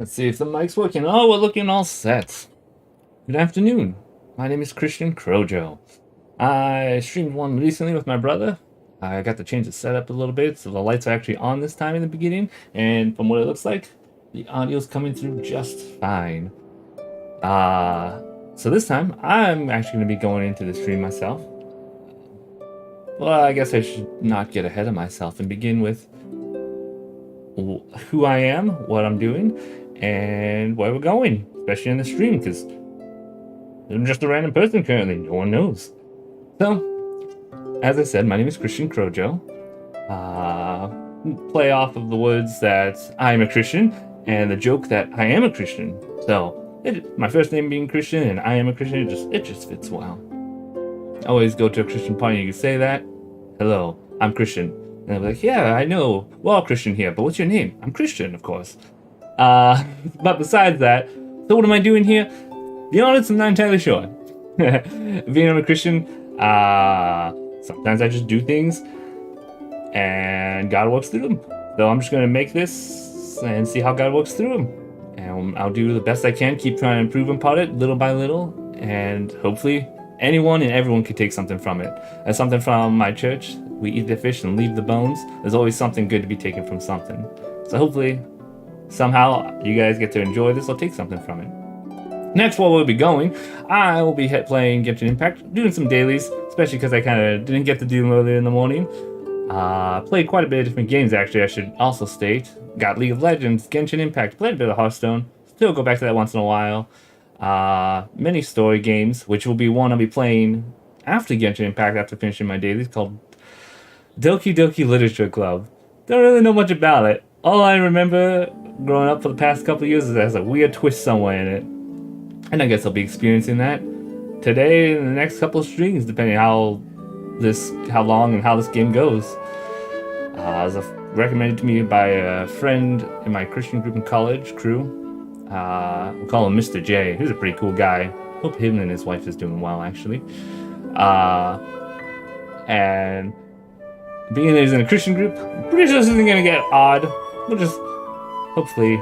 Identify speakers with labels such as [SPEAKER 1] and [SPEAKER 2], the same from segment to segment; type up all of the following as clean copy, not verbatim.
[SPEAKER 1] Let's see if the mic's working. Oh, we're looking all set. Good afternoon. My name is Christian Crojoe. I streamed one recently with my brother. I got to change the setup a little bit, so the lights are actually on this time in the beginning, and from what it looks like, the audio's coming through just fine. So this time, I'm actually going to be going into the stream myself. Well, I guess I should not get ahead of myself and begin with who I am, what I'm doing, and where we're going, especially in the stream, because I'm just a random person currently. No one knows. So, as I said, my name is Christian Crojoe. Play off of the words that I am a Christian and the joke that I am a Christian. So, my first name being Christian and I am a Christian, it just fits well. I always go to a Christian party and you can say that. Hello, I'm Christian. And they'll be like, yeah, I know, we're all Christian here, but what's your name? I'm Christian, of course. But besides that, so what am I doing here? To be honest, I'm not entirely sure. Being I'm a Christian, sometimes I just do things and God works through them. So I'm just going to make this and see how God works through them. And I'll do the best I can, keep trying to improve upon it little by little, and hopefully anyone and everyone can take something from it. As something from my church, we eat the fish and leave the bones. There's always something good to be taken from something. So hopefully, somehow, you guys get to enjoy this or take something from it. Next, where we'll be going, I will be playing Genshin Impact, doing some dailies, especially because I kind of didn't get to do them earlier in the morning. Played quite a bit of different games, actually, I should also state. Got League of Legends, Genshin Impact, played a bit of Hearthstone. Still go back to that once in a while. Many story games, which will be one I'll be playing after Genshin Impact, after finishing my dailies, called Doki Doki Literature Club. Don't really know much about it. All I remember growing up for the past couple of years is there's a weird twist somewhere in it. And I guess I'll be experiencing that today in the next couple of streams, depending how long and how this game goes. It was recommended to me by a friend in my Christian group in college, crew. We'll call him Mr. J. He's a pretty cool guy. Hope him and his wife is doing well, actually. And being that he's in a Christian group, I'm pretty sure this isn't going to get odd. We'll just hopefully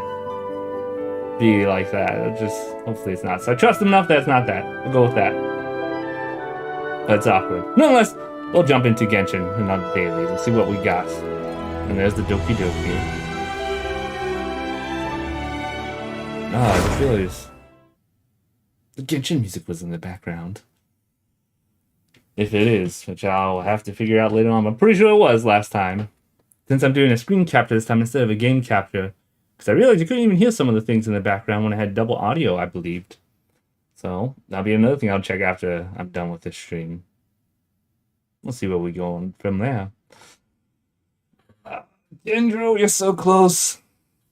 [SPEAKER 1] be like that. Hopefully it's not. So I trust him enough that it's not that. We'll go with that. But it's awkward. Nonetheless, we'll jump into Genshin and on dailies and see what we got. And there's the Doki Doki. I just realized the Genshin music was in the background. If it is, which I'll have to figure out later on. I'm pretty sure it was last time. Since I'm doing a screen capture this time instead of a game capture. Because I realized you couldn't even hear some of the things in the background when I had double audio, I believed. So, that'll be another thing I'll check after I'm done with this stream. We'll see where we go on from there. Dendro, you're so close.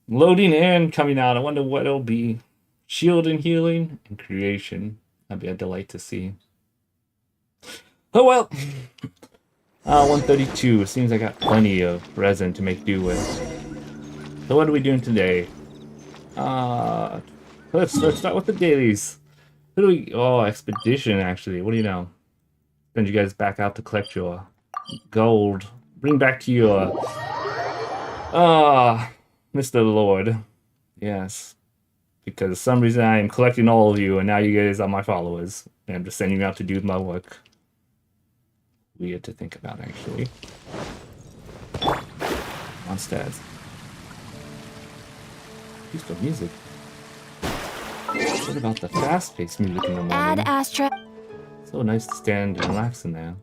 [SPEAKER 1] Loading and coming out. I wonder what it'll be. Shield and healing and creation. That'd be a delight to see. Oh well. 132. Seems I got plenty of resin to make do with. So what are we doing today? Let's start with the dailies. Who do we? Oh, expedition. Actually, what do you know? Send you guys back out to collect your gold. Bring back to your. Mr. Lord. Yes. Because for some reason I am collecting all of you, and now you guys are my followers. And I'm just sending you out to do my work. Weird to think about, actually. On stats. Peaceful music. What about the fast-paced music in the morning?
[SPEAKER 2] Add Astra.
[SPEAKER 1] So nice to stand and relax in there.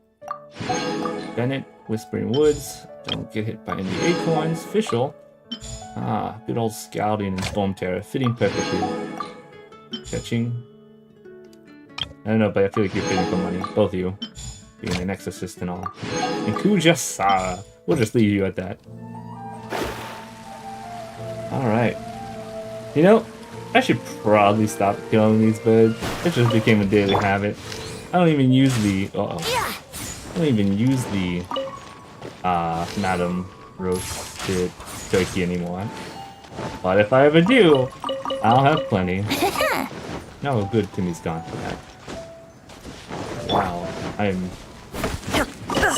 [SPEAKER 1] Bennett, Whispering Woods. Don't get hit by any acorns. Fischl. Good old scouting and storm terror. Fitting perfectly. Catching. I don't know, but I feel like you're fitting for money. Both of you. Being an ex-assist and all. And Kujasara. We'll just leave you at that. Alright. You know, I should probably stop killing these birds. It just became a daily habit. I don't even use the... I don't even use the... Madam roasted turkey anymore. But if I ever do, I'll have plenty. No, good, Timmy's gone for that. Wow, I'm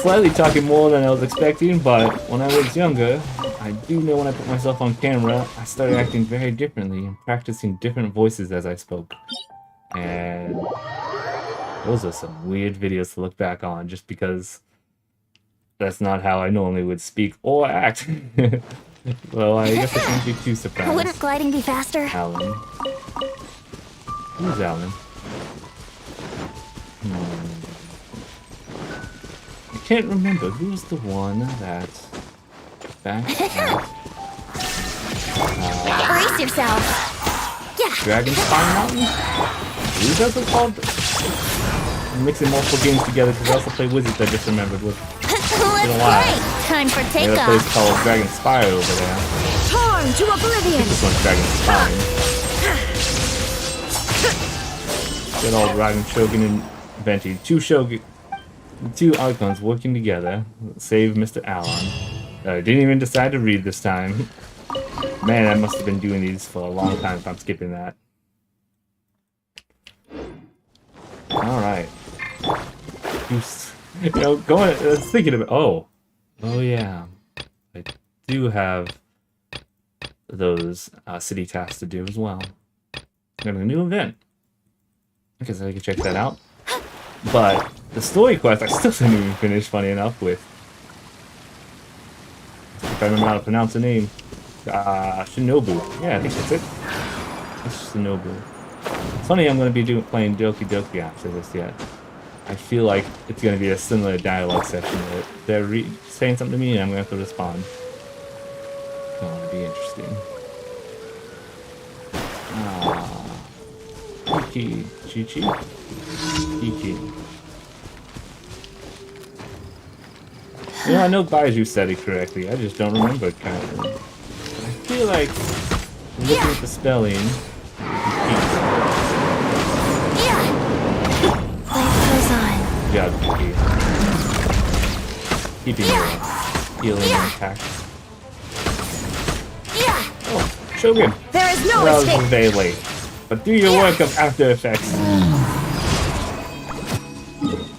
[SPEAKER 1] slightly talking more than I was expecting, but when I was younger, I do know when I put myself on camera, I started acting very differently and practicing different voices as I spoke. And those are some weird videos to look back on just because that's not how I normally would speak or act. Well, I guess I shouldn't be too surprised.
[SPEAKER 2] Wouldn't gliding be faster?
[SPEAKER 1] Alan. Who's Alan? I can't remember who's the one that back at
[SPEAKER 2] Brace yourself. Yeah.
[SPEAKER 1] Dragon Spine Mountain? I believe that's what it's called. I'm mixing multiple games together because I also play Wizards I just remembered with.
[SPEAKER 2] Let's play. Time for
[SPEAKER 1] There's a place
[SPEAKER 2] takeoff.
[SPEAKER 1] called Dragon Spire over there.
[SPEAKER 2] Torn to oblivion.
[SPEAKER 1] This one's Dragon Spine. Good old Dragon Shogun and Venti. Two icons working together. Save Mr. Alon. I didn't even decide to read this time. Man, I must have been doing these for a long time if I'm skipping that. Alright. You know, going, I was thinking about, oh yeah. I do have those city tasks to do as well. Got a new event. I guess I can check that out. But the story quest I still didn't even finish, funny enough, with. If I remember how to pronounce the name. Shinobu. Yeah, I think that's it. It's Shinobu. It's funny I'm going to be playing Doki Doki after this yet. I feel like it's going to be a similar dialogue session where they're saying something to me and I'm going to have to respond. Oh, it'll be interesting. Kiki. Chichi? Kiki. You know, I know Baiju said it correctly, I just don't remember it currently. I feel like, looking at the spelling, Good job, Kiki. Keeping your healing intact. Oh, Shogun!
[SPEAKER 2] There is no
[SPEAKER 1] That was
[SPEAKER 2] escape.
[SPEAKER 1] very late. But do your work of After Effects.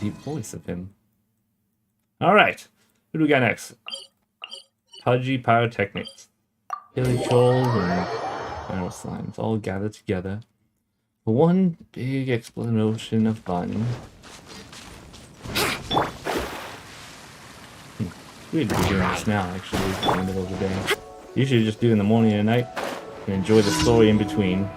[SPEAKER 1] Deep voice of him. Alright. Who do we got next? Pudgy Pyrotechnics. Hilly trolls and spiral slimes all gathered together for one big explosion of fun. Weird to be doing this now, actually, in the middle of the day. Usually just do it in the morning and night and enjoy the story in between.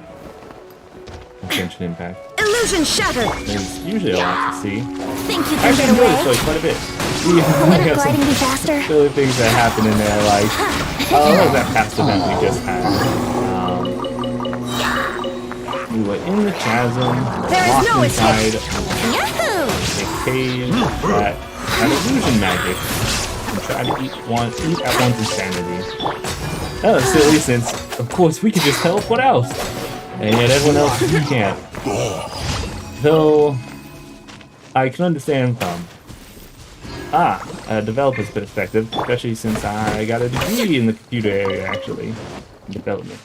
[SPEAKER 1] Genshin Impact.
[SPEAKER 2] Illusion shattered.
[SPEAKER 1] There's usually a lot to see.
[SPEAKER 2] Think you
[SPEAKER 1] I
[SPEAKER 2] can
[SPEAKER 1] actually
[SPEAKER 2] get
[SPEAKER 1] enjoy
[SPEAKER 2] away?
[SPEAKER 1] this story quite a bit.
[SPEAKER 2] Wouldn't
[SPEAKER 1] Have some
[SPEAKER 2] gliding be faster?
[SPEAKER 1] silly things that happen in there, like, what was that past event we just had? We were in the chasm,
[SPEAKER 2] There is
[SPEAKER 1] locked
[SPEAKER 2] no
[SPEAKER 1] inside
[SPEAKER 2] Yahoo!
[SPEAKER 1] a cave that had illusion magic and tried to eat at one's insanity. That was silly since, of course, we could just teleport out. And yet everyone else can't. Though, I can understand from a developer's perspective, especially since I got a degree in the computer area, actually, in development.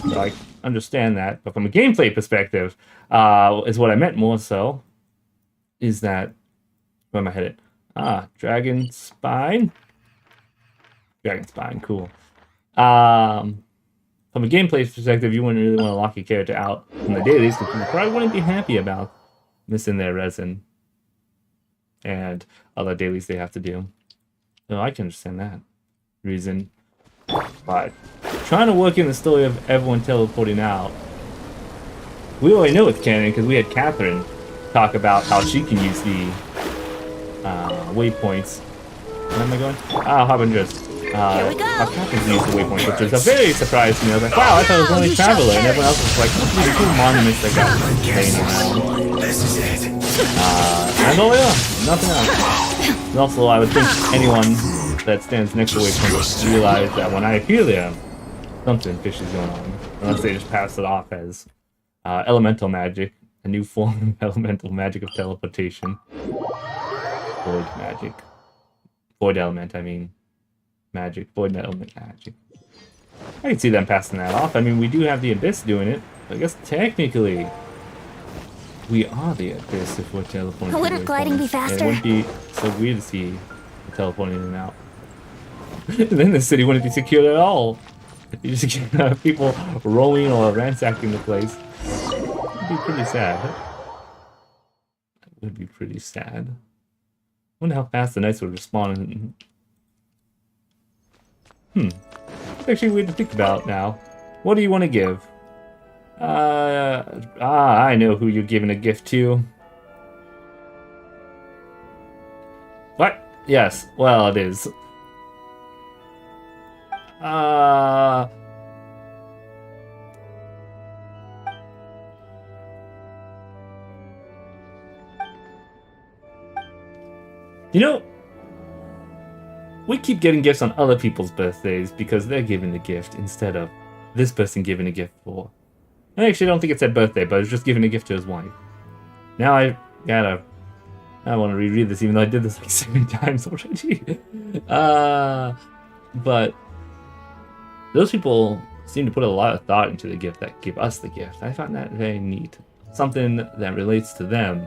[SPEAKER 1] So I understand that, but from a gameplay perspective, is what I meant more so, is that, where am I headed? Dragon Spine? Dragon Spine, cool. From a gameplay perspective, you wouldn't really want to lock your character out from the dailies because people probably wouldn't be happy about missing their resin and other dailies they have to do. So I can understand that reason. But trying to work in the story of everyone teleporting out, we already know it's canon because we had Catherine talk about how she can use the waypoints. Where am I going? Harbingers.
[SPEAKER 2] Here we go.
[SPEAKER 1] Our Catherine's used the waypoints, which was a very surprise to me. I was like, wow, I thought it was only Traveler, and everyone else was like, look at these two monuments that got laying around.
[SPEAKER 3] This is it.
[SPEAKER 1] And oh yeah, nothing else. And also, I would think anyone that stands next to the waypoint would realize that when I appear there, something fishy is going on. Unless they just pass it off as elemental magic, a new form of elemental magic of teleportation. Void magic. Void element, I mean. Magic. Void element magic. I can see them passing that off. I mean, we do have the Abyss doing it. I guess technically, we are the Abyss if we're teleporting.
[SPEAKER 2] Wouldn't gliding be faster?
[SPEAKER 1] It wouldn't be so weird to see teleporting in and out. Then the city wouldn't be secure at all. You just get people roaming or ransacking the place. It'd be pretty sad. It would be pretty sad. I wonder how fast the knights would respond. It's actually weird to think about now. What do you want to give? I know who you're giving a gift to. What? Yes, well, it is. You know, we keep getting gifts on other people's birthdays because they're giving the gift instead of this person giving a gift for. I actually don't think it said birthday, but it was just giving a gift to his wife. Now I want to reread this, even though I did this like 7 times already. But those people seem to put a lot of thought into the gift that give us the gift. I found that very neat. Something that relates to them,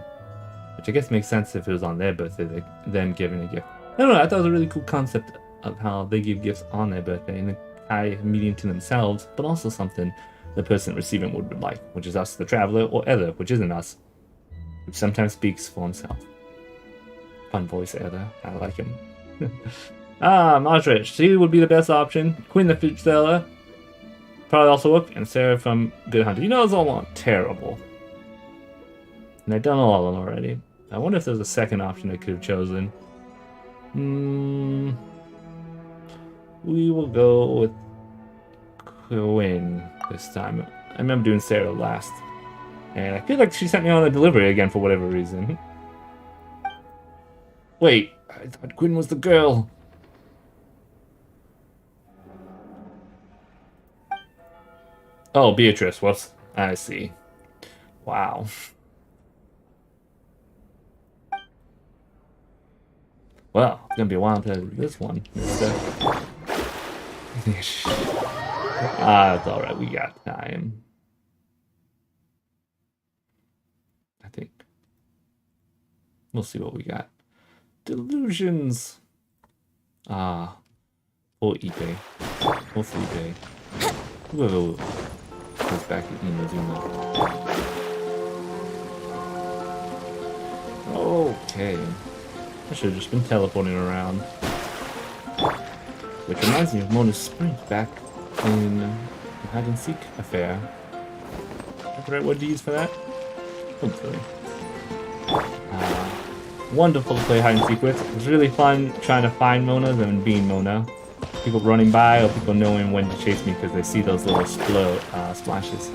[SPEAKER 1] which I guess makes sense if it was on their birthday, them giving a gift. I don't know, I thought it was a really cool concept of how they give gifts on their birthday and tie a meaning to themselves, but also something the person receiving would like, which is us, the traveler, or Ether, which isn't us, which sometimes speaks for himself. Fun voice, Ether. I like him. Margaret, she would be the best option. Quinn the fruit seller. Probably also work, and Sarah from Good Hunter. You know, those all aren't terrible. And I've done all of them already. I wonder if there's a second option I could have chosen. We will go with Quinn this time. I remember doing Sarah last. And I feel like she sent me on a delivery again for whatever reason. Wait, I thought Quinn was the girl. Oh, Beatrice, whoops. I see. Wow. Well, it's gonna be a while until this one. It's alright, we got time. I think. We'll see what we got. Delusions. Or eBay. Mostly eBay. Whoever goes back to Inazuma. Okay. I should have just been teleporting around. Which reminds me of Mona's sprint back in the hide and seek affair. Is that the right word to use for that? Hopefully. Wonderful to play hide and seek with. It was really fun trying to find Mona than being Mona. People running by or people knowing when to chase me because they see those little splashes.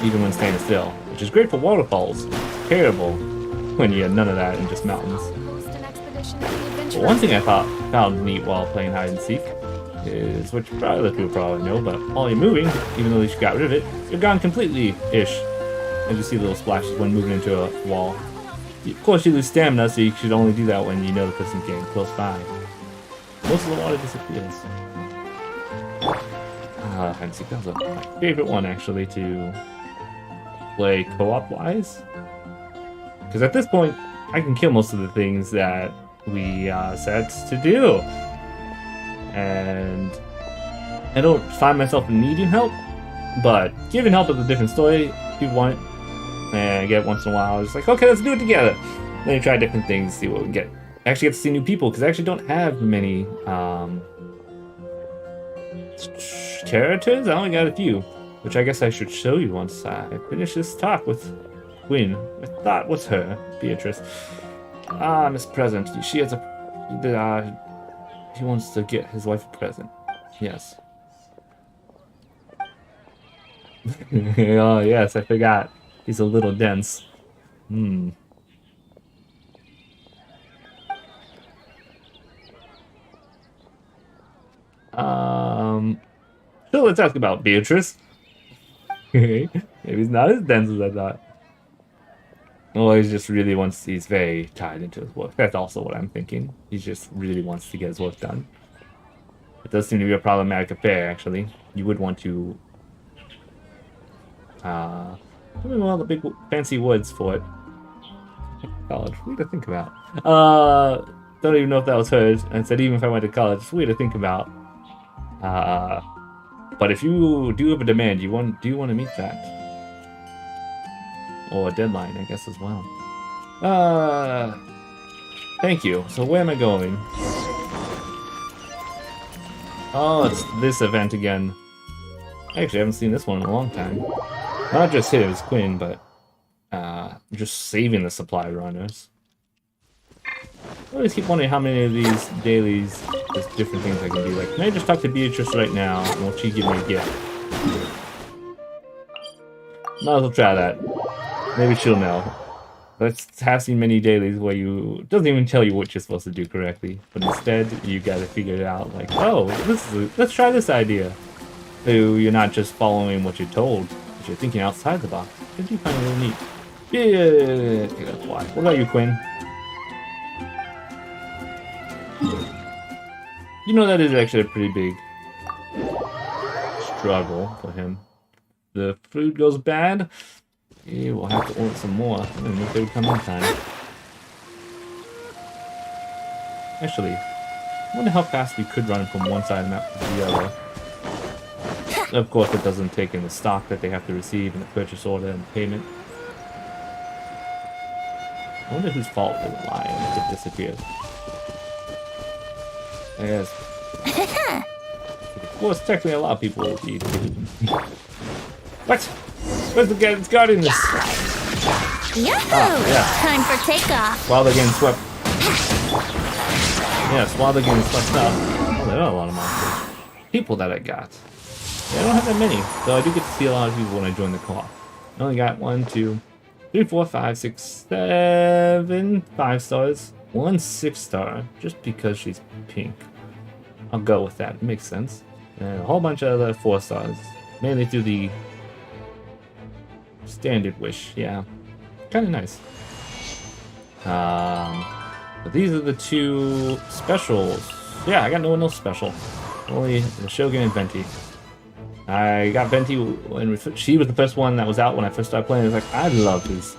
[SPEAKER 1] Even when standing still, which is great for waterfalls. Terrible when you have none of that and just mountains. But one thing I found neat while playing hide and seek is, which probably other people probably know, but while you're moving, even though you got rid of it, you're gone completely-ish. And you see little splashes when moving into a wall. Of course, you lose stamina, so you should only do that when you know the person's getting close by. Most of the water disappears. Hide and seek, that was my favorite one, actually, to play co-op wise. Because at this point, I can kill most of the things that we set to do. And I don't find myself needing help, but giving help is a different story. People want it, and I get it once in a while. It's like, okay, let's do it together. Then you try different things, see what we get. I actually get to see new people, because I actually don't have many characters. I only got a few, which I guess I should show you once I finish this talk with Quinn. I thought was her, Beatrice. Miss Present. She has a... he wants to get his wife a present. Yes. Oh, yes, I forgot. He's a little dense. So let's ask about Beatrice. Maybe he's not as dense as I thought. Well, he just really wants, he's very tied into his work. That's also what I'm thinking. He just really wants to get his work done. It does seem to be a problematic affair, actually. You would want to Even all the big fancy woods for it. College, weird to think about. Don't even know if that was hers. And said even if I went to college, it's weird to think about. But if you do have a demand, do you want to meet that? Or a deadline, I guess, as well. Thank you. So where am I going? Oh, it's this event again. I actually haven't seen this one in a long time. Not just his, Quinn, but just saving the supply runners. I always keep wondering how many of these dailies, there's different things I can do. Like, can I just talk to Beatrice right now, and will she give me a gift? Might as well try that. Maybe she'll know. Let's have seen many dailies where you doesn't even tell you what you're supposed to do correctly, but instead you gotta figure it out. Like, oh, let's try this idea. So you're not just following what you're told, but you're thinking outside the box. I do find it really neat. Yeah, okay, that's why. What about you, Quinn? You know that is actually a pretty big struggle for him. The food goes bad. Yeah, we'll have to order some more. I didn't know if they would come in time. Actually, I wonder how fast we could run from one side of the map to the other. Of course, it doesn't take in the stock that they have to receive and the purchase order and payment. I wonder whose fault it would lie if it disappears. I guess. Of course, technically a lot of people will be. What? Where's the guy that's guarding this?
[SPEAKER 2] Yahoo!
[SPEAKER 1] Yeah.
[SPEAKER 2] Time for takeoff.
[SPEAKER 1] While they're getting swept. Yes, while they're getting swept up. Oh, there are a lot of monsters. People that I got. Yeah, I don't have that many, so I do get to see a lot of people when I join the call. I only got 1, 2, 3, 4, 5, 6, 7, 5 stars. 1 6-star, just because she's pink. I'll go with that. It makes sense. And a whole bunch of other 4 stars, mainly through the standard wish. Yeah, kind of nice. But these are the 2 specials. Yeah, I got no one else special. Only the Shogun and Venti. I got Venti when she was the first one that was out when I first started playing. It was like, I love his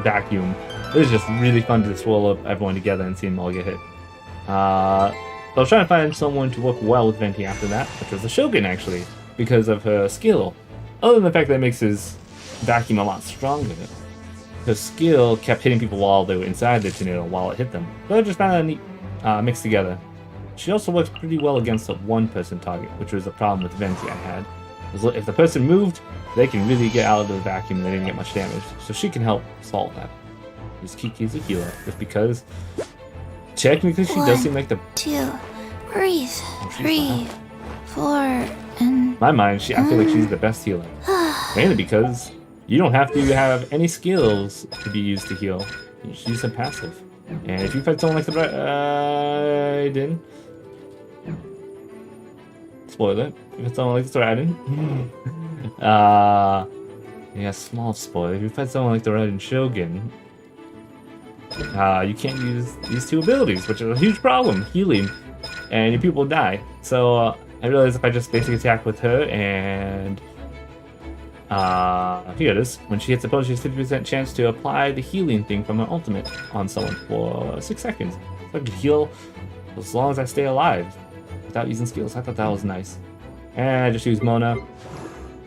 [SPEAKER 1] vacuum. It was just really fun to swirl up everyone together and see them all get hit. I was trying to find someone to work well with Venti after that, which was the Shogun actually, because of her skill. Other than the fact that it makes his vacuum a lot stronger. Her skill kept hitting people while they were inside the tornado while it hit them. So I just found a neat mix together. She also works pretty well against a one-person target, which was a problem with Venti I had. If the person moved, they can really get out of the vacuum and they didn't get much damage. So she can help solve that. Use Kiki's a healer, just because technically she does seem like the
[SPEAKER 2] 2, breathe, 3, 4, and
[SPEAKER 1] in my mind, I feel like she's the best healer. Mainly because you don't have to have any skills to be used to heal. You just use some passive. And if you fight someone like the I didn't. Spoiler. If it's someone like the Raiden. Yeah, small spoiler. If you fight someone like the Raiden Shogun, you can't use these 2 abilities, which is a huge problem, healing, and your people die. So I realized if I just basic attack with her and here it is. When she hits a opponent, she has 50% chance to apply the healing thing from her ultimate on someone for 6 seconds. So I can heal as long as I stay alive without using skills. I thought that was nice. And I just use Mona.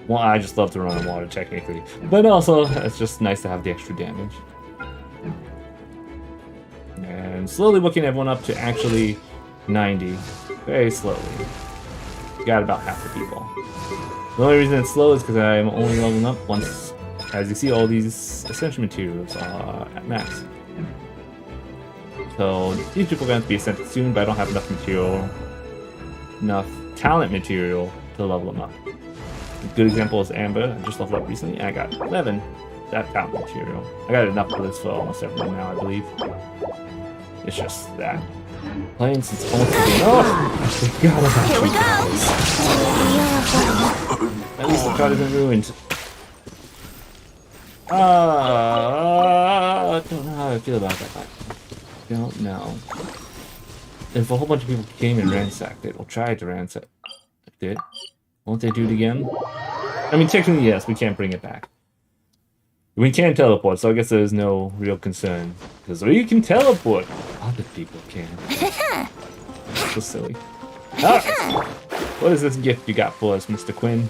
[SPEAKER 1] Well, I just love to run on water technically, but also it's just nice to have the extra damage. And slowly working everyone up to actually 90. Very slowly. Got about half the people. The only reason it's slow is because I'm only leveling up once. As you see, all these ascension materials are at max. So these people are going to be ascended soon, but I don't have enough material, enough talent material to level them up. A good example is Amber. I just leveled up recently, and I got 11 that talent material. I got enough for this for almost everyone now, I believe. It's just that. Playing since almost oh, I forgot about
[SPEAKER 2] here we go.
[SPEAKER 1] At least the card isn't ruined. I don't know how I feel about that. I don't know. If a whole bunch of people came and ransacked it, or tried to ransack it, won't they do it again? I mean, technically, yes, we can't bring it back. We can't teleport, so I guess there's no real concern. Because we can teleport. Other people can. So silly. Alright. What is this gift you got for us, Mr. Quinn?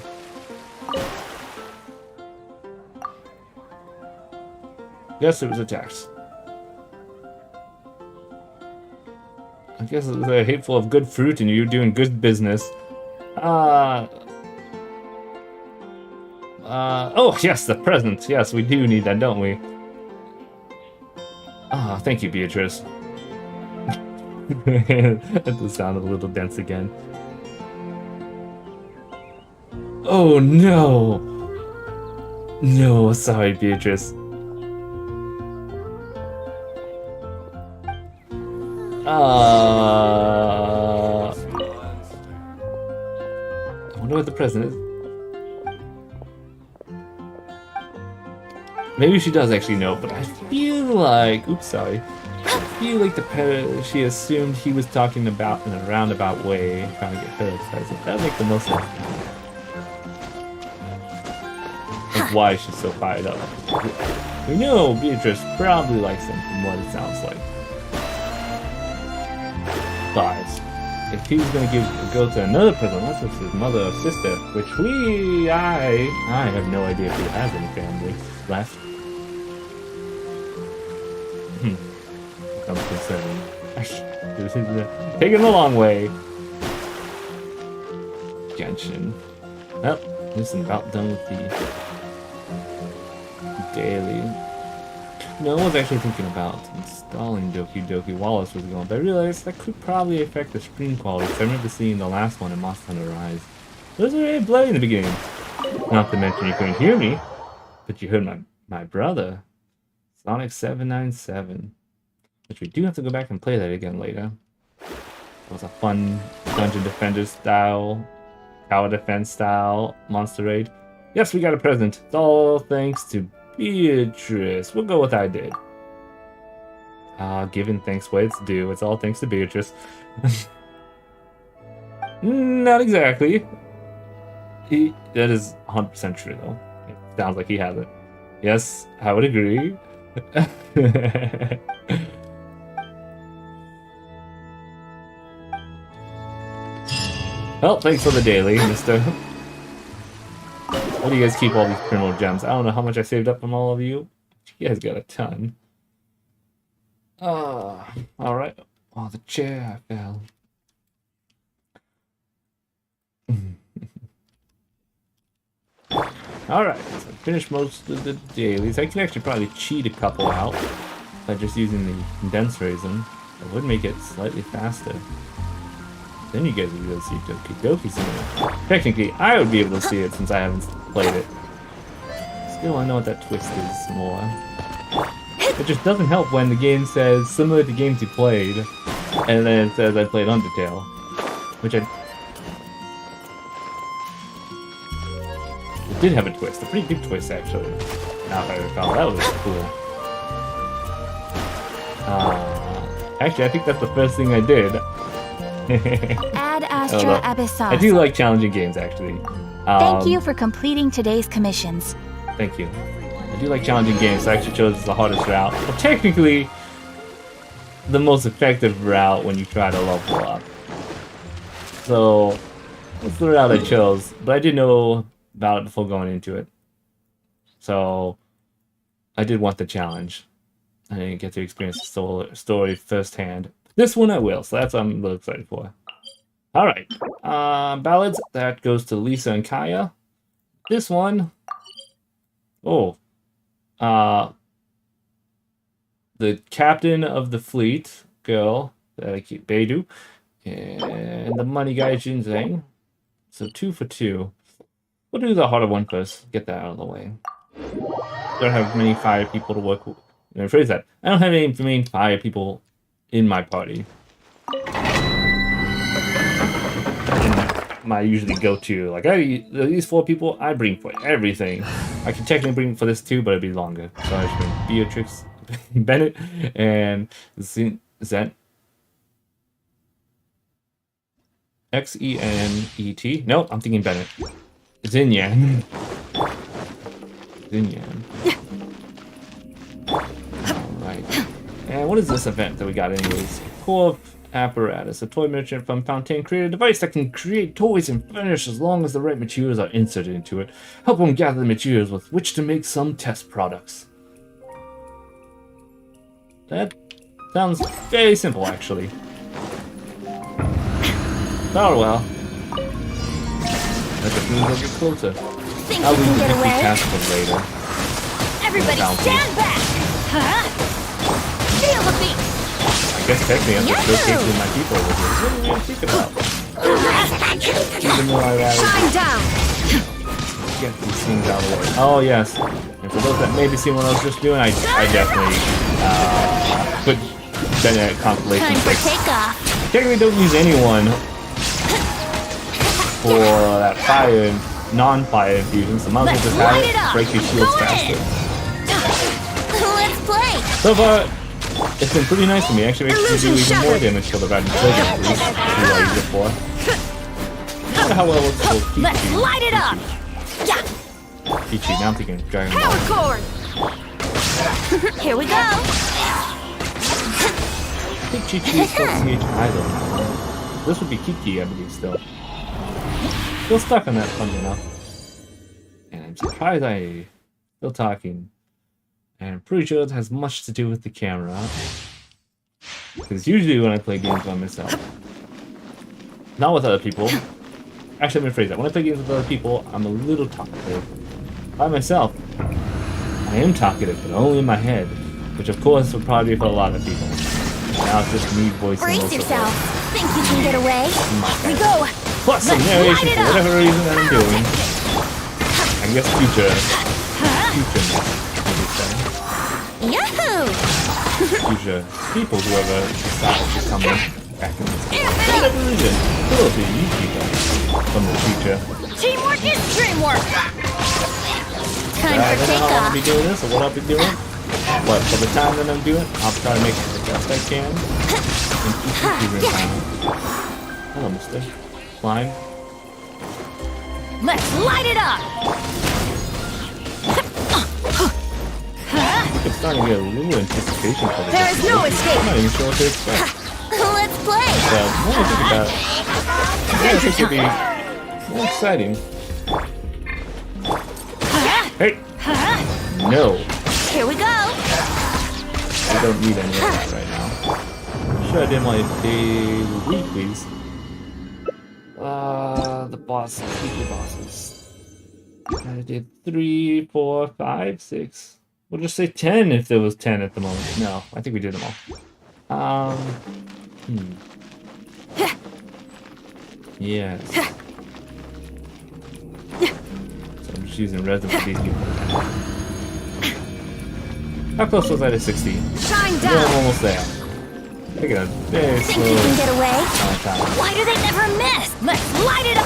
[SPEAKER 1] Yes, it was a tax. I guess it was a hateful of good fruit and you're doing good business. Oh, yes, the present. Yes, we do need that, don't we? Ah, thank you, Beatrice. That does sound a little dense again. Oh, no! No, sorry, Beatrice. I wonder what the present is. Maybe she does actually know, but I feel like... Oops, sorry. I feel like she assumed he was talking about in a roundabout way, trying to get her excited. That would make the most sense. That's why she's so fired up. We know Beatrice probably likes him from what it sounds like. But if he was going to go to another prison, unless it's his mother or sister, which I have no idea if he has any family left. Becomes concerning. Taking the long way. Genshin. Well, this is about done with the daily. No, I was actually thinking about installing Doki Doki while this was going, but I realized that could probably affect the stream quality, because I remember seeing the last one in Monster Hunter Rise. It was very bloody in the beginning. Not to mention you couldn't hear me, but you heard my brother, Sonic 797. Which we do have to go back and play that again later. It was a fun Dungeon Defender style, Tower Defense style monster raid. Yes, we got a present. It's all thanks to Beatrice. We'll go with I did. Giving thanks what it's due. It's all thanks to Beatrice. Not exactly. That is 100% true, though. It sounds like he has it. Yes, I would agree. Well, thanks for the daily, mister. Why do you guys keep all these criminal gems? I don't know how much I saved up from all of you. You guys got a ton. Alright. Oh, the chair I fell. Alright, so I finished most of the dailies. I can actually probably cheat a couple out by just using the condense raisin. It would make it slightly faster. Then you guys would be able to see Doki Doki Simulator. Technically, I would be able to see it since I haven't played it. Still, I know what that twist is more. It just doesn't help when the game says similar to games you played, and then it says I played Undertale, which it did have a twist, a pretty big twist actually. Now if I recall, that was cool. Actually, I think that's the first thing I did.
[SPEAKER 2] Ad Astra Abyssal.
[SPEAKER 1] I do like challenging games, actually.
[SPEAKER 2] Thank you for completing today's commissions.
[SPEAKER 1] Thank you. I do like challenging games, so I actually chose the hardest route. Well, technically, the most effective route when you try to level up. So, that's the route I chose, but I didn't know about it before going into it. So, I did want the challenge. I didn't get to experience the story firsthand. This one I will, so that's what I'm a little excited for. Alright. Ballads, that goes to Lisa and Kaya. This one... Oh. The captain of the fleet, girl, that I keep Beidou. And the money guy, Jinzang. So 2 for 2. We'll do the harder one first. Get that out of the way. Don't have many fire people to work with. Rephrase that. I don't have any main fire people in my party. My usually go-to, like these 4 people, I bring for everything. I can technically bring for this too, but it'd be longer. So I just bring Beatrix, Bennett, and Zent. Xenet. Nope, I'm thinking Bennett. Zinyan. Zinyan. Alright. And what is this event that we got anyways? Co-op apparatus. A toy merchant from Fontaine created a device that can create toys and furnish as long as the right materials are inserted into it. Help them gather the materials with which to make some test products. That sounds very simple, actually. Oh well. That just means I'll get closer.
[SPEAKER 2] Think
[SPEAKER 1] I'll
[SPEAKER 2] you can
[SPEAKER 1] leave
[SPEAKER 2] get
[SPEAKER 1] the
[SPEAKER 2] away?
[SPEAKER 1] task for later.
[SPEAKER 2] Everybody stand back! Huh? Feel the beat!
[SPEAKER 1] I guess technically I'm just showcasing my people over here. What do you think about? Even though I'd rather
[SPEAKER 2] Shine down!
[SPEAKER 1] get these things out of the way. Oh yes. And for those that maybe seen what I was just doing, I definitely put that compilation.
[SPEAKER 2] Time for takeoff!
[SPEAKER 1] Technically don't use anyone for that fire and non-fire infusion, so might as well just have it break your shields faster.
[SPEAKER 2] Let's play!
[SPEAKER 1] So far, it's been pretty nice to me. Actually, makes me do even more damage to the red trigger. At least see what I use it for. I wonder how well it's for Kichi.
[SPEAKER 2] Let's light it up! Yeah!
[SPEAKER 1] Kichi, now I'm thinking Dragon
[SPEAKER 2] Power
[SPEAKER 1] Ball.
[SPEAKER 2] cord! Here we go!
[SPEAKER 1] I think Chi-Chi is still CHI though. This would be Kiki, I believe, still. Still stuck on that, funny enough. And I'm surprised I'm still talking. And I'm pretty sure it has much to do with the camera. Because usually when I play games by myself, not with other people. Actually, let me rephrase that. When I play games with other people, I'm a little talkative. By myself, I am talkative, but only in my head. Which of course would probably be for a lot of people. Now it's just me voicing
[SPEAKER 2] Brace
[SPEAKER 1] most of
[SPEAKER 2] yourself!
[SPEAKER 1] it.
[SPEAKER 2] Think you can get away? We go!
[SPEAKER 1] Plus some narration for whatever reason that I'm doing. I guess future
[SPEAKER 2] Yahoo!
[SPEAKER 1] future people, whoever decides to come back in this game. For whatever reason, will be you people from the future.
[SPEAKER 2] Teamwork is dreamwork! Time
[SPEAKER 1] I
[SPEAKER 2] for
[SPEAKER 1] don't know how I'll be
[SPEAKER 2] takeoff!
[SPEAKER 1] doing this or what I'll be doing. But for the time that I'm doing, I'll try to make it the best I can. And keep it moving time. Hello, mister. Climb.
[SPEAKER 2] Let's light it up!
[SPEAKER 1] It's starting to get a little anticipation for this.
[SPEAKER 2] There is no escape.
[SPEAKER 1] I'm not even sure what to expect.
[SPEAKER 2] Let's play!
[SPEAKER 1] But more I think about it, I think it'd be more exciting. Hey! No!
[SPEAKER 2] Here we go!
[SPEAKER 1] I don't need any of that right now. I'm sure I did my daily weeklies. The boss, weekly bosses. I did 3, 4, 5, 6. We'll just say 10 if there was 10 at the moment. No, I think we did them all. Yes. So I'm just using resin for these people. How close was I to 60?
[SPEAKER 2] Shine
[SPEAKER 1] Yeah,
[SPEAKER 2] down!
[SPEAKER 1] I'm almost there. Taking a very
[SPEAKER 2] Think
[SPEAKER 1] slow
[SPEAKER 2] you can get away?
[SPEAKER 1] time.
[SPEAKER 2] Why do they never miss? Let's light it up!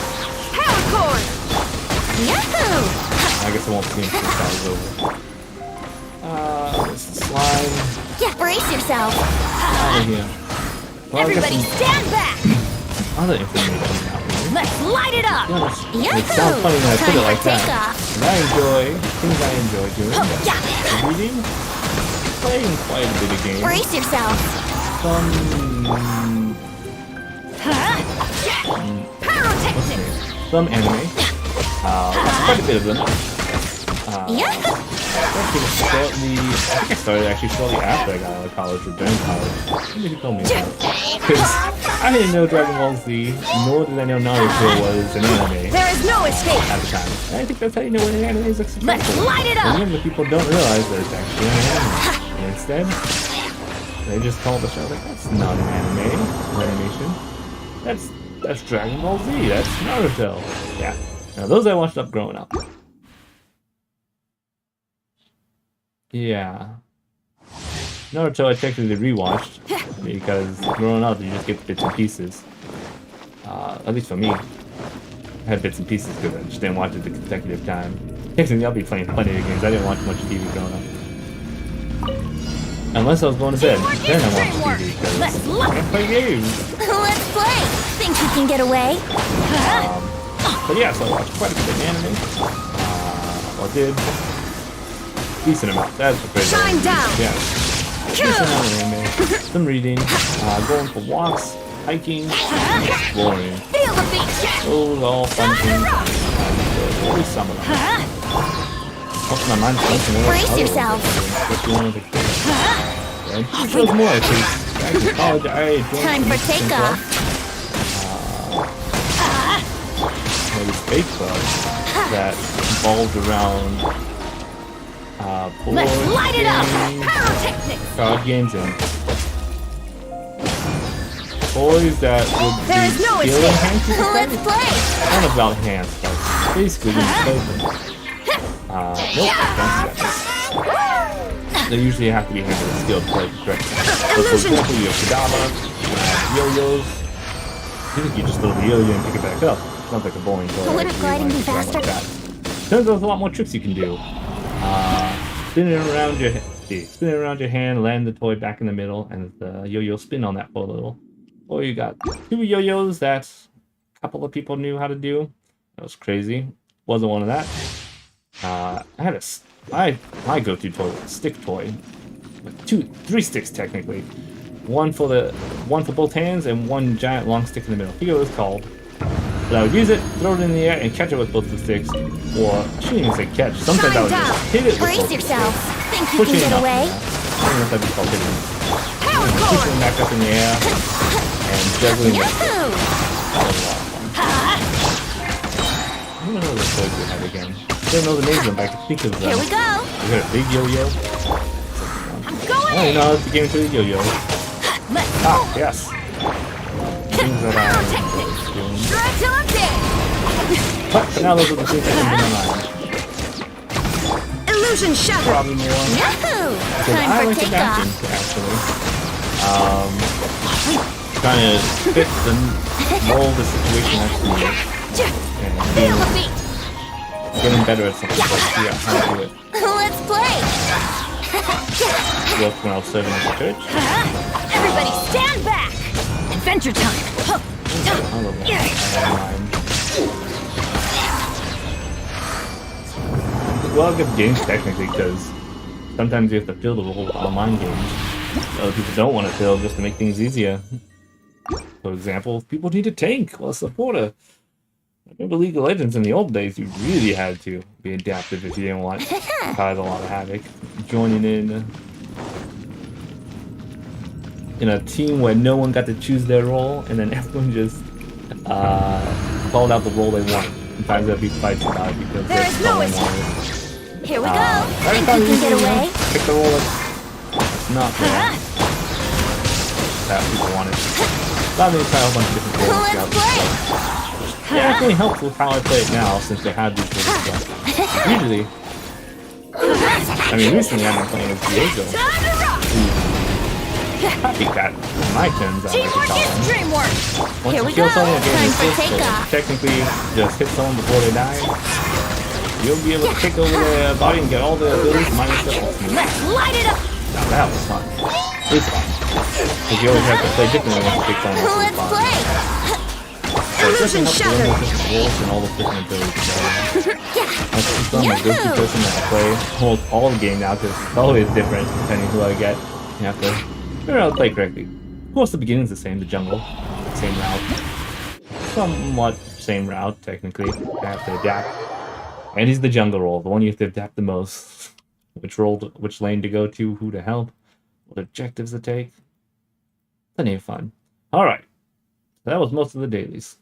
[SPEAKER 2] Power cord! Yahoo!
[SPEAKER 1] I guess I won't see him since that was over. This is slime.
[SPEAKER 2] Yeah, brace yourself!
[SPEAKER 1] Out of here. Well,
[SPEAKER 2] Everybody stand back!
[SPEAKER 1] other information happening.
[SPEAKER 2] Let's light it up!
[SPEAKER 1] It sounds funny when I put it like that.
[SPEAKER 2] Takeoff!
[SPEAKER 1] And I enjoy things I enjoy doing.
[SPEAKER 2] Oh, yeah.
[SPEAKER 1] Reading, playing quite a bit of games.
[SPEAKER 2] Brace yourself!
[SPEAKER 1] Some
[SPEAKER 2] Pyrotechnics!
[SPEAKER 1] some anime. Quite a bit of them.
[SPEAKER 2] Yeah.
[SPEAKER 1] I think I started actually shortly after I got out of college or during college. Maybe you told me about it. Because I didn't know Dragon Ball Z, nor did I know Naruto was an anime
[SPEAKER 2] There is no escape!
[SPEAKER 1] at the time. And I think that's how you know when an anime is successful.
[SPEAKER 2] Let's light it up!
[SPEAKER 1] Many people don't realize that it's actually an anime. And instead, they just call the show like, that's not an anime or animation. That's Dragon Ball Z, that's Naruto. Yeah. Now those I watched up growing up. Yeah. Naruto I technically rewatched because growing up you just get bits and pieces. At least for me. I had bits and pieces because I just didn't watch it the consecutive time. Technically I'll be playing plenty of games. I didn't watch much TV growing up. Unless I was going to bed. Then I watched TV because I can't play games.
[SPEAKER 2] Let's play! Think you can get away?
[SPEAKER 1] But yeah, so I watched quite a bit of anime. Or did decent amount. That's a crazy.
[SPEAKER 2] Shine down.
[SPEAKER 1] Yeah. Decent amount of anime. Some reading. Going for walks, hiking, exploring.
[SPEAKER 2] Feel the beat.
[SPEAKER 1] Those all fun things. Always some of them. Most of my mind's thinking about
[SPEAKER 2] Brace yourself.
[SPEAKER 1] especially when I was a kid. And it feels more like back in college, I joined
[SPEAKER 2] Time for takeoff.
[SPEAKER 1] this bake club that revolved around board
[SPEAKER 2] Let's light it up.
[SPEAKER 1] games,
[SPEAKER 2] Pyrotechnics.
[SPEAKER 1] card games, and toys that would
[SPEAKER 2] There
[SPEAKER 1] be
[SPEAKER 2] is no
[SPEAKER 1] skill
[SPEAKER 2] escape.
[SPEAKER 1] enhancing.
[SPEAKER 2] Let's play.
[SPEAKER 1] Not about hands, but basically when you play them. Nope, don't do that. They usually have to be handled with skill to play correctly. So for example, you have Kadama, yo-yos. You just throw the yo-yo and pick it back up. Sounds like a bowling toy.
[SPEAKER 2] Wouldn't
[SPEAKER 1] Actually,
[SPEAKER 2] gliding
[SPEAKER 1] you
[SPEAKER 2] be
[SPEAKER 1] wanna pick it up
[SPEAKER 2] faster?
[SPEAKER 1] like that. Turns out there's a lot more tricks you can do. Spin it around your spin it around your hand, land the toy back in the middle, and the yo-yo spin on that for a little. Or you got 2 yo-yos that a couple of people knew how to do. That was crazy. Wasn't one of that. I had my go-to toy was a stick toy, with 3 sticks technically. One for both hands and one giant long stick in the middle. I forget what it was called. But I would use it, throw it in the air, and catch it with both the sticks. Or I shouldn't even say catch. Sometimes I would just hit it with
[SPEAKER 2] Brace
[SPEAKER 1] both the
[SPEAKER 2] yourself.
[SPEAKER 1] sticks.
[SPEAKER 2] Think you
[SPEAKER 1] Pushing
[SPEAKER 2] can
[SPEAKER 1] it
[SPEAKER 2] get
[SPEAKER 1] up.
[SPEAKER 2] away?
[SPEAKER 1] I don't know if that'd be called hitting.
[SPEAKER 2] Power
[SPEAKER 1] Pushing
[SPEAKER 2] cord.
[SPEAKER 1] it back up in the air and juggling it.
[SPEAKER 2] Yahoo!
[SPEAKER 1] That was a lot of fun. I don't know the toys we had again. I don't know the names of them, but I can think of them.
[SPEAKER 2] Here we go.
[SPEAKER 1] We got a big yo-yo.
[SPEAKER 2] I'm going
[SPEAKER 1] Oh,
[SPEAKER 2] in.
[SPEAKER 1] no, it's the game to the yo-yo.
[SPEAKER 2] Let's
[SPEAKER 1] Ah, yes. Things that I
[SPEAKER 2] Pyrotechnics.
[SPEAKER 1] was doing.
[SPEAKER 2] Shred till I'm dead.
[SPEAKER 1] But now those are the things that come to my mind.
[SPEAKER 2] Illusion shattered.
[SPEAKER 1] Probably more.
[SPEAKER 2] Yahoo!
[SPEAKER 1] Because
[SPEAKER 2] Time
[SPEAKER 1] I
[SPEAKER 2] for
[SPEAKER 1] like the
[SPEAKER 2] takeoff.
[SPEAKER 1] matching, actually. Trying to fit the mold the situation actually is. And
[SPEAKER 2] Feel the beat.
[SPEAKER 1] getting better at something. Like, yeah, how to do it.
[SPEAKER 2] Let's play.
[SPEAKER 1] Worked when I was serving at the church.
[SPEAKER 2] Everybody stand back. Adventure time.
[SPEAKER 1] I love that. I don't mind. Well, good games technically, because sometimes you have to fill the role of online games. Other people don't want to fill just to make things easier. For example, if people need a tank or a supporter. I remember League of Legends in the old days, you really had to be adaptive if you didn't want to cause a lot of havoc. Joining in a team where no one got to choose their role, and then everyone just called out the role they wanted. Sometimes there'd be fights about it because
[SPEAKER 2] There
[SPEAKER 1] that's
[SPEAKER 2] is no
[SPEAKER 1] all they
[SPEAKER 2] escape.
[SPEAKER 1] wanted.
[SPEAKER 2] Here we go.
[SPEAKER 1] Every
[SPEAKER 2] Think
[SPEAKER 1] time
[SPEAKER 2] you can get away?
[SPEAKER 1] pick the role that's not there that people wanted. That means try a whole bunch of different roles.
[SPEAKER 2] Let's
[SPEAKER 1] throughout the
[SPEAKER 2] play.
[SPEAKER 1] show. It actually helps with how I play it now, since they have these sort of stuff. Usually, I mean, recently I've been playing as Diego.
[SPEAKER 2] Time to rock.
[SPEAKER 1] Copycat. My turns, I like to
[SPEAKER 2] Teamwork
[SPEAKER 1] call
[SPEAKER 2] is
[SPEAKER 1] them.
[SPEAKER 2] dreamwork.
[SPEAKER 1] Once
[SPEAKER 2] Here
[SPEAKER 1] you
[SPEAKER 2] we
[SPEAKER 1] kill
[SPEAKER 2] go.
[SPEAKER 1] someone, the game
[SPEAKER 2] Time
[SPEAKER 1] is
[SPEAKER 2] for
[SPEAKER 1] so
[SPEAKER 2] takeoff.
[SPEAKER 1] technically just hit someone before they die. You'll be able to take over their body and get all their abilities minus their ultimate.
[SPEAKER 2] Let's light it up.
[SPEAKER 1] Now that was fun. It's fun. Because you always have to play differently when you take someone else's
[SPEAKER 2] Let's
[SPEAKER 1] body.
[SPEAKER 2] play.
[SPEAKER 1] So it
[SPEAKER 2] Illusion
[SPEAKER 1] doesn't help to learn
[SPEAKER 2] shattered.
[SPEAKER 1] those different roles and all those different abilities. I think I'm a
[SPEAKER 2] Yahoo!
[SPEAKER 1] go-to person that I play almost all the game now because it's always different depending who I get. You have to figure out how to play correctly. Of course, the beginning's the same, the jungle. Same route. Somewhat same route, technically. I have to adapt. And he's the jungle role, the one you have to adapt the most. Which lane to go to, who to help, what objectives to take. Plenty of fun. Alright. That was most of the dailies.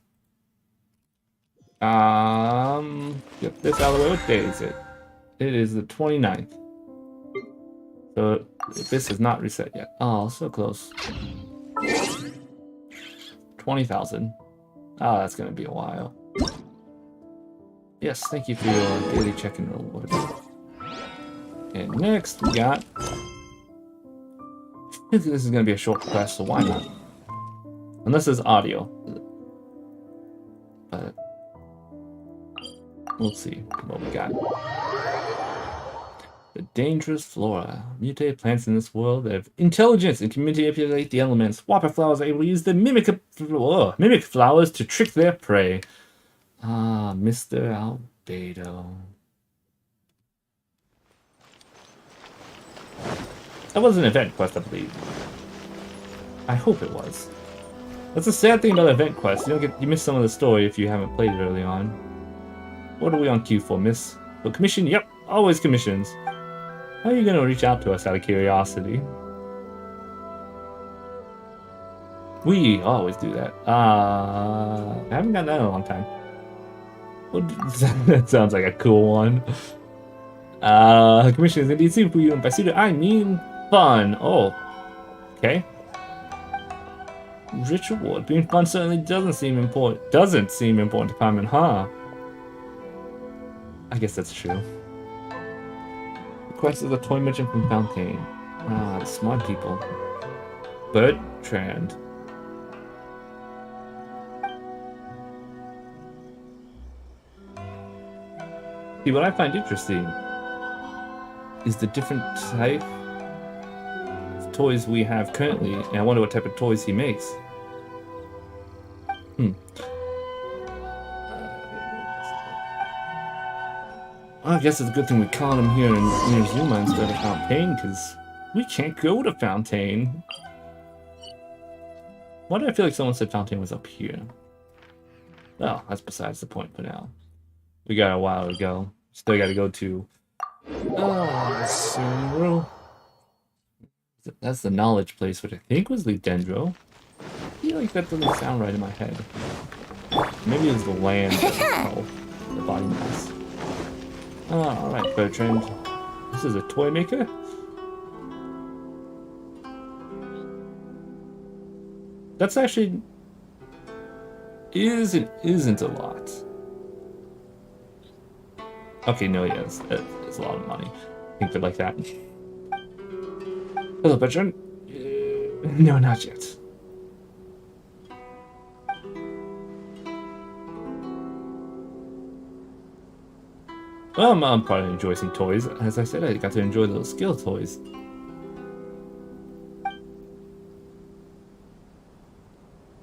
[SPEAKER 1] Get this out of the way. What day is it? It is the 29th. So this is not reset yet. Oh, so close. 20,000. Oh, that's gonna be a while. Yes, thank you for your daily check-in reward. And next we got. I think this is gonna be a short quest, so why not? Unless there's audio. But we'll see what we got. The dangerous flora. Mutated plants in this world that have intelligence and can manipulate the elements. Whopper flowers are able to use the mimic flowers to trick their prey. Ah, Mr. Albedo. That was an event quest, I believe. I hope it was. That's the sad thing about event quests. You miss some of the story if you haven't played it early on. What are we on queue for, miss? For commission? Yep, always commissions. How are you gonna reach out to us out of curiosity? We always do that. I haven't gotten that in a long time. That sounds like a cool one. Commission is indeed super for you, and by suited, I mean fun. Oh, okay. Rich reward. Being fun certainly doesn't seem important. Doesn't seem important to Paimon, huh? I guess that's true. Request of the toy merchant from Fontaine. Ah, the smart people. Bertrand. See, what I find interesting is the different type of toys we have currently, and I wonder what type of toys he makes. Well, I guess it's a good thing we caught him here near Zuma instead of Fontaine, because we can't go to Fontaine. Why do I feel like someone said Fontaine was up here? Well, that's besides the point for now. We got a while to go. Still got to go to... Suru. That's the knowledge place, which I think was Dendro. I feel like that doesn't sound right in my head. Maybe it was the land that the body mass. Alright, Bertrand. This is a toy maker? That's actually... isn't a lot. Okay, no, yeah, it's a lot of money. Think of it like that. Hello, Bertrand. No, not yet. Well, I'm probably enjoy some toys. As I said, I got to enjoy those skill toys.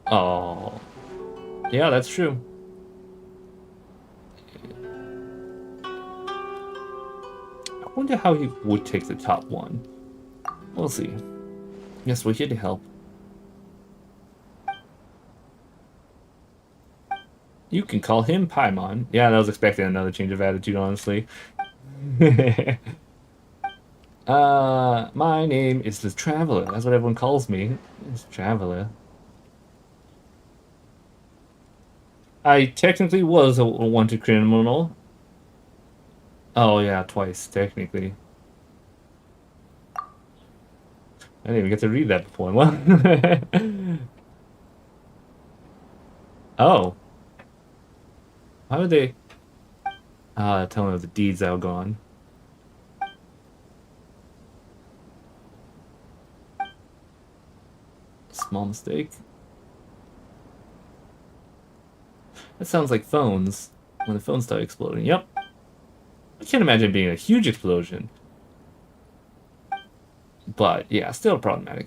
[SPEAKER 1] Oh, yeah, that's true. I wonder how he would take the top one. We'll see. Yes, we're here to help. You can call him Paimon. Yeah, I was expecting another change of attitude, honestly. My name is the Traveler. That's what everyone calls me. It's Traveler. I technically was a wanted criminal. Oh yeah, twice, technically. I didn't even get to read that before. What? Oh. Why would they... tell me of the deeds that will go on. Small mistake. That sounds like phones. When the phones start exploding. Yep. I can't imagine it being a huge explosion. But, yeah, still problematic.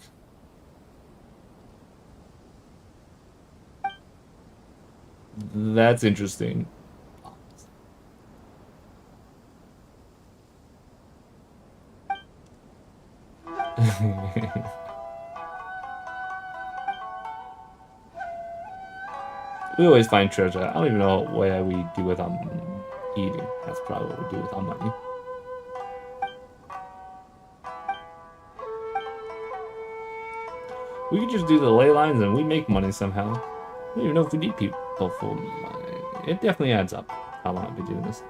[SPEAKER 1] That's interesting. We always find treasure. I don't even know what we do with our eating. That's probably what we do with our money. We could just do the ley lines and we make money somehow. I don't even know if we need people for money. It definitely adds up how long I've been doing this.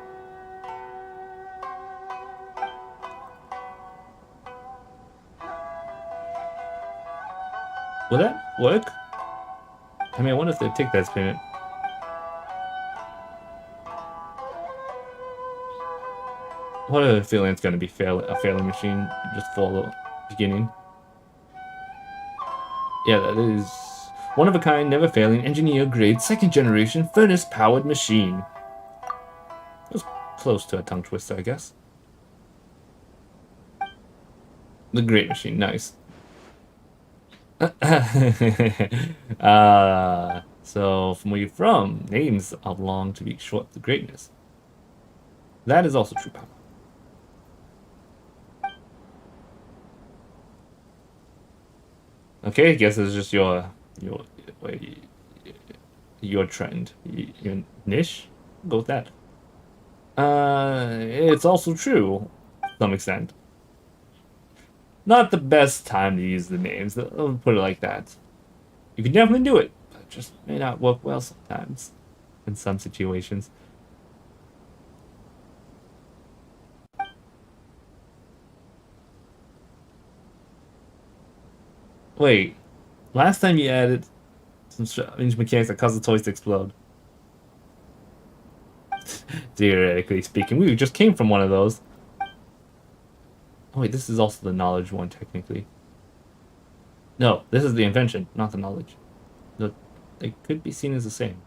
[SPEAKER 1] Will that work? I mean, I wonder if they take that as payment. What a feeling it's going to be a failing machine just for the beginning. Yeah, that is one of a kind, never failing, engineer grade, second generation, furnace powered machine. It was close to a tongue twister, I guess. The great machine, nice. So, from where you're from, names are long to be short to greatness. That is also true, Papa. Okay, I guess it's just your trend, your niche. Go with that. It's also true, to some extent. Not the best time to use the names. I'll put it like that. You can definitely do it, but it just may not work well sometimes, in some situations. Wait, last time you added some strange mechanics that cause the toys to explode. Theoretically speaking, we just came from one of those. Oh wait, this is also the knowledge one, technically. No, this is the invention, not the knowledge. They could be seen as the same.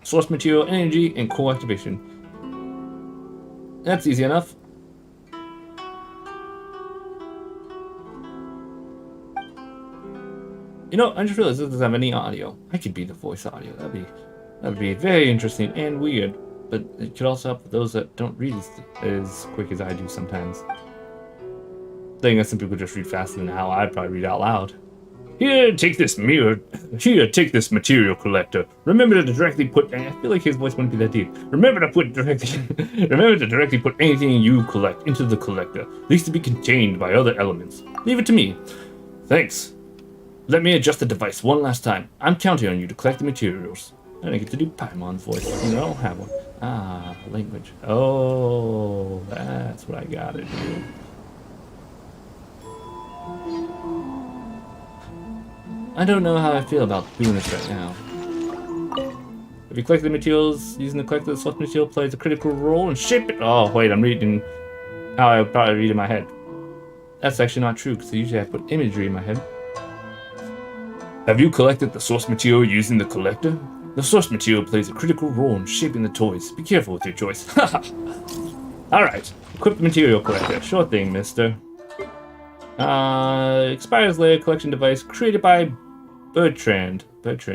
[SPEAKER 1] Source material, energy, and core activation. That's easy enough. You know, I just realized this doesn't have any audio. I could be the voice audio. That'd be very interesting and weird. But it could also help those that don't read as quick as I do sometimes. I think that some people just read faster than how I'd probably read out loud. Here, take this mirror. Here, take this material collector. Remember to directly put. I feel like his voice wouldn't be that deep. Remember to directly put anything you collect into the collector, least to be contained by other elements. Leave it to me. Thanks. Let me adjust the device one last time. I'm counting on you to collect the materials. And I get to do Paimon's voice. You know, I don't have one. Ah, language. Oh, that's what I gotta do. I don't know how I feel about doing this right now. If you collect the materials, using the collector, the source material plays a critical role in shaping. Oh, wait, I'm reading how I would probably read in my head. That's actually not true, because usually I put imagery in my head. Have you collected the source material using the collector? The source material plays a critical role in shaping the toys. Be careful with your choice. Alright, equip the material collector. Sure thing, mister. Expires layer collection device created by Bertrand. That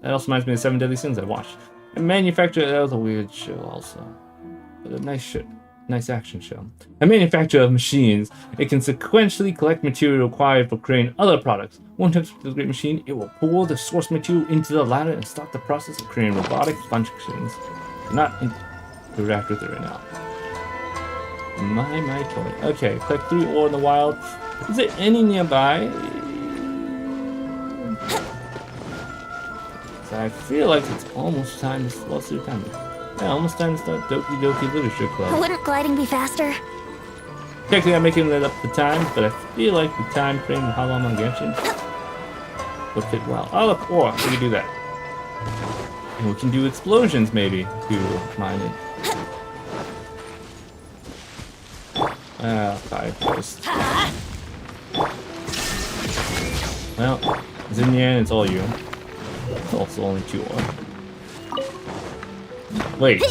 [SPEAKER 1] also reminds me of 7 Deadly Sins I watched. And manufacturer, that was a weird show also. But a nice shit. Nice action show. A manufacturer of machines, it can sequentially collect material required for creating other products. One touch with the great machine, it will pour the source material into the ladder and start the process of creating robotic functions. Do not interact with it right now. My toy. Okay, collect 3 ore in the wild. Is there any nearby? So I feel like it's almost time to slow through time. Yeah, almost time to start Doki Doki Literature Club.
[SPEAKER 2] Wouldn't gliding be faster?
[SPEAKER 1] Technically, I'm making that up the time, but I feel like the time frame of how long I'm on Genshin would fit well. Oh, look, ore. We can do that. And we can do explosions, maybe, to mine it. Fire post. Well, it's in the end, it's all you. It's also only 2 ore. Wait.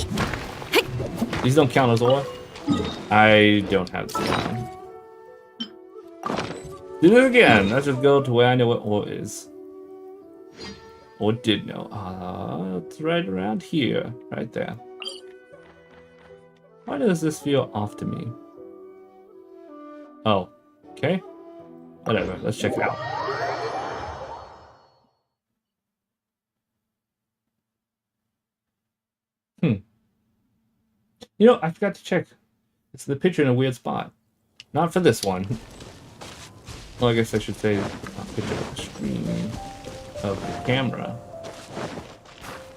[SPEAKER 1] These don't count as ore? I don't have this one. Do it again. Let's just go to where I know what ore is. Or did know. It's right around here. Right there. Why does this feel off to me? Oh. Okay. Whatever. Let's check it out. You know, I forgot to check. It's the picture in a weird spot. Not for this one. Well, I guess I should say a picture of the screen of the camera.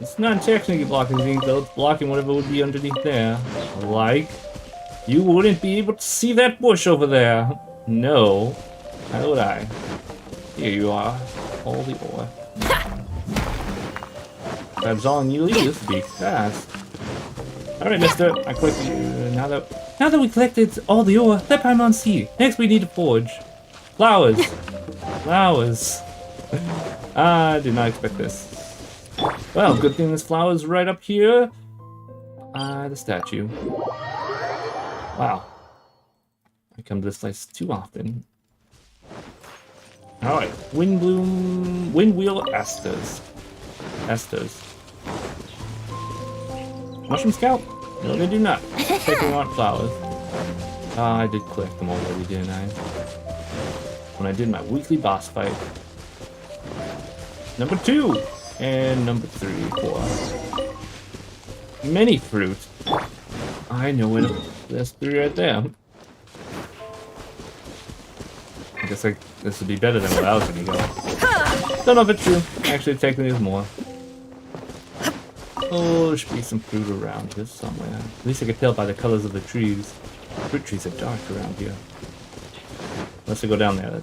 [SPEAKER 1] It's not technically blocking things, though. It's blocking whatever would be underneath there. Like, you wouldn't be able to see that bush over there. No. How would I? Here you are. All the ore. That's all you leave. This would be fast. Alright, mister. I collected now that we collected all the ore, let Paimon see. Next we need to forge. Flowers. Flowers. I did not expect this. Well, good thing this flower is right up here. The statue. Wow. I come to this place too often. Alright. Windwheel asters. esters. Mushroom scalp? No, they do not. Taking on flowers. I did collect them already, didn't I? When I did my weekly boss fight. Number 2 and number 3 for mini fruit. I know it. There's 3 right there. I guess this would be better than what I was gonna go. Don't know if it's true. Actually, technically, there's more. Oh, there should be some fruit around here somewhere. At least I can tell by the colors of the trees. Fruit trees are dark around here. Let's go down there.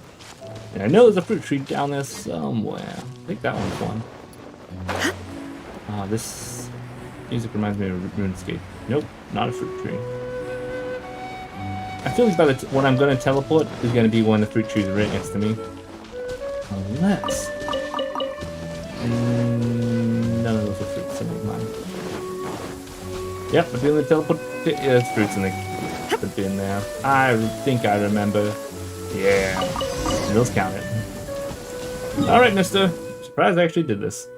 [SPEAKER 1] And I know there's a fruit tree down there somewhere. I think that one's one. This music reminds me of RuneScape. Nope, not a fruit tree. I feel like by when I'm going to teleport is going to be one of the fruit trees right next to me. Unless... none of those are fruits, so never mind. Yep, I'm feeling the teleport. Yeah, there's fruits in the bin there. I think I remember. Yeah, those count it. Alright, mister. Surprised I actually did this.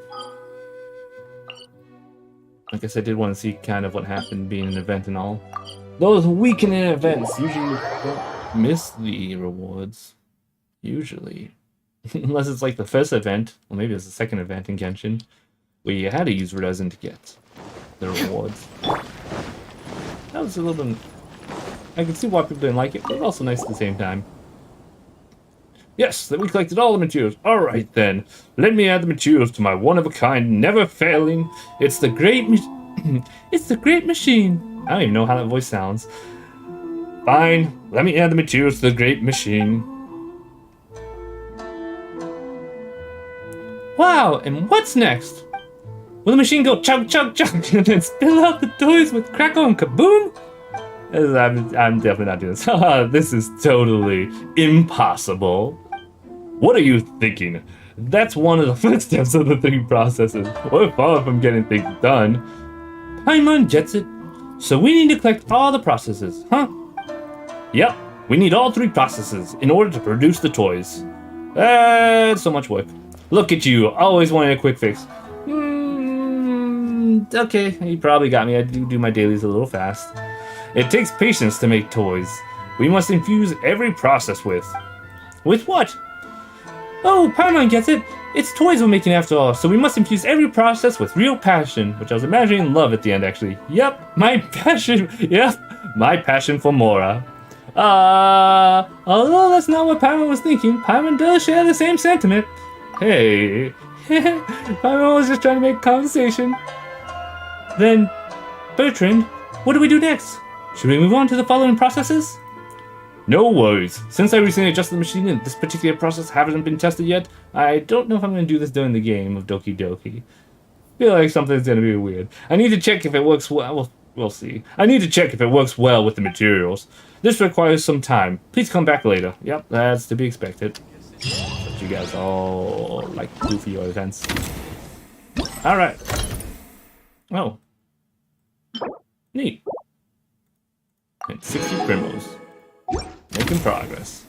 [SPEAKER 1] I guess I did want to see kind of what happened being an event and all. Those weekend events usually don't miss the rewards. Usually. Unless it's like the first event, or maybe it's the second event in Genshin, where you had to use resin to get the rewards. That was a little bit... I can see why people didn't like it, but also nice at the same time. Yes, that we collected all the materials. Alright then, let me add the materials to my one-of-a-kind, never-failing... It's the great It's the great machine. I don't even know how that voice sounds. Fine, let me add the materials to the great machine. Wow, and what's next? Will the machine go chug chug chug and then spill out the toys with crackle and kaboom? I'm definitely not doing this. This is totally impossible. What are you thinking? That's one of the first steps of the 3 processes. We're far from getting things done. Paimon gets it. So we need to collect all the processes, huh? Yep, we need all 3 processes in order to produce the toys. That's so much work. Look at you, always wanting a quick fix. Okay, you probably got me. I do my dailies a little fast. It takes patience to make toys. We must infuse every process with... With what? Oh, Paimon gets it. It's toys we're making after all, so we must infuse every process with real passion, which I was imagining love at the end, actually. Yep, my passion. Yep, my passion for Mora. Although that's not what Paimon was thinking, Paimon does share the same sentiment. Hey, Paimon was just trying to make conversation. Then, Bertrand, what do we do next? Should we move on to the following processes? No worries. Since I recently adjusted the machine and this particular process hasn't been tested yet, I don't know if I'm going to do this during the game of Doki Doki. Feel like something's going to be weird. I need to check if it works well. We'll see. I need to check if it works well with the materials. This requires some time. Please come back later. Yep, that's to be expected. But you guys all like goofy events. Alright. Oh. Neat. And 60 primos. Making progress.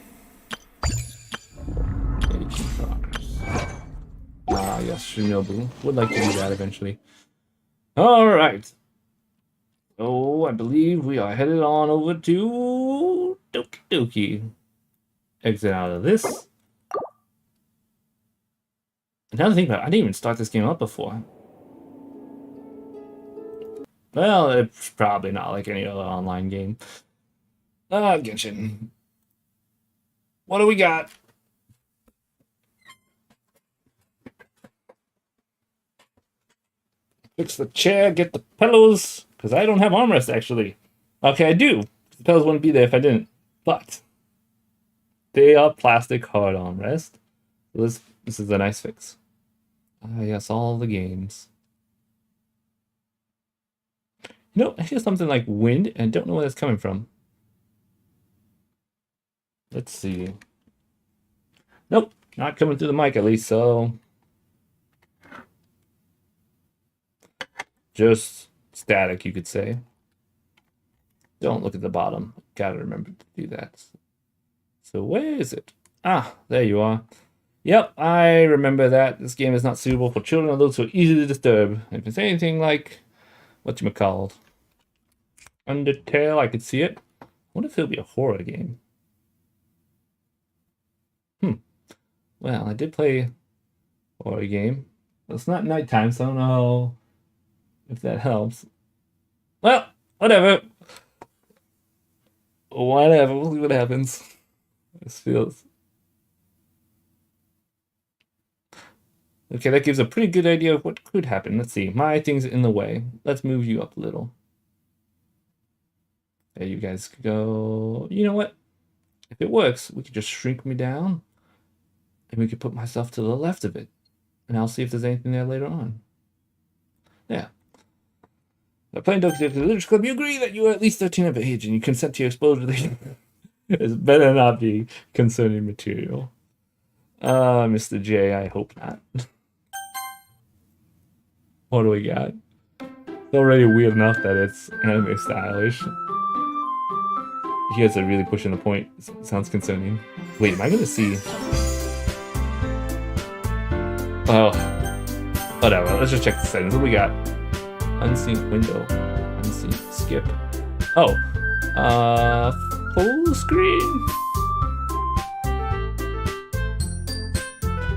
[SPEAKER 1] Making progress. Ah, yes, Shinobu. Would like to do that eventually. Alright. So, I believe we are headed on over to Doki Doki. Exit out of this. Another thing about it, I didn't even start this game up before. Well, it's probably not like any other online game. Genshin. What do we got? Fix the chair, get the pillows, because I don't have armrest, actually. Okay, I do. The pillows wouldn't be there if I didn't. But they are plastic hard armrest. This is a nice fix. Ah, yes, all the games. You know, I hear something like wind, and don't know where that's coming from. Let's see. Nope, not coming through the mic at least, so... Just static, you could say. Don't look at the bottom. Gotta remember to do that. So where is it? Ah, there you are. Yep, I remember that. This game is not suitable for children or those who are easily disturbed. If it's anything like whatchamacallit, Undertale, I could see it. I wonder if it'll be a horror game. Well, I did play a horror game. It's not nighttime, so I don't know if that helps. Well, whatever. Whatever, we'll see what happens. This feels... Okay, that gives a pretty good idea of what could happen. Let's see. My thing's in the way. Let's move you up a little. There you guys go. You know what? If it works, we could just shrink me down. And we could put myself to the left of it. And I'll see if there's anything there later on. Yeah. By playing Doki Doki Literature Club, you agree that you are at least 13 of age and you consent to your exposure to the... It's better not be concerning material. Mr. J, I hope not. What do we got? It's already weird enough that it's anime stylish. You guys are really pushing the point. It sounds concerning. Wait, am I gonna see? Oh, whatever. Let's just check the settings. What do we got? Unseen window. Unseen skip. Oh, full screen.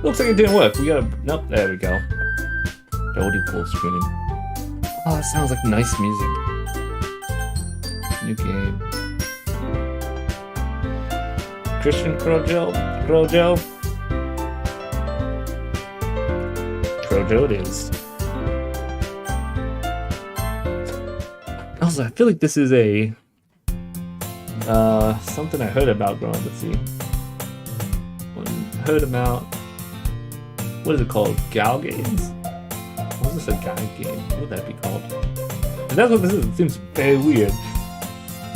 [SPEAKER 1] Looks like it didn't work. We gotta. Nope. There we go. Totally full screen. Oh, it sounds like nice music. New game. Christian Crojoe. Crojoe it is. Also, I feel like this is a something I heard about growing up. Let's see. Heard about, what is it called? Gal games? What is this, a guy game? What would that be called? And that's what this is. It seems very weird.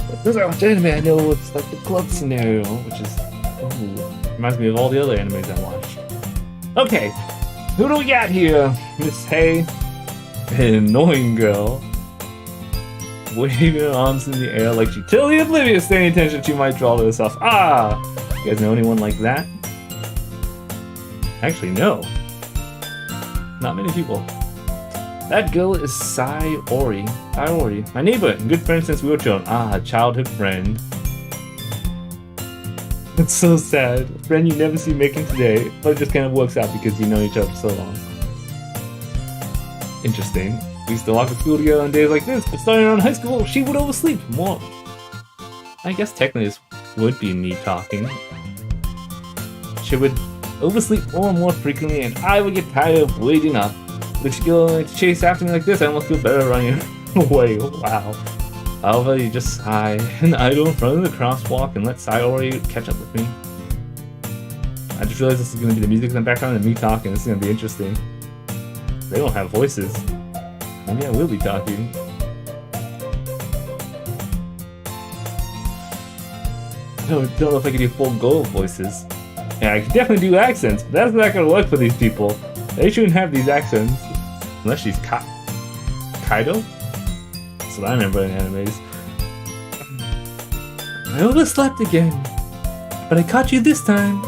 [SPEAKER 1] But since I watch anime, I know it's like the club scenario, which is reminds me of all the other animes I watched. Okay, who do we got here? Miss Hay, an annoying girl, waving her arms in the air like she's totally oblivious to any attention she might draw to herself. Ah! You guys know anyone like that? Actually, no. Not many people. That girl is Sayori. Sayori. My neighbor and good friend since we were children. Ah, childhood friend. It's so sad. A friend you never see making today, but it just kind of works out because you know each other so long. Interesting. We used to walk to school together on days like this, but starting around high school, she would oversleep more. I guess technically this would be me talking. She would oversleep more and more frequently, and I would get tired of waiting up. Would she go to chase after me like this? I almost feel better running away. Wow. However, you just sigh and idle in front of the crosswalk and let Sayori catch up with me. I just realized this is going to be the music in the background and me talking. This is going to be interesting. They don't have voices. Maybe I will be talking. I don't know if I can do full go voices. Yeah, I can definitely do accents, but that's not going to work for these people. They shouldn't have these accents. Unless she's Kaido? That's what I remember in animes. I overslept again. But I caught you this time.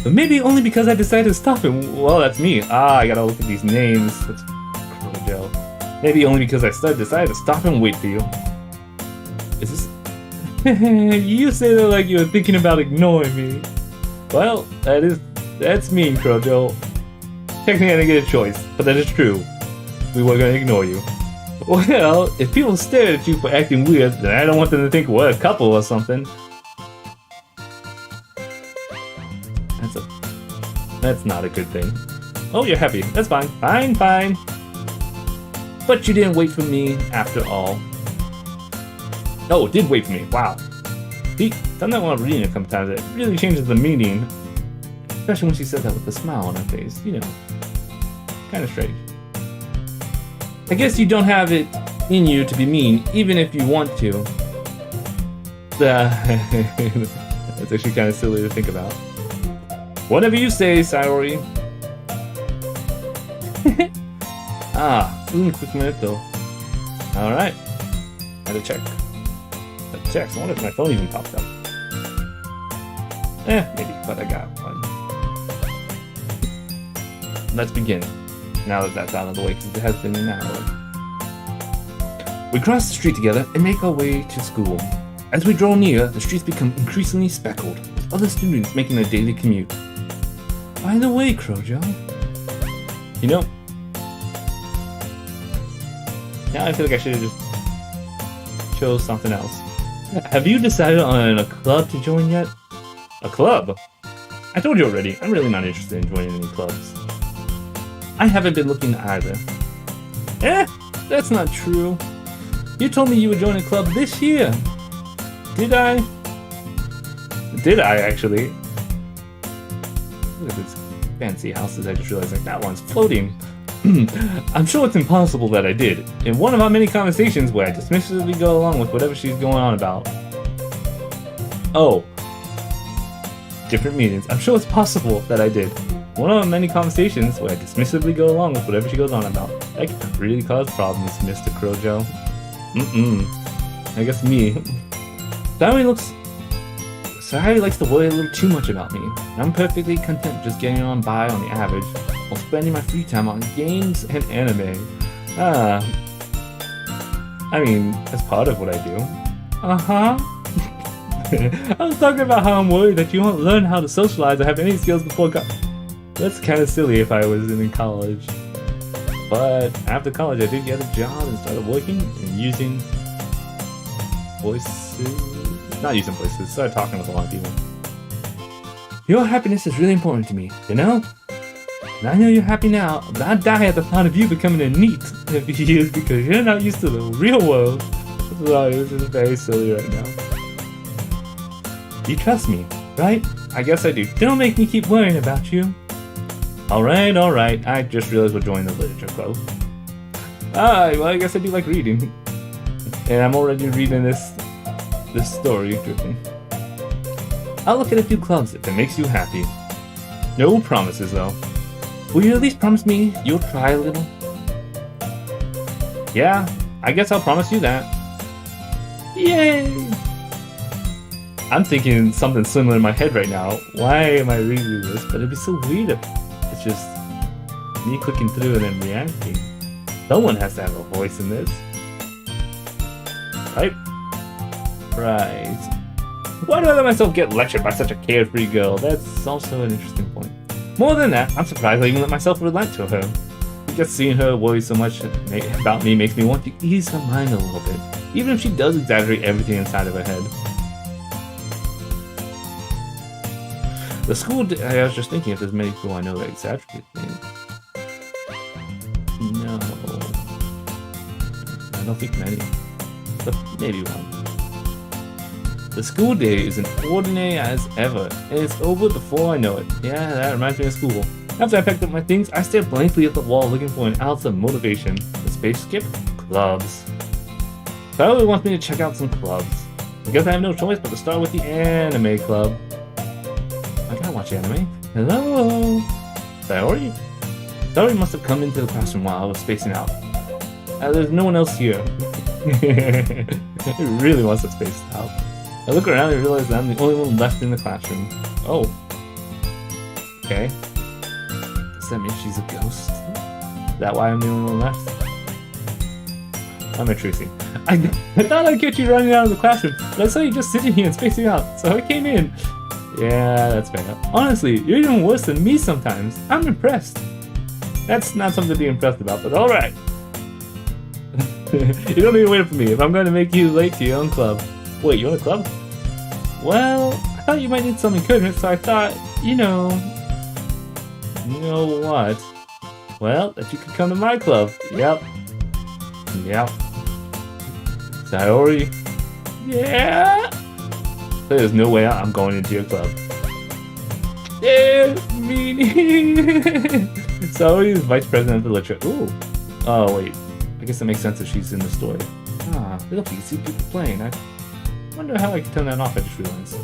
[SPEAKER 1] But maybe only because I decided to stop him. Well, that's me. Ah, I gotta look at these names. That's Crojoe. Maybe only because I decided to stop and wait for you. Is this... You say that like you were thinking about ignoring me. Well, that's mean, Crojoe. Technically I didn't get a choice, but that is true. We were gonna ignore you. Well, if people stare at you for acting weird, then I don't want them to think we're a couple or something. That's not a good thing. Oh, you're happy. That's fine. Fine, fine. But you didn't wait for me after all. Oh, it did wait for me. Wow. See, sometimes when I'm reading it sometimes, it really changes the meaning. Especially when she said that with a smile on her face. You know. Kind of strange. I guess you don't have it in you to be mean, even if you want to. That's actually kind of silly to think about. Whatever you say, Sayori. Quick minute though. Alright. Had to check. I wonder if my phone even popped up. Maybe, but I got one. let's begin. Now that that's out of the way, because it has been an hour. We cross the street together and make our way to school. As we draw near, the streets become increasingly speckled, with other students making their daily commute. By the way, Crojoe, you know, now I feel like I should have just chose something else. Have you decided on a club to join yet? A club? I told you already, I'm really not interested in joining any clubs. I haven't been looking either. That's not true. You told me you would join a club this year. Did I? Did I actually? Look at these fancy houses, I just realized like that one's floating. I'm sure it's impossible that I did. In one of our many conversations where I dismissively go along with whatever she's going on about. Oh. Different meanings. I'm sure it's possible that I did. One of our many conversations where I dismissively go along with whatever she goes on about. That could really cause problems, Mr. Crojoe. I guess me. Sari likes to worry a little too much about me. I'm perfectly content just getting on by on the average, while spending my free time on games and anime. I mean, that's part of what I do. I was talking about how I'm worried that you won't learn how to socialize or have any skills before That's kind of silly if I was in college. But after college, I did get a job and started working and using voices. Not using voices, started talking with a lot of people. Your happiness is really important to me, you know? And I know you're happy now, but I'd die at the thought of you becoming a NEET in a few years because you're not used to the real world. Sorry, this is very silly right now. You trust me, right? I guess I do. Don't make me keep worrying about you. Alright. I just realized we're joining the literature club. Well, I guess I do like reading. And I'm already reading this story driven. I'll look at a few clubs if it makes you happy. No promises though. Will you at least promise me you'll try a little? Yeah, I guess I'll promise you that. Yay! I'm thinking something similar in my head right now. Why am I reading this? But it'd be so weird if it's just me clicking through and then reacting. Someone has to have a voice in this. Right? Why do I let myself get lectured by such a carefree girl? That's also an interesting point. More than that, I'm surprised I even let myself relent to her. Just seeing her worry so much about me makes me want to ease her mind a little bit, even if she does exaggerate everything inside of her head. The school, I was just thinking if there's many people I know that exaggerate things. No. I don't think many. But maybe one. The school day is as ordinary as ever, and it's over before I know it. Yeah, that reminds me of school. After I packed up my things, I stared blankly at the wall looking for an ounce of motivation. The space skip? Clubs. Tyler wants me to check out some clubs. I guess I have no choice but to start with the anime club. I gotta watch anime. Hello? Sayori? Sayori must have come into the classroom while I was spacing out. There's no one else here. It really wants to space out. I look around and realize that I'm the only one left in the classroom. Oh. Okay. Does that mean she's a ghost? Is that why I'm the only one left? I'm a Tracy. I thought I'd get you running out of the classroom, but I saw you just sitting here and spacing out, so I came in. Yeah, that's fair. Honestly, you're even worse than me sometimes. I'm impressed. That's not something to be impressed about, but alright. You don't need to wait for me if I'm going to make you late to your own club. Wait, you want a club? Well, I thought you might need some encouragement, so I thought, you know what? Well, that you could come to my club. Yep. Sayori. Yeah. There's no way I'm going into your club. Yeah, meanie. Sayori is vice president of the literature. Ooh. Oh wait. I guess it makes sense if she's in the story. Look, you can see people playing. I wonder how I can turn that off, I just realized.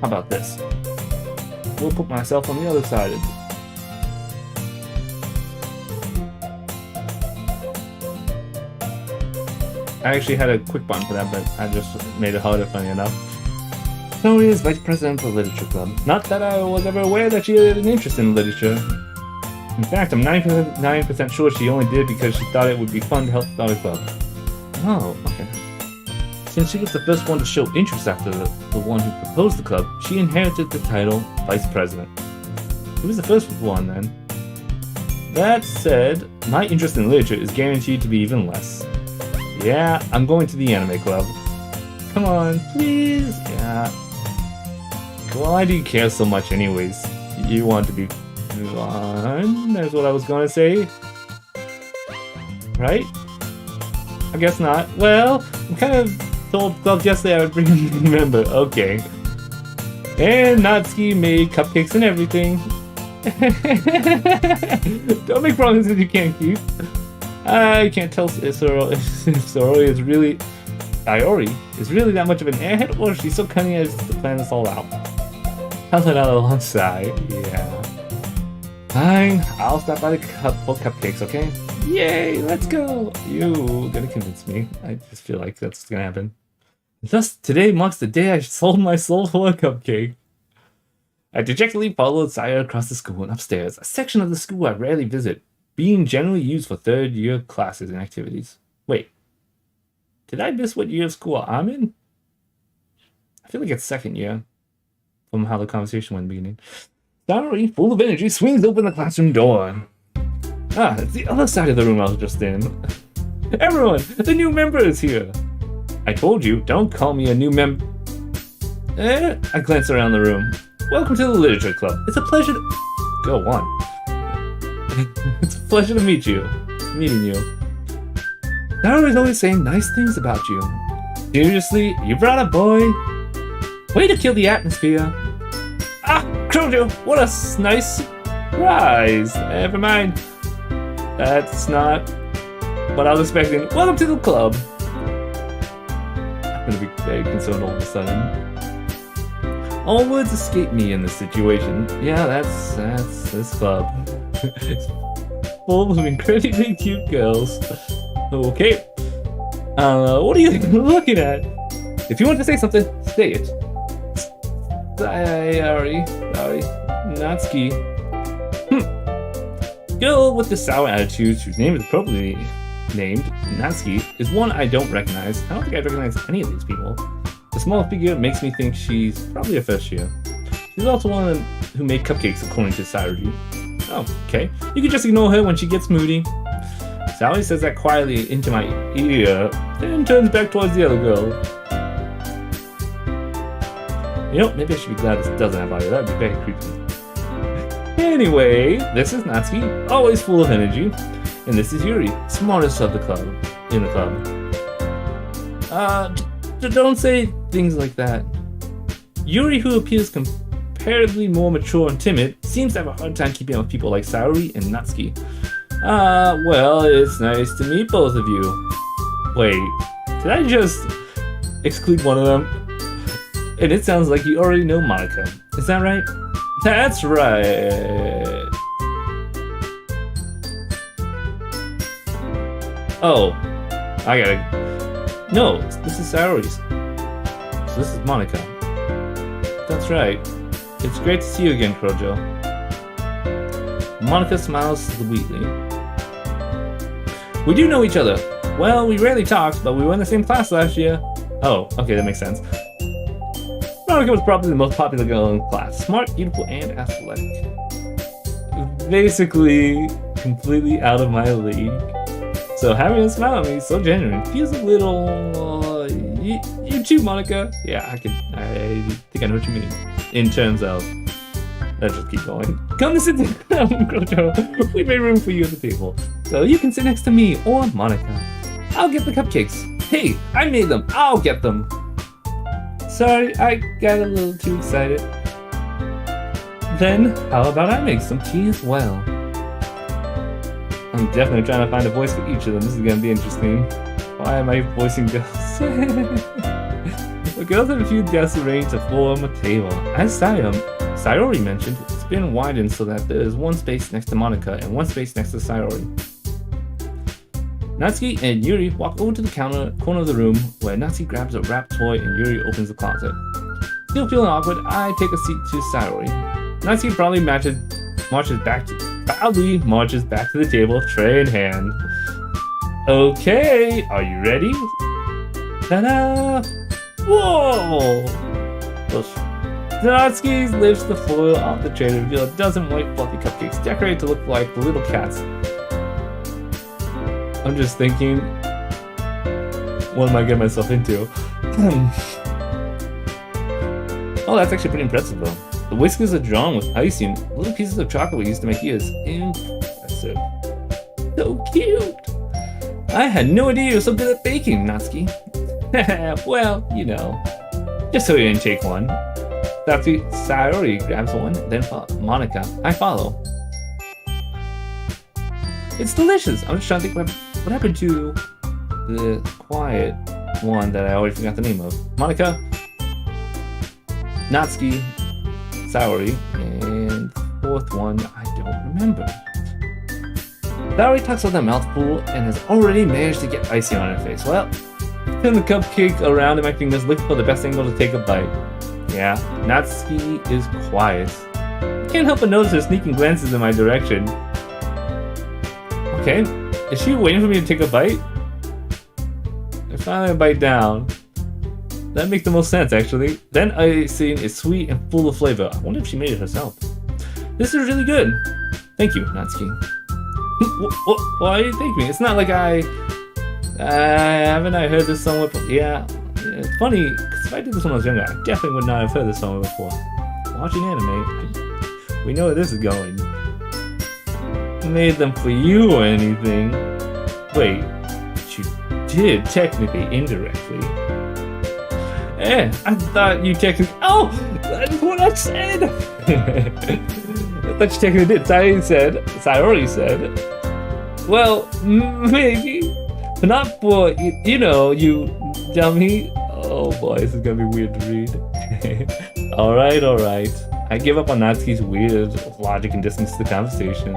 [SPEAKER 1] How about this? We'll put myself on the other side. I actually had a quick button for that, but I just made it harder, funny enough. Sayori is vice president of the Literature Club. Not that I was ever aware that she had an interest in literature. In fact, I'm 99% sure she only did because she thought it would be fun to help start a club. Oh, okay. Since she was the first one to show interest after the one who proposed the club, she inherited the title Vice President. Who was the first one then? That said, my interest in literature is guaranteed to be even less. Yeah, I'm going to the anime club. Come on, please? Yeah. Why do you care so much anyways? You want to be fun? That's what I was gonna say. Right? I guess not. Well, I'm kind of told club yesterday I would bring a new member. Okay. And Natsuki made cupcakes and everything. Don't make promises you can't keep. I can't tell if Sayori is really that much of an airhead, or she's so cunning as to plan this all out. I'll let out a long sigh. Yeah. Fine, I'll stop by the cup for cupcakes, okay? Yay, let's go! You gonna convince me. I just feel like that's gonna happen. Thus, today marks the day I sold my soul for a cupcake. I dejectedly followed Saya across the school and upstairs, a section of the school I rarely visit, being generally used for third-year classes and activities. Wait, did I miss what year of school I'm in? I feel like it's second year, from how the conversation went in the beginning. Sayori, full of energy, swings open the classroom door. Ah, it's the other side of the room I was just in. Everyone, the new member is here. I told you, don't call me a new member. I glanced around the room. Welcome to the Literature Club. It's a pleasure to... Go on. It's a pleasure to meeting you. Sayori's always saying nice things about you. Seriously, you brought a boy? Way to kill the atmosphere. Ah, Crojoe, what a nice surprise. Never mind. That's not what I was expecting. Welcome to the club. I'm gonna be very concerned all of a sudden. All words escape me in this situation. Yeah, that's this club. It's full of incredibly cute girls. Okay. What are you looking at? If you want to say something, say it. Sorry, Natsuki. Girl with the sour attitude, whose name is appropriately named Natsuki, is one I don't recognize. I don't think I recognize any of these people. The small figure makes me think she's probably a first year. She's also one of them who made cupcakes, according to Sayori. Oh, okay. You can just ignore her when she gets moody. Sayori says that quietly into my ear, then turns back towards the other girl. You know, maybe I should be glad this doesn't have audio. That would be very creepy. Anyway, this is Natsuki, always full of energy. And this is Yuri, smartest of the club, in the club. Don't say things like that. Yuri, who appears comparatively more mature and timid, seems to have a hard time keeping up with people like Sayori and Natsuki. Well, it's nice to meet both of you. Wait, did I just exclude one of them? And it sounds like you already know Monica. Is that right? That's right. Oh, I gotta... No, this is Sayori's. So this is Monica. That's right. It's great to see you again, Crojoe. Monica smiles sweetly. We do know each other. Well, we rarely talked, but we were in the same class last year. Oh, okay, that makes sense. Monica was probably the most popular girl in class. Smart, beautiful, and athletic. Basically, completely out of my league. So having a smile at me so genuine feels a little... you too, Monica. Yeah, I think I know what you mean. In terms of... Let's just keep going. Come and sit down, Crojoe. We made room for you at the table. So you can sit next to me or Monica. I'll get the cupcakes. Hey, I made them. I'll get them. Sorry, I got a little too excited. Then, how about I make some tea as well? I'm definitely trying to find a voice for each of them. This is going to be interesting. Why am I voicing girls? The girls have a few desks arranged to form a table. As Sayori mentioned, it's been widened so that there is one space next to Monica and one space next to Sayori. Natsuki and Yuri walk over to the corner of the room where Natsuki grabs a wrapped toy and Yuri opens the closet. Still feeling awkward, I take a seat to Sayori. Natsuki proudly marches back to the table, tray in hand. Okay, are you ready? Ta-da! Whoa! Natsuki lifts the foil off the tray to reveal a dozen white fluffy cupcakes decorated to look like little cats. I'm just thinking, what am I getting myself into? Oh, that's actually pretty impressive though. The whiskers are drawn with icing. Little pieces of chocolate we used to make ears. Impressive. So cute! I had no idea you were so good at baking, Natsuki. Well, you know. Just so you didn't take one. Sayori grabs one, then Monica. I follow. It's delicious! I'm just trying to think what happened to the quiet one that I already forgot the name of. Monica, Natsuki, Sayori, and the fourth one I don't remember. Sayori talks with a mouthful and has already managed to get icing on her face. Well, turn the cupcake around in my fingers, looking for the best angle to take a bite. Yeah, Natsuki is quiet. I can't help but notice her sneaking glances in my direction. Okay, is she waiting for me to take a bite? I finally bite down. That makes the most sense, actually. Then icing is sweet and full of flavor. I wonder if she made it herself. This is really good. Thank you, Natsuki. Why do you thank me? It's not like haven't I heard this somewhere before? Yeah, it's funny, because if I did this when I was younger, I definitely would not have heard this somewhere before. Watching anime, we know where this is going. Made them for you or anything. Wait, you did technically, indirectly. I thought you technically. Oh, that's what I said. I thought you technically did. Sayori said. Well, maybe, but not for you know, you dummy. Oh boy, this is gonna be weird to read. All right. I give up on Natsuki's weird logic and distance to the conversation.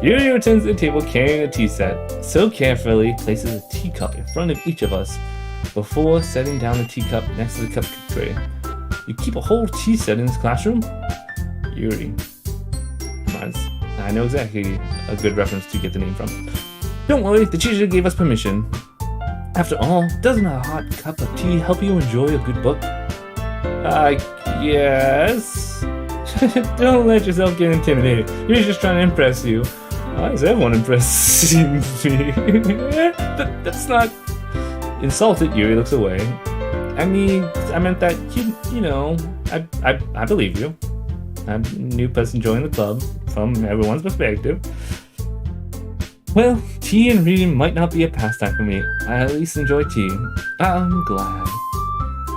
[SPEAKER 1] Yuri returns to the table carrying a tea set. So carefully places a teacup in front of each of us before setting down the teacup next to the cupcake tray. You keep a whole tea set in this classroom? Yuri. I know exactly a good reference to get the name from. Don't worry, the teacher gave us permission. After all, doesn't a hot cup of tea help you enjoy a good book? I guess. Don't let yourself get intimidated. You're just trying to impress you. Why is everyone impressing me? That's not... Insulted, Yuri looks away. I mean, I meant that, you know, I believe you. I'm a new person joining the club, from everyone's perspective. Well, tea and reading might not be a pastime for me. I at least enjoy tea. I'm glad.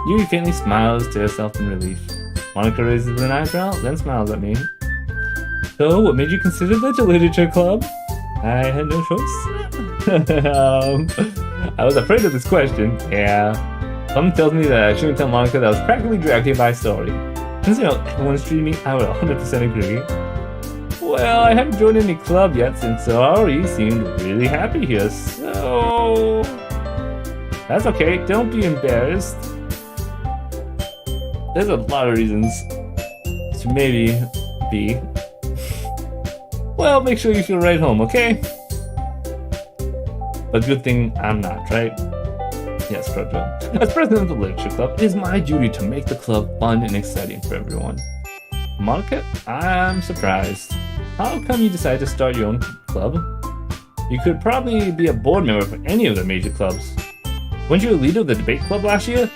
[SPEAKER 1] Yuri faintly smiles to herself in relief. Monica raises an eyebrow, then smiles at me. So, what made you consider the literature club? I had no choice. I was afraid of this question. Yeah. Something tells me that I shouldn't tell Monica that I was practically dragged here by a story. Since, you know, everyone's treating me, I would 100% agree. Well, I haven't joined any club yet since Sayori seemed really happy here, so... That's okay, don't be embarrassed. There's a lot of reasons to maybe be. Well, make sure you feel right home, okay? But good thing I'm not, right? Yes, Crojoe. As president of the Literature Club, it is my duty to make the club fun and exciting for everyone. Monica, I'm surprised. How come you decided to start your own club? You could probably be a board member for any of the major clubs. Weren't you a leader of the debate club last year?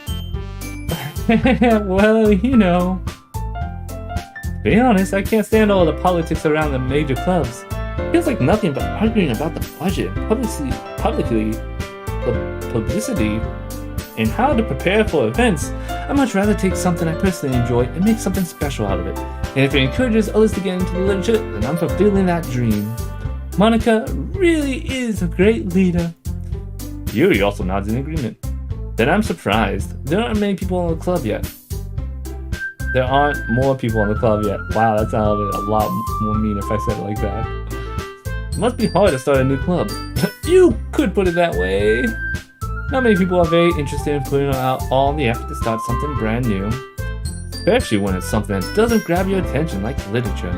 [SPEAKER 1] Well, you know. To be honest, I can't stand all the politics around the major clubs. It feels like nothing but arguing about the budget, publicity, and how to prepare for events. I'd much rather take something I personally enjoy and make something special out of it. And if it encourages others to get into the literature, then I'm fulfilling that dream. Monica really is a great leader. Yuri also nods in agreement. Then I'm surprised. There aren't many people in the club yet. There aren't more people in the club yet. Wow, that sounded a lot more mean if I said it like that. It must be hard to start a new club. You could put it that way. Not many people are very interested in putting out all the effort to start something brand new, especially when it's something that doesn't grab your attention like literature.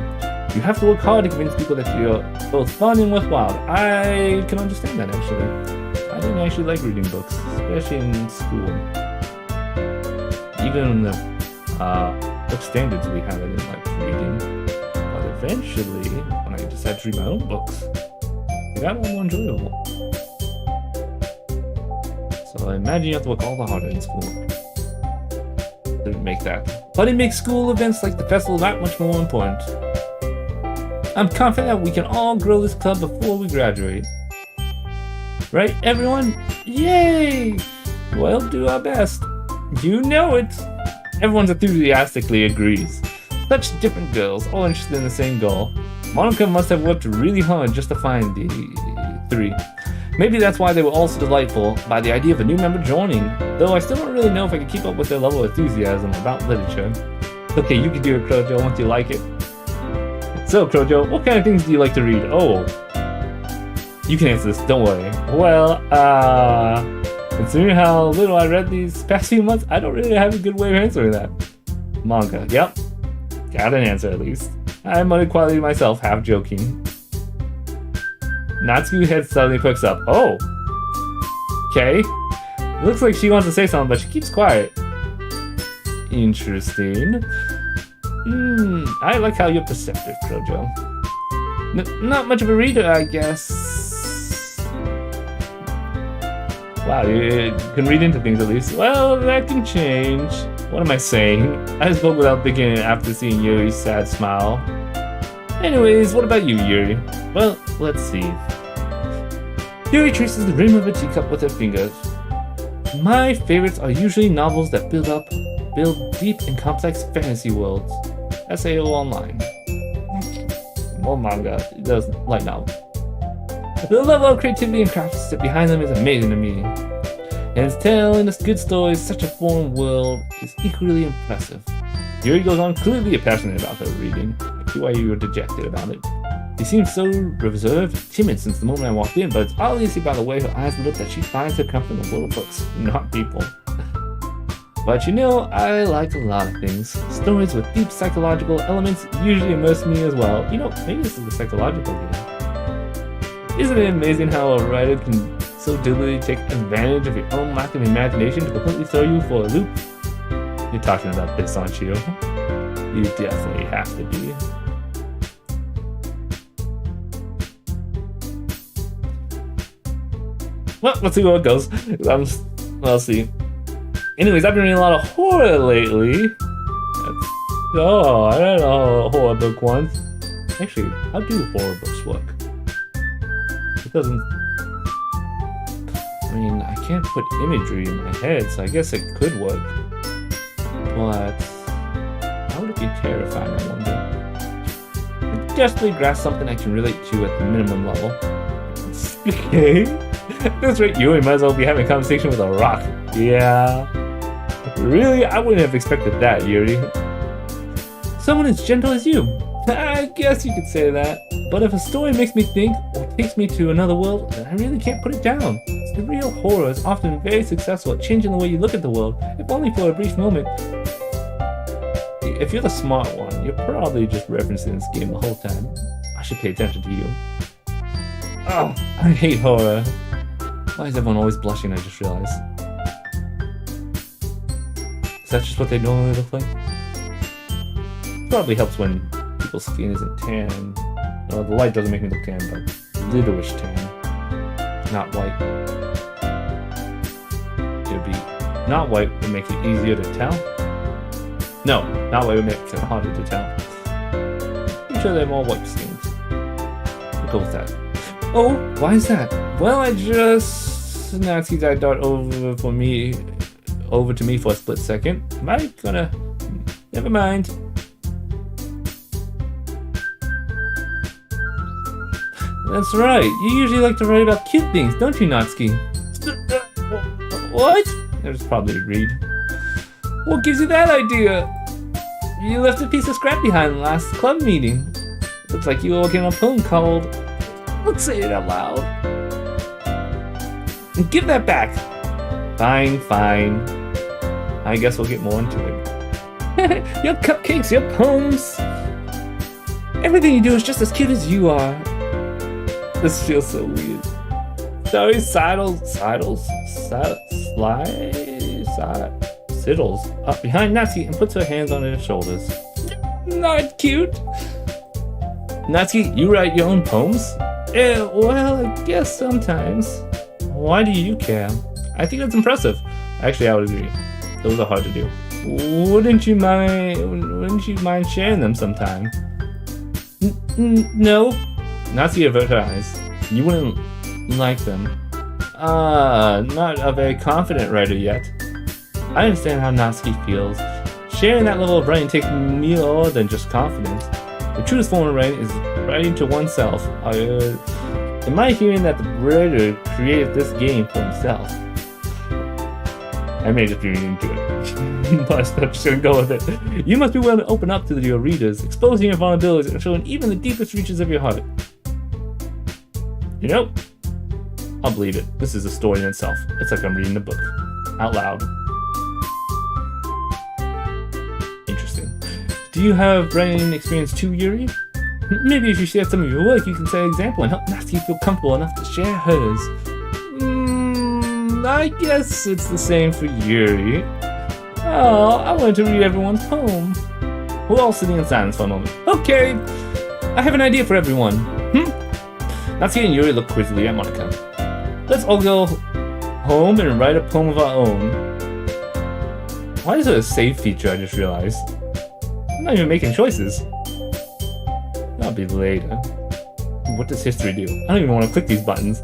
[SPEAKER 1] You have to work hard to convince people that you're both fun and worthwhile. I can understand that, actually. I didn't actually like reading books, especially in school. Even the book standards we had, I didn't like reading. But eventually, when I decided to read my own books, they got a lot more enjoyable. So I imagine you have to work all the harder in school to make that. But it makes school events like the festival that much more important. I'm confident that we can all grow this club before we graduate. Right, everyone? Yay! We'll do our best. You know it! Everyone enthusiastically agrees. Such different girls, all interested in the same goal. Monica must have worked really hard just to find the three. Maybe that's why they were all so delightful by the idea of a new member joining, though I still don't really know if I can keep up with their level of enthusiasm about literature. Okay, you can do it, Crojoe, once you like it. So, Crojoe, what kind of things do you like to read? Oh, you can answer this, don't worry. Well, considering how little I read these past few months, I don't really have a good way of answering that. Manga, yep. Got an answer at least. I'm unequally myself, half joking. Natsuki's head suddenly perks up. Oh! Okay. It looks like she wants to say something, but she keeps quiet. Interesting. I like how you're perceptive, Crojoe. Not much of a reader, I guess. Wow, you can read into things at least. Well, that can change. What am I saying? I spoke without thinking it after seeing Yuri's sad smile. Anyways, what about you, Yuri? Well, let's see. Yuri traces the rim of a teacup with her fingers. My favorites are usually novels that build deep and complex fantasy worlds. SAO Online. Well, manga. It does light novel. The level of creativity and craftsmanship behind them is amazing to me. And its telling us good stories, such a foreign world, is equally impressive. Yuri goes on, clearly passionate about her reading. I see why you were dejected about it. She seems so reserved and timid since the moment I walked in, but it's obviously by the way her eyes lit up that she finds her comfort in the world of books, not people. But you know, I like a lot of things. Stories with deep psychological elements usually immerse me as well. You know, maybe this is the psychological game. Isn't it amazing how a writer can so deliberately take advantage of your own lack of imagination to completely throw you for a loop? You're talking about this, aren't you? You definitely have to be. Well, let's see where it goes. We'll see. Anyways, I've been reading a lot of horror lately. I read a horror book once. Actually, how do horror books work? It doesn't... I mean, I can't put imagery in my head, so I guess it could work. But... how would it be terrifying, I wonder? I desperately grasp something I can relate to at the minimum level. Okay. That's right, you might as well be having a conversation with a rock. Yeah. Really? I wouldn't have expected that, Yuri. Someone as gentle as you. I guess you could say that. But if a story makes me think, or takes me to another world, then I really can't put it down. The real horror is often very successful at changing the way you look at the world, if only for a brief moment. If you're the smart one, you're probably just referencing this game the whole time. I should pay attention to you. Oh, I hate horror. Why is everyone always blushing, I just realized. Is that just what they normally look like? Probably helps when people's skin isn't tan. Well, the light doesn't make me look tan, but littlerish tan. Not white. It would be not white would make it easier to tell. No, not white would make it harder to tell. Pretty sure they're more white skins. We'll go with that. Oh, why is that? Well, I just... Natsuki's eye dart over to me for a split second. Am I gonna... Never mind. That's right. You usually like to write about cute things, don't you, Natsuki? What? There's probably Reed. What gives you that idea? You left a piece of scrap behind last club meeting. Looks like you were working on a poem called... Let's say it out loud. Give that back. Fine, fine. I guess we'll get more into it. Your cupcakes, your poems. Everything you do is just as cute as you are. This feels so weird. Sorry, Siddles up behind Natsuki and puts her hands on his shoulders. Not cute. Natsuki, you write your own poems? Well, I guess sometimes. Why do you care? I think that's impressive. Actually, I would agree. Those are hard to do. Wouldn't you mind sharing them sometime? No. Natsuki averted her eyes. You wouldn't like them. Not a very confident writer yet. I understand how Natsuki feels. Sharing that level of writing takes more than just confidence. The truest form of writing is writing to oneself. In my hearing, that the writer created this game for himself. I may just be reading to it, but I'm just gonna go with it. You must be willing to open up to your readers, exposing your vulnerabilities and showing even the deepest reaches of your heart. You know, I'll believe it. This is a story in itself. It's like I'm reading a book out loud. Interesting. Do you have writing experience too, Yuri? Maybe if you share some of your work, you can set an example and help Natsuki feel comfortable enough to share hers. I guess it's the same for Yuri. Oh, I wanted to read everyone's poem. We're all sitting in silence for a moment. Okay, I have an idea for everyone. Natsuki and Yuri look quizzically at Monica. Let's all go home and write a poem of our own. Why is it a save feature, I just realized? I'm not even making choices. That'll be later. What does history do? I don't even want to click these buttons.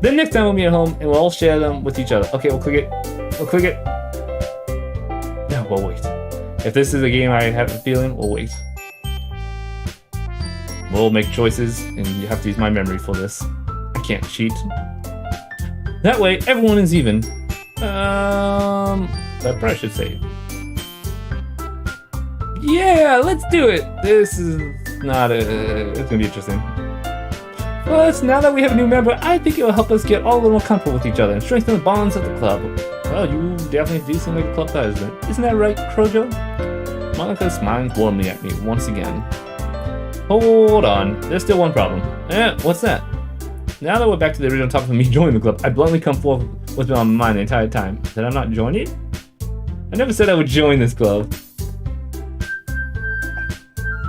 [SPEAKER 1] Then next time we'll be at home and we'll all share them with each other. Okay, we'll click it. We'll click it. No, we'll wait. If this is a game I have a feeling, we'll wait. We'll make choices and you have to use my memory for this. I can't cheat. That way, everyone is even. That probably should save. Yeah, let's do it. This is not it's gonna be interesting. Plus, now that we have a new member, I think it will help us get all a little more comfortable with each other and strengthen the bonds of the club. Well, you definitely do seem like a club president. Isn't that right, Crojoe? Monica is smiling warmly at me once again. Hold on, there's still one problem. What's that? Now that we're back to the original topic of me joining the club, I bluntly come forth with what's been on my mind the entire time. That I'm not joining it? I never said I would join this club.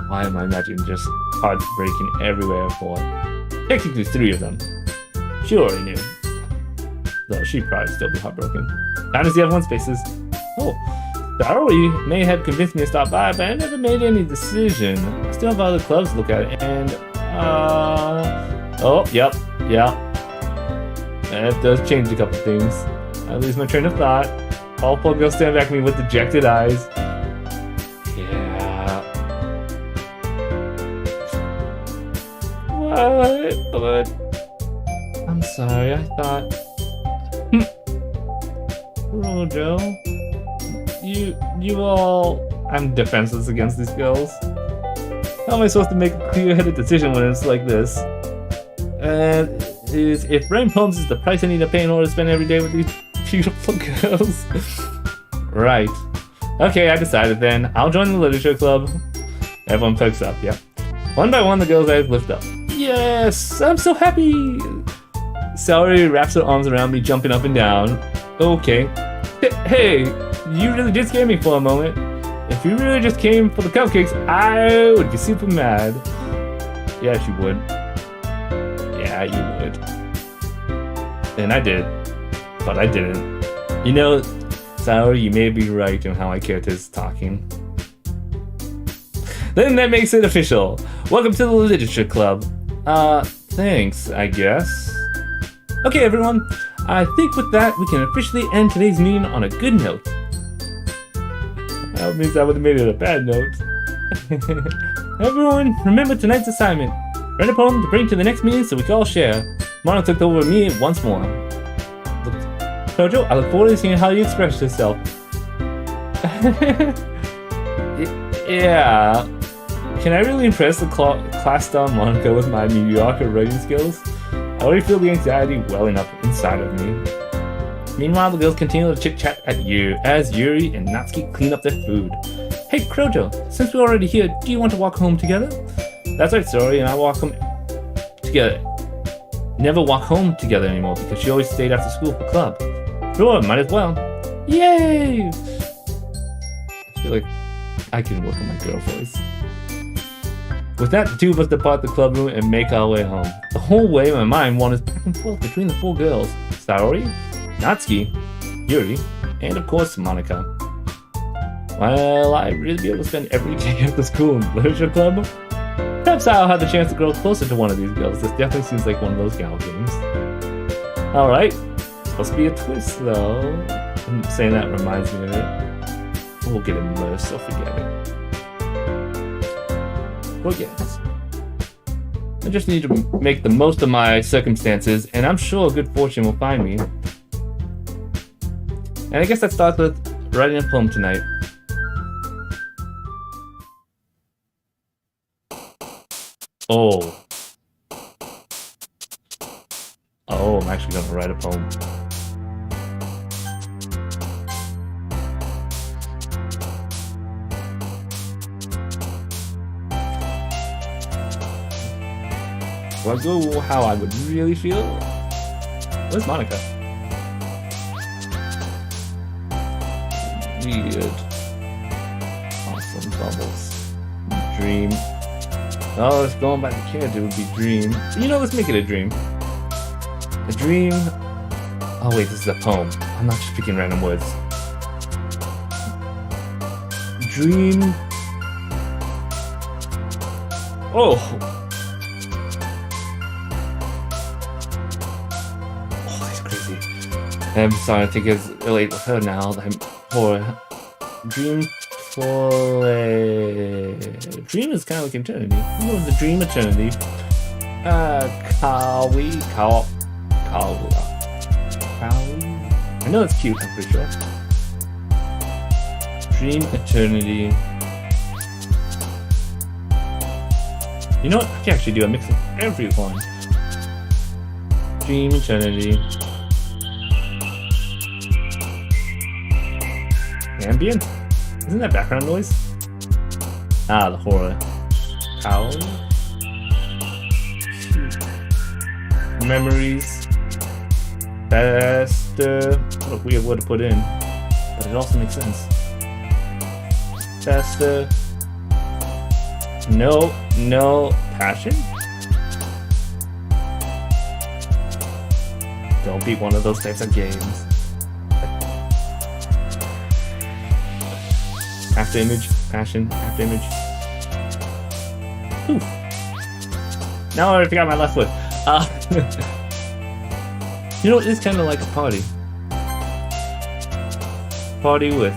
[SPEAKER 1] Why am I imagining just hearts breaking everywhere for? Technically 3 of them. She already knew. Though she'd probably still be heartbroken. Time to see everyone's faces. Oh, Darui may have convinced me to stop by, but I never made any decision. I still have other clubs to look at, and oh, yep. That does change a couple things. I lose my train of thought. All 4 girls stand back at me with dejected eyes. Yeah. What? I'm sorry, I thought... Crojoe, you all... I'm defenseless against these girls. How am I supposed to make a clear-headed decision when it's like this? If writing poems is the price I need to pay in order to spend every day with these beautiful girls. Right. Okay, I decided then. I'll join the literature club. Everyone perks up, yep. One by one, the girls' eyes lift up. Yes, I'm so happy. Saori wraps her arms around me, jumping up and down. Okay. Hey, you really did scare me for a moment. If you really just came for the cupcakes, I would be super mad. Yes, you would. Yeah, you would. And I did. But I didn't. You know, Saori, you may be right in how my character is talking. Then that makes it official. Welcome to the Literature Club. Thanks, I guess. Okay, everyone. I think with that, we can officially end today's meeting on a good note. That means I would have made it a bad note. Everyone, remember tonight's assignment. Write a poem to bring to the next meeting so we can all share. Mono looked over me once more. Crojoe, I look forward to seeing how you express yourself. Yeah. Can I really impress the class star Monica with my mediocre writing skills? I already feel the anxiety welling up inside of me. Meanwhile, the girls continue to chit-chat as Yuri and Natsuki clean up their food. Hey, Crojoe, since we're already here, do you want to walk home together? That's right, Sori, and I walk home together. Never walk home together anymore because she always stayed after school for club. Sure, might as well. Yay! I feel like I can work on my girl voice. With that, the two of us depart the club room and make our way home. The whole way, my mind wanders back and forth between the four girls. Saori, Natsuki, Yuri, and of course, Monica. Will I really be able to spend every day after school in Literature Club? Perhaps I'll have the chance to grow closer to one of these girls. This definitely seems like one of those gal games. Alright, supposed to be a twist though. I'm saying that reminds me of it. We'll get immersed, so forget it. Forget. I just need to make the most of my circumstances, and I'm sure good fortune will find me. And I guess that starts with writing a poem tonight. Oh, I'm actually gonna write a poem. Do I go how I would really feel? Where's Monica? Weird. Awesome bubbles. Dream. Oh, it's going by the character, it would be dream. You know, let's make it a dream. A dream. Oh wait, this is a poem. I'm not just picking random words. Dream. Oh, that's crazy. I'm sorry, I think it's relate with her now. I'm poor. Dream play. Dream is kind of like eternity. You know, the dream eternity. Kawi. I know it's cute, I'm pretty sure. Dream eternity. You know what? I can actually do a mix of everyone. Dream eternity. Ambient? Isn't that background noise? Ah, the horror. Owl? Memories. Faster. What a weird word to put in. But it also makes sense. Faster. No passion? Don't be one of those types of games. After image, passion, after image. Poof. Now I already forgot my left foot. You know, it's kind of like a party. Party with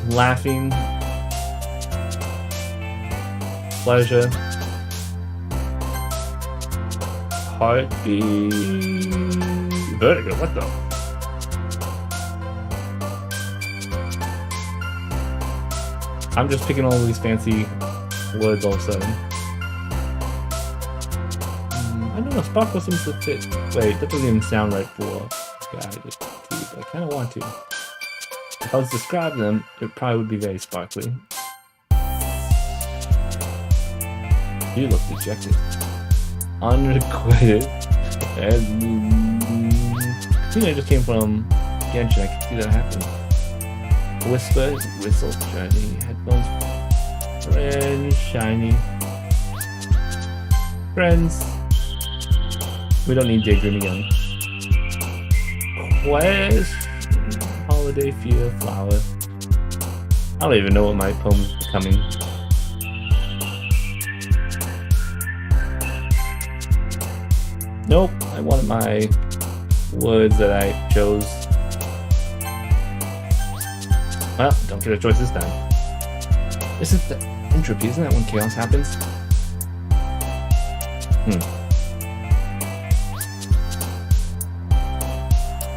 [SPEAKER 1] laughing, pleasure, heartbeat, vertigo. What the? I'm just picking all these fancy words all of a sudden. I don't know, sparkle seems to fit. Wait, that doesn't even sound right for guys, but I kind of want to. If I was to describe them, it probably would be very sparkly. You look dejected. Unrequited. I just came from Genshin, I can see that happening. Whisper, whistle, shiny, headphones, red, shiny. Friends. We don't need daydream again. Quest, holiday, fear, flower. I don't even know what my poem's becoming. Nope, I wanted my words that I chose. Well, don't get a choice this time. Isn't the entropy, isn't that when chaos happens?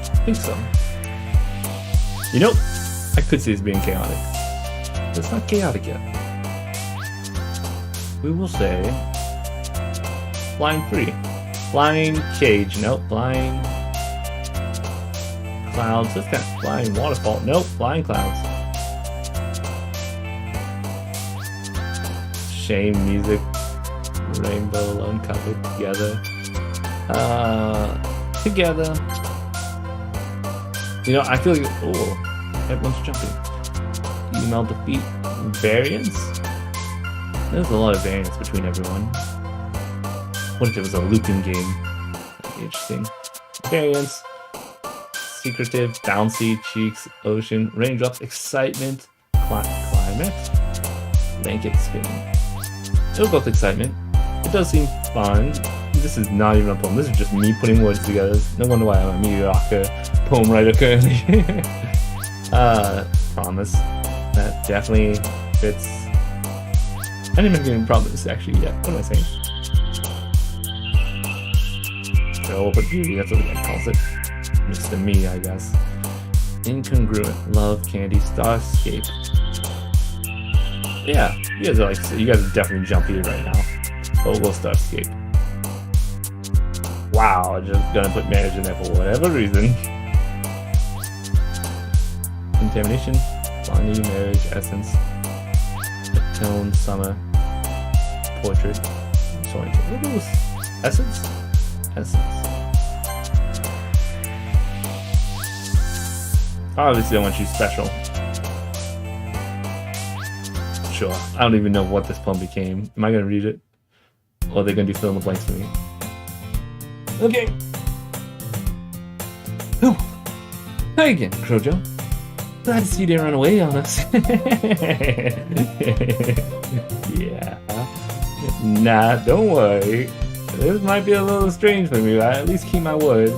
[SPEAKER 1] I think so. You know, I could see this being chaotic. But it's not chaotic yet. We will say flying free. Flying cage. Nope, flying clouds. This kind of flying waterfall. Nope, flying clouds. Shame music. Rainbow uncovered together. Together. You know, I feel like, oh, everyone's jumping. Email defeat variance. There's a lot of variance between everyone. What if it was a looping game? That'd be interesting. Variance. Secretive, bouncy, cheeks, ocean, raindrops, excitement, climate, blanket spinning. It'll go with excitement. It does seem fun. This is not even a poem. This is just me putting words together. No wonder why I'm a mediocre poem writer currently. Promise. That definitely fits. I didn't make any promise actually yet. What am I saying? So, but beauty, that's what the guy calls it. Mr. Me, I guess. Incongruent. Love, candy, starscape. Yeah, you guys are like, you guys are definitely jumpy right now. Oh, we'll starscape. Wow, I'm just gonna put marriage in there for whatever reason. Contamination, Bonnie, marriage, essence, tone, summer, portrait. Sorry, what was essence? Essence. Obviously, I want you special. Sure. I don't even know what this poem became. Am I gonna read it? Or are they gonna do fill in the blanks for me? Okay. Oh. Hi again, Crojoe. Glad to see you didn't run away on us. Yeah. Nah, don't worry. This might be a little strange for me, but I at least keep my word.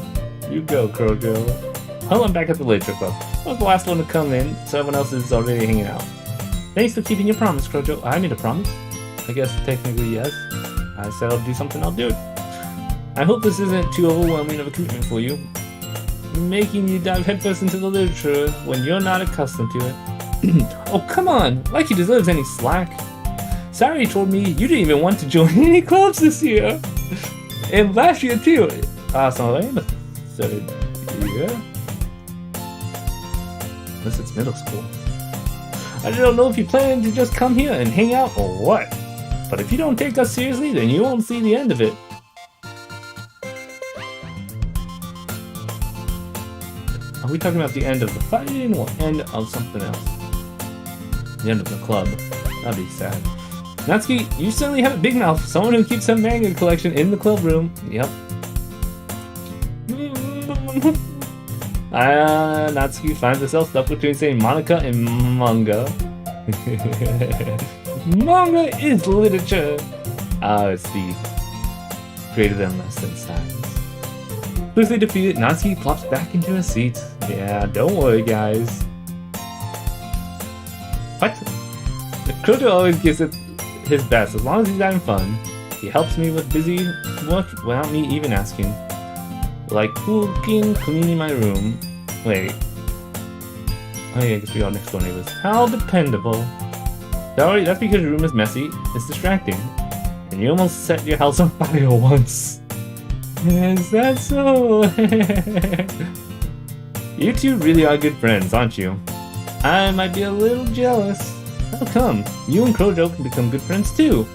[SPEAKER 1] You go, Crojoe. Oh, I'm back at the Literature Club. I was the last one to come in, so everyone else is already hanging out. Thanks for keeping your promise, Crojoe. I made a promise. I guess technically yes. I said I'll do something, I'll do it. I hope this isn't too overwhelming of a commitment for you. Making you dive headfirst into the literature when you're not accustomed to it. Oh, come on! Like he deserves any slack. Sari told me you didn't even want to join any clubs this year. And last year too. So I'm a third year. Unless it's middle school. I don't know if you plan to just come here and hang out or what. But if you don't take us seriously, then you won't see the end of it. Are we talking about the end of the fighting or end of something else? The end of the club. That'd be sad. Natsuki, you certainly have a big mouth. Someone who keeps her manga collection in the club room. Yep. Natsuki finds herself stuck between saying Monica and manga. Manga is literature. It's the greater than less than signs. Quickly defeated, Natsuki plops back into her seat. Yeah, don't worry, guys. What? Crojoe always gives it his best as long as he's having fun. He helps me with busy work without me even asking. Like cooking, cleaning my room. Wait. Oh yeah, I guess we are next door neighbors. How dependable. Sorry, that's because your room is messy. It's distracting. And you almost set your house on fire once. Is that so? You two really are good friends, aren't you? I might be a little jealous. How come? You and Crojoe can become good friends too.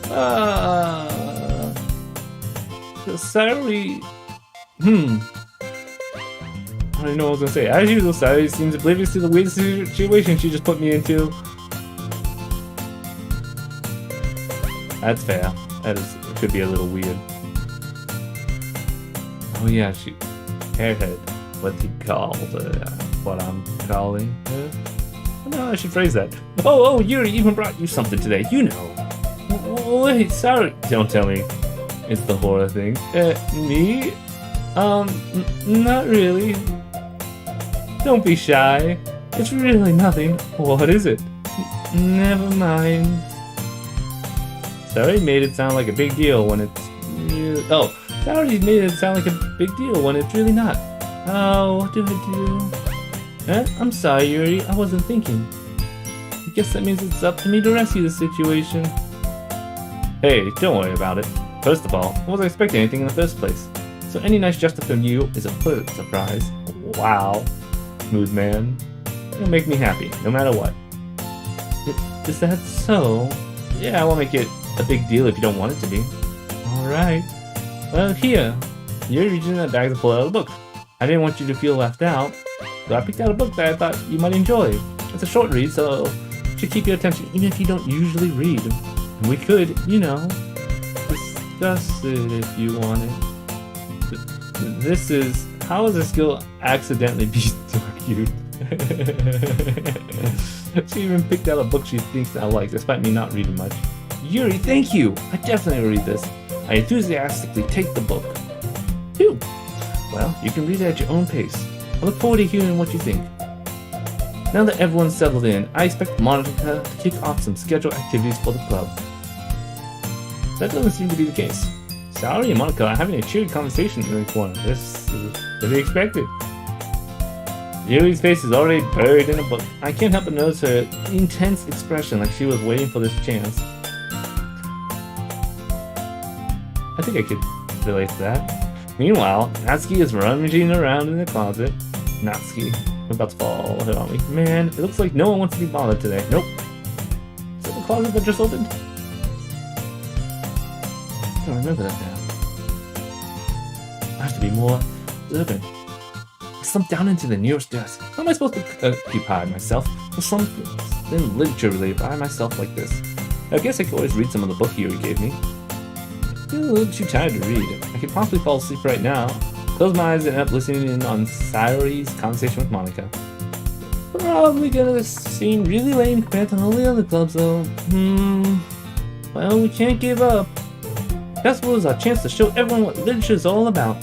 [SPEAKER 1] Sorry. I don't know what I was gonna say. As usual, Sari seems oblivious to the weird situation she just put me into. That's fair. That is, could be a little weird. Oh yeah, she... Hairhead. What he called what I'm calling her. No, I should phrase that. Oh, Yuri even brought you something today. You know. Wait, sorry. Don't tell me. It's the horror thing. Me? Not really. Don't be shy. It's really nothing. What is it? Never mind. Sorry made it sound like a big deal when it's... Oh, sorry made it sound like a big deal when it's really not. Oh, what do I do? I'm sorry, Yuri. I wasn't thinking. I guess that means it's up to me to rescue the situation. Hey, don't worry about it. First of all, I wasn't expecting anything in the first place. So any nice gesture from you is a pleasant surprise. Wow. smooth man. You'll make me happy, no matter what. Is that so? Yeah, I won't make it a big deal if you don't want it to be. Alright. Well, here. You're reaching that bag to pull out a book. I didn't want you to feel left out, so I picked out a book that I thought you might enjoy. It's a short read, so it should keep your attention even if you don't usually read. And we could, you know, discuss it if you wanted. This is... How is a skill accidentally be so cute? She even picked out a book she thinks I like, despite me not reading much. Yuri, thank you! I definitely will read this. I enthusiastically take the book. Phew! Well, you can read it at your own pace. I look forward to hearing what you think. Now that everyone's settled in, I expect Monica to kick off some scheduled activities for the club. That doesn't seem to be the case. Saori and Monica are having a cheery conversation in the corner. This is to be expected. Yuri's face is already buried in a book. I can't help but notice her intense expression, like she was waiting for this chance. I think I could relate to that. Meanwhile, Natsuki is rummaging around in the closet. Natsuki, we're about to fall, aren't we? Man, it looks like no one wants to be bothered today. Nope. Is that the closet that just opened? I don't remember that now. I have to be more urban. I slumped down into the nearest desk. How am I supposed to occupy myself with something literature related by myself like this? I guess I could always read some of the book Yuri gave me. I feel a little too tired to read. I could possibly fall asleep right now. Close my eyes and end up listening in on Saori's conversation with Monica. Probably gonna seem really lame compared to all the other clubs though. Well, we can't give up. Festival is our chance to show everyone what literature is all about.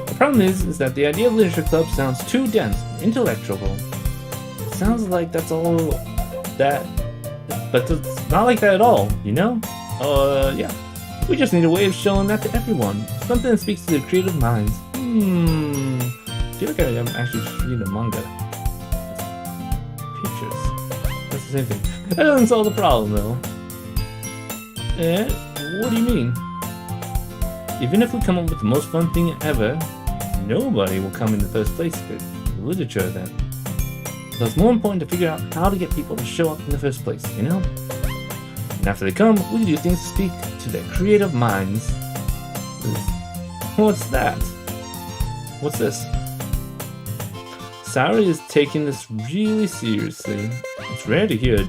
[SPEAKER 1] The problem is that the idea of literature club sounds too dense and intellectual. It sounds like that's all that, but it's not like that at all, you know? Yeah. We just need a way of showing that to everyone. Something that speaks to their creative minds. I feel like I'm actually just reading a manga. Pictures. That's the same thing. That doesn't solve the problem though. What do you mean? Even if we come up with the most fun thing ever, nobody will come in the first place if it's literature then. So it's more important to figure out how to get people to show up in the first place, you know? And after they come, we do things to speak to their creative minds. What's that? What's this? Saori is taking this really seriously. It's rare to hear her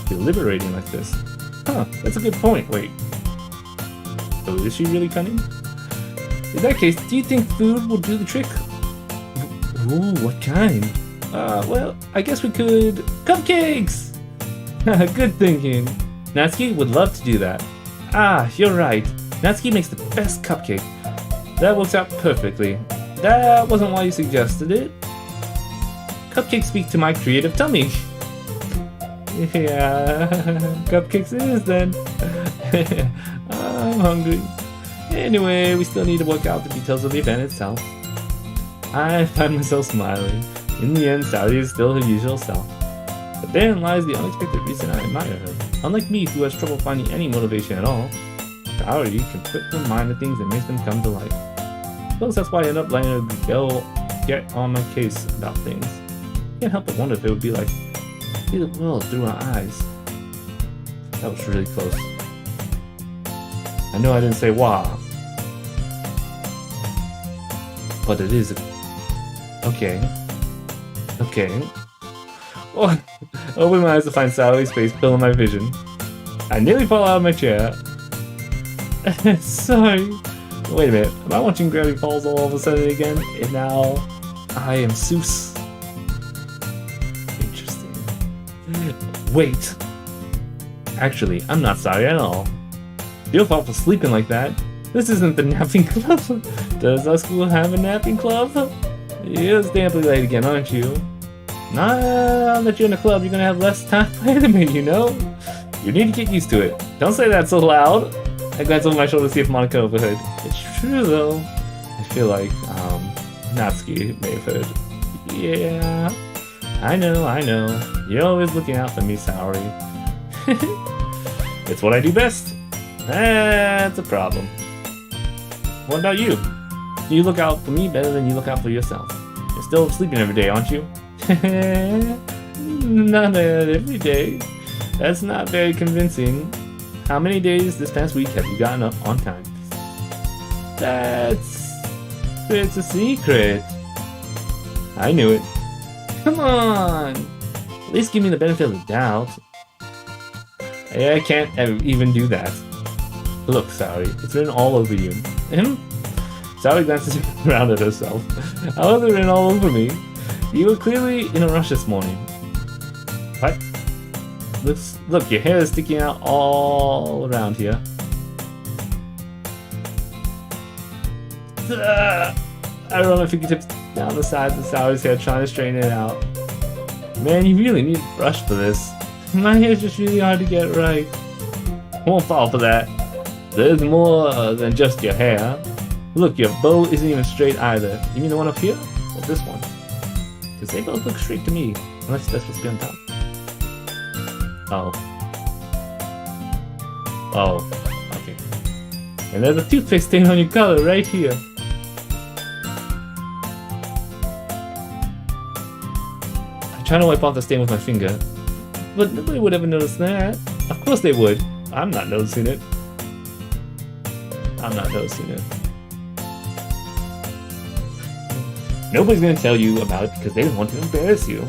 [SPEAKER 1] deliberating like this. Huh, that's a good point. Wait. Oh, is she really cunning? In that case, do you think food will do the trick? Ooh, what kind? Well, I guess we could... Cupcakes! Good thinking. Natsuki would love to do that. Ah, you're right. Natsuki makes the best cupcake. That works out perfectly. That wasn't why you suggested it. Cupcakes speak to my creative tummy. Yeah, cupcakes it is then. I'm hungry. Anyway, we still need to work out the details of the event itself. I find myself smiling. In the end, Saori is still her usual self. But therein lies the unexpected reason I admire her. Unlike me, who has trouble finding any motivation at all, Saori can put her mind to things and make them come to life. I suppose that's why I end up letting her go get on my case about things. Can't help but wonder if it would be like see the world through her eyes. That was really close. I know I didn't say wow, but it is. Okay. Oh, I open my eyes to find Saori's face filling my vision. I nearly fall out of my chair. Sorry. Wait a minute. Am I watching Gravity Falls all of a sudden again? And now I am Seuss. Interesting. Wait. Actually, I'm not sorry at all. Your fault for sleeping like that. This isn't the napping club. Does our school have a napping club? You're staying up late again, aren't you? Now that you're in a club, you're gonna have less time to play anime, you know? You need to get used to it. Don't say that so loud. I glance over my shoulder to see if Monica overheard. It's true though. I feel like, Natsuki may have heard. Yeah. I know. You're always looking out for me, Saori. It's what I do best. That's a problem. What about you? You look out for me better than you look out for yourself. You're still sleeping every day, aren't you? Not every day. That's not very convincing. How many days this past week have you gotten up on time? It's a secret. I knew it. Come on! At least give me the benefit of the doubt. I can't even do that. Look, Saori, it's written all over you. Saori glances around at herself. How is it written all over me? You were clearly in a rush this morning. What? Look, your hair is sticking out all around here. I run my fingertips down the sides of Saori's hair, trying to straighten it out. Man, you really need a brush for this. My hair's just really hard to get right. Won't fall for that. There's more than just your hair. Look, your bow isn't even straight either. You mean the one up here? Or this one? Because they both look straight to me. Unless that's what's on top. Oh. Okay. And there's a toothpaste stain on your collar right here. I'm trying to wipe off the stain with my finger. But nobody would ever notice that. Of course they would. I'm not noticing it. Nobody's gonna tell you about it because they don't want to embarrass you.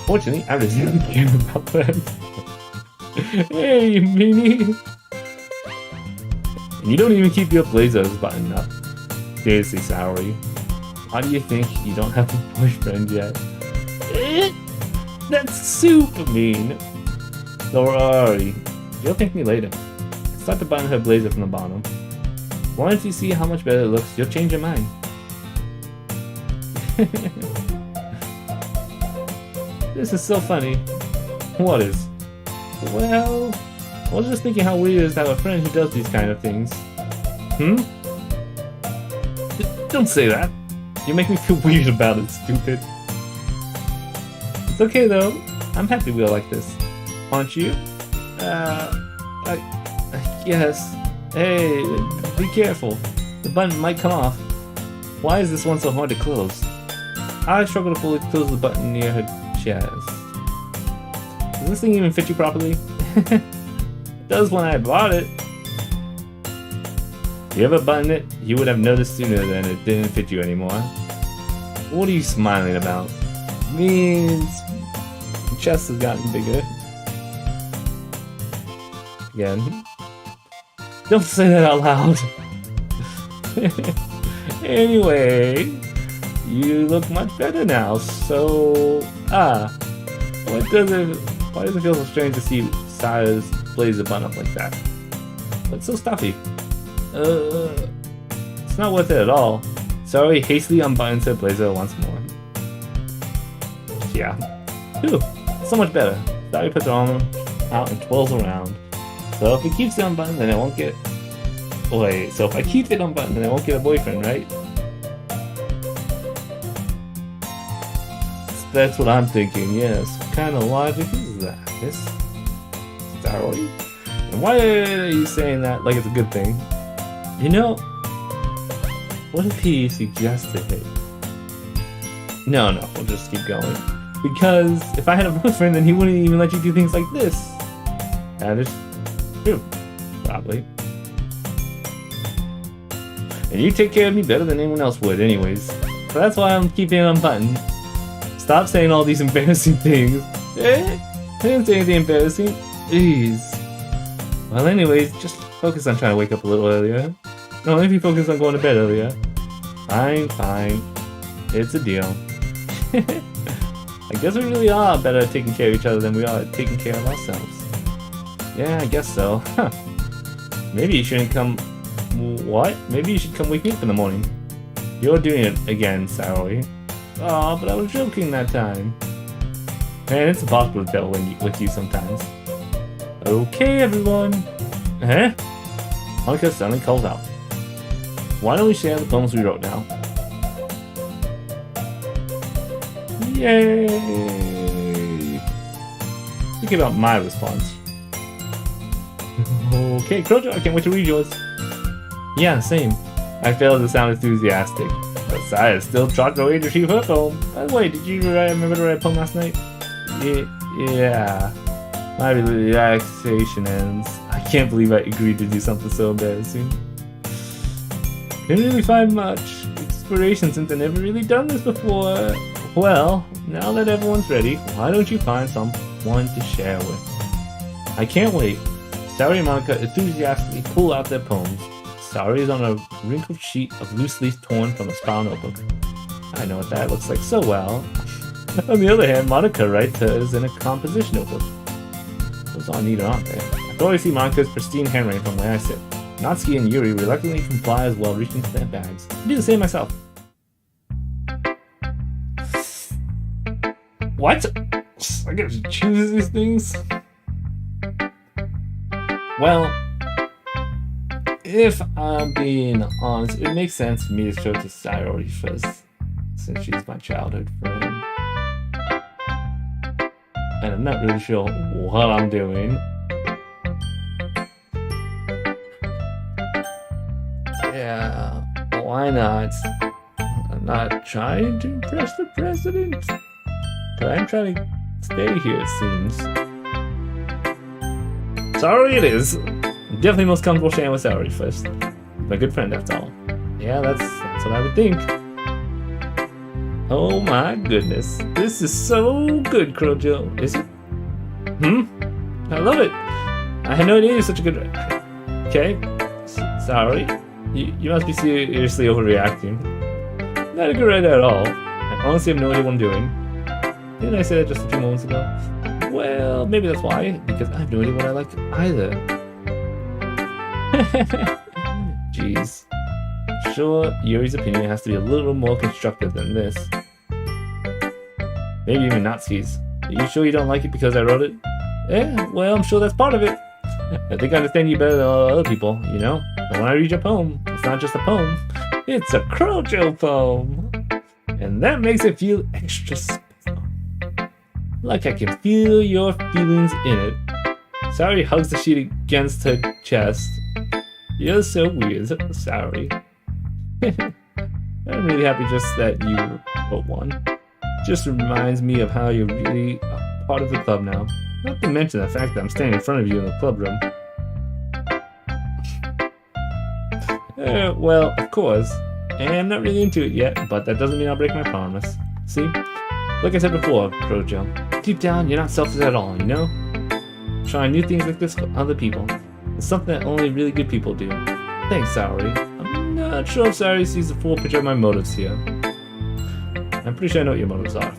[SPEAKER 1] Fortunately, I really don't care about that. Hey, you meanie! And you don't even keep your blazers buttoned up. Seriously, Saori. Why do you think you don't have a boyfriend yet? That's super mean. Sorry. You'll thank me later. Start to button her blazer from the bottom. Once you see how much better it looks, you'll change your mind. This is so funny. What is? Well, I was just thinking how weird it is to have a friend who does these kind of things. Don't say that. You make me feel weird about it, stupid. It's okay though. I'm happy we're like this. Aren't you? I guess. Hey, be careful. The button might come off. Why is this one so hard to close? I struggle to fully close the button near her chest. Does this thing even fit you properly? It does when I bought it. If you ever buttoned it, you would have noticed sooner than it didn't fit you anymore. What are you smiling about? Means the chest has gotten bigger. Again. Don't say that out loud. Anyway, you look much better now, so... why does it feel so strange to see Saya's blazer button up like that? It's so stuffy. It's not worth it at all. Saori hastily unbuttons her blazer once more. Yeah. Phew, so much better. Saori puts her arm out and twirls around. So if he keeps it unbuttoned, then I won't get... Wait, so if I keep it unbuttoned, then I won't get a boyfriend, right? That's what I'm thinking, yes. What kind of logic is that, Miss Saori? And why are you saying that like it's a good thing? You know, what if he suggested it? No, we'll just keep going. Because if I had a boyfriend, then he wouldn't even let you do things like this. That is true, probably. And you take care of me better than anyone else would anyways. So that's why I'm keeping it unbuttoned. Stop saying all these embarrassing things. I didn't say anything embarrassing. Jeez. Well anyways, just focus on trying to wake up a little earlier. No, maybe focus on going to bed earlier. Fine. It's a deal. I guess we really are better at taking care of each other than we are at taking care of ourselves. Yeah, I guess so. Huh. Maybe you shouldn't come... What? Maybe you should come wake me up in the morning. You're doing it again, Saori. Oh, but I was joking that time. Man, it's impossible to tell with you sometimes. Okay, everyone. Monica suddenly calls out. Why don't we share the poems we wrote now? Yay! Think about my response. Okay, Crojoe, I can't wait to read yours. Yeah, same. I failed to sound enthusiastic. But Saya still trotted away to retrieve her poem. By the way, did you remember to write a poem last night? Yeah. My relaxation ends. I can't believe I agreed to do something so embarrassing. Couldn't really find much inspiration since I've never really done this before. Well, now that everyone's ready, why don't you find someone to share with? I can't wait. Saori and Monica enthusiastically pull out their poems. Saori is on a wrinkled sheet of loose leaf torn from a spiral notebook. I know what that looks like so well. On the other hand, Monica writes hers in a composition notebook. Those are neat, aren't they? I can always see Monica's pristine handwriting from where I sit. Natsuki and Yuri reluctantly comply as well, reaching for their bags. I do the same myself. What? I get to choose these things? Well, if I'm being honest, it makes sense for me to show to Sayori first, since she's my childhood friend. And I'm not really sure what I'm doing. Yeah, why not? I'm not trying to impress the president, but I'm trying to stay here, it seems. Sorry it is. I'm definitely most comfortable sharing with Saori first. My good friend, after all. Yeah, that's what I would think. Oh my goodness. This is so good, Crojoe. Is it? I love it. I had no idea you're such a good... Okay. Sorry. You must be seriously overreacting. Not a good writer at all. I honestly have no idea what I'm doing. Didn't I say that just a few moments ago? Well, maybe that's why. Because I have no idea what I like either. Jeez. Sure, Yuri's opinion has to be a little more constructive than this. Maybe even Natsuki's. Are you sure you don't like it because I wrote it? Yeah, well, I'm sure that's part of it. I think I understand you better than other people, you know? But when I read your poem, it's not just a poem. It's a Crojoe poem! And that makes it feel extra special. Like I can feel your feelings in it. Saori hugs the sheet against her chest. You're so weird, Saori. I'm really happy just that you wrote one. Just reminds me of how you're really a part of the club now. Not to mention the fact that I'm standing in front of you in the club room. Well, of course. And I'm not really into it yet, but that doesn't mean I'll break my promise. See? Like I said before, Crojoe, deep down, you're not selfish at all, you know? Trying new things like this for other people. It's something that only really good people do. Thanks, Saori. I'm not sure if Saori sees the full picture of my motives here. I'm pretty sure I know what your motives are.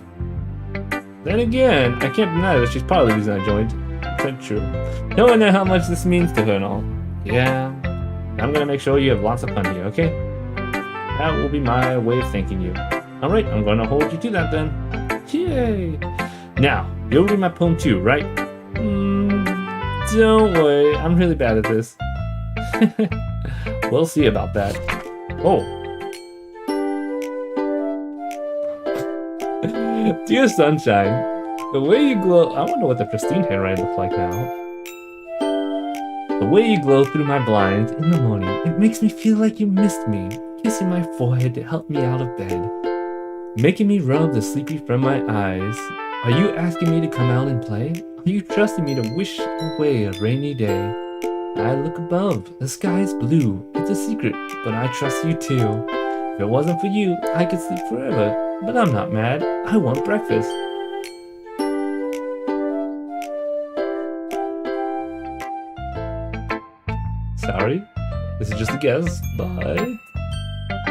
[SPEAKER 1] Then again, I can't deny that she's part of the reason I joined. That's true. No one knows how much this means to her and all. Yeah, I'm gonna make sure you have lots of fun here, okay? That will be my way of thanking you. Alright, I'm gonna hold you to that then. Yay! Now, you'll read my poem too, right? Don't worry, I'm really bad at this. We'll see about that. Oh. Dear Sunshine, the way you glow... I wonder what the pristine handwriting looks like now. The way you glow through my blinds in the morning, it makes me feel like you missed me, kissing my forehead to help me out of bed, making me rub the sleepy from my eyes. Are you asking me to come out and play? Are you trusting me to wish away a rainy day? I look above, the sky is blue, it's a secret, but I trust you too. If it wasn't for you, I could sleep forever. But I'm not mad. I want breakfast. Sorry, this is just a guess, but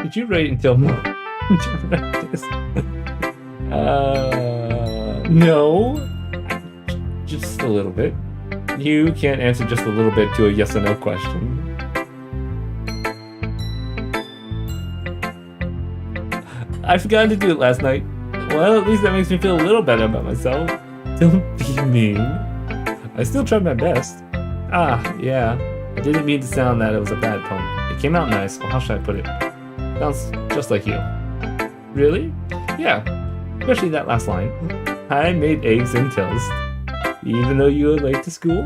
[SPEAKER 1] did you wait until more to write this? No, just a little bit. You can't answer just a little bit to a yes or no question. I forgot to do it last night. Well, at least that makes me feel a little better about myself. Don't be mean. I still tried my best. Yeah. I didn't mean to sound that it was a bad poem. It came out nice. Well, how should I put it? Sounds just like you. Really? Yeah. Especially that last line. I made eggs and toast. Even though you were late to school?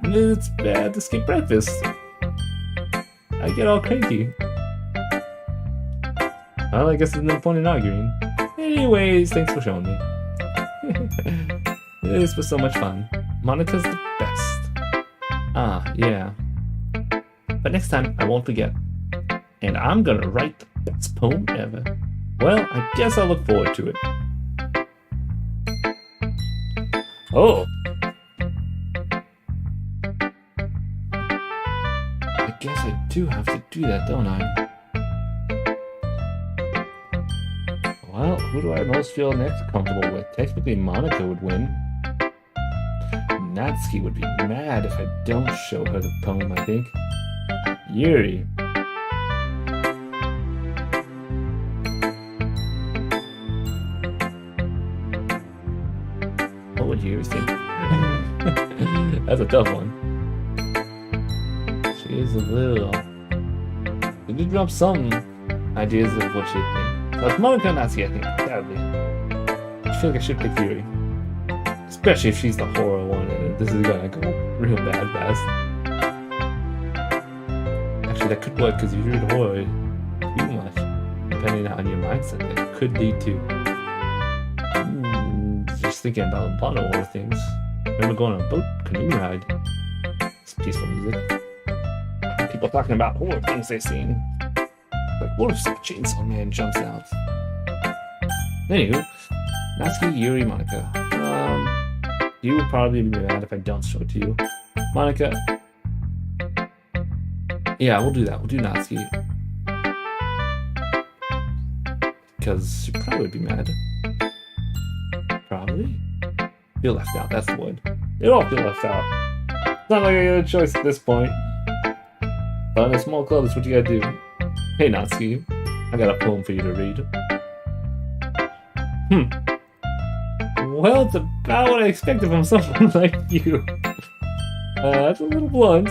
[SPEAKER 1] It's bad to skip breakfast. I get all cranky. Well, I guess there's no point in arguing. Anyways, thanks for showing me. This was so much fun. Monika's the best. Ah, yeah. But next time, I won't forget. And I'm gonna write the best poem ever. Well, I guess I'll look forward to it. Oh! I guess I do have to do that, don't I? Well, who do I most feel next comfortable with? Technically, Monika would win. Natsuki would be mad if I don't show her the poem, I think. Yuri. What would Yuri think? That's a tough one. She is a little... Did you drop some ideas of what she'd think? So it's Monika and Natsuki, I think, sadly. I feel like I should pick Yuri. Especially if she's the horror one and this is gonna go real bad fast. Actually, that could work because if you read horror too much, depending on your mindset, it could lead to just thinking about a lot of horror things. Remember going on a boat canoe ride? It's peaceful music. People talking about horror things they've seen. Like, what if some chainsaw man jumps out? Anywho, Natsuki, Yuri, Monika. You would probably be mad if I don't show it to you. Monika. Yeah, we'll do that. We'll do Natsuki. Because she probably would be mad. Probably. Feel left out, that's the word. They all feel left out. It's not like I got a choice at this point. But in a small club, that's what you gotta do. Hey Natsuki, I got a poem for you to read. Well, it's about what I expected from someone like you. That's a little blunt.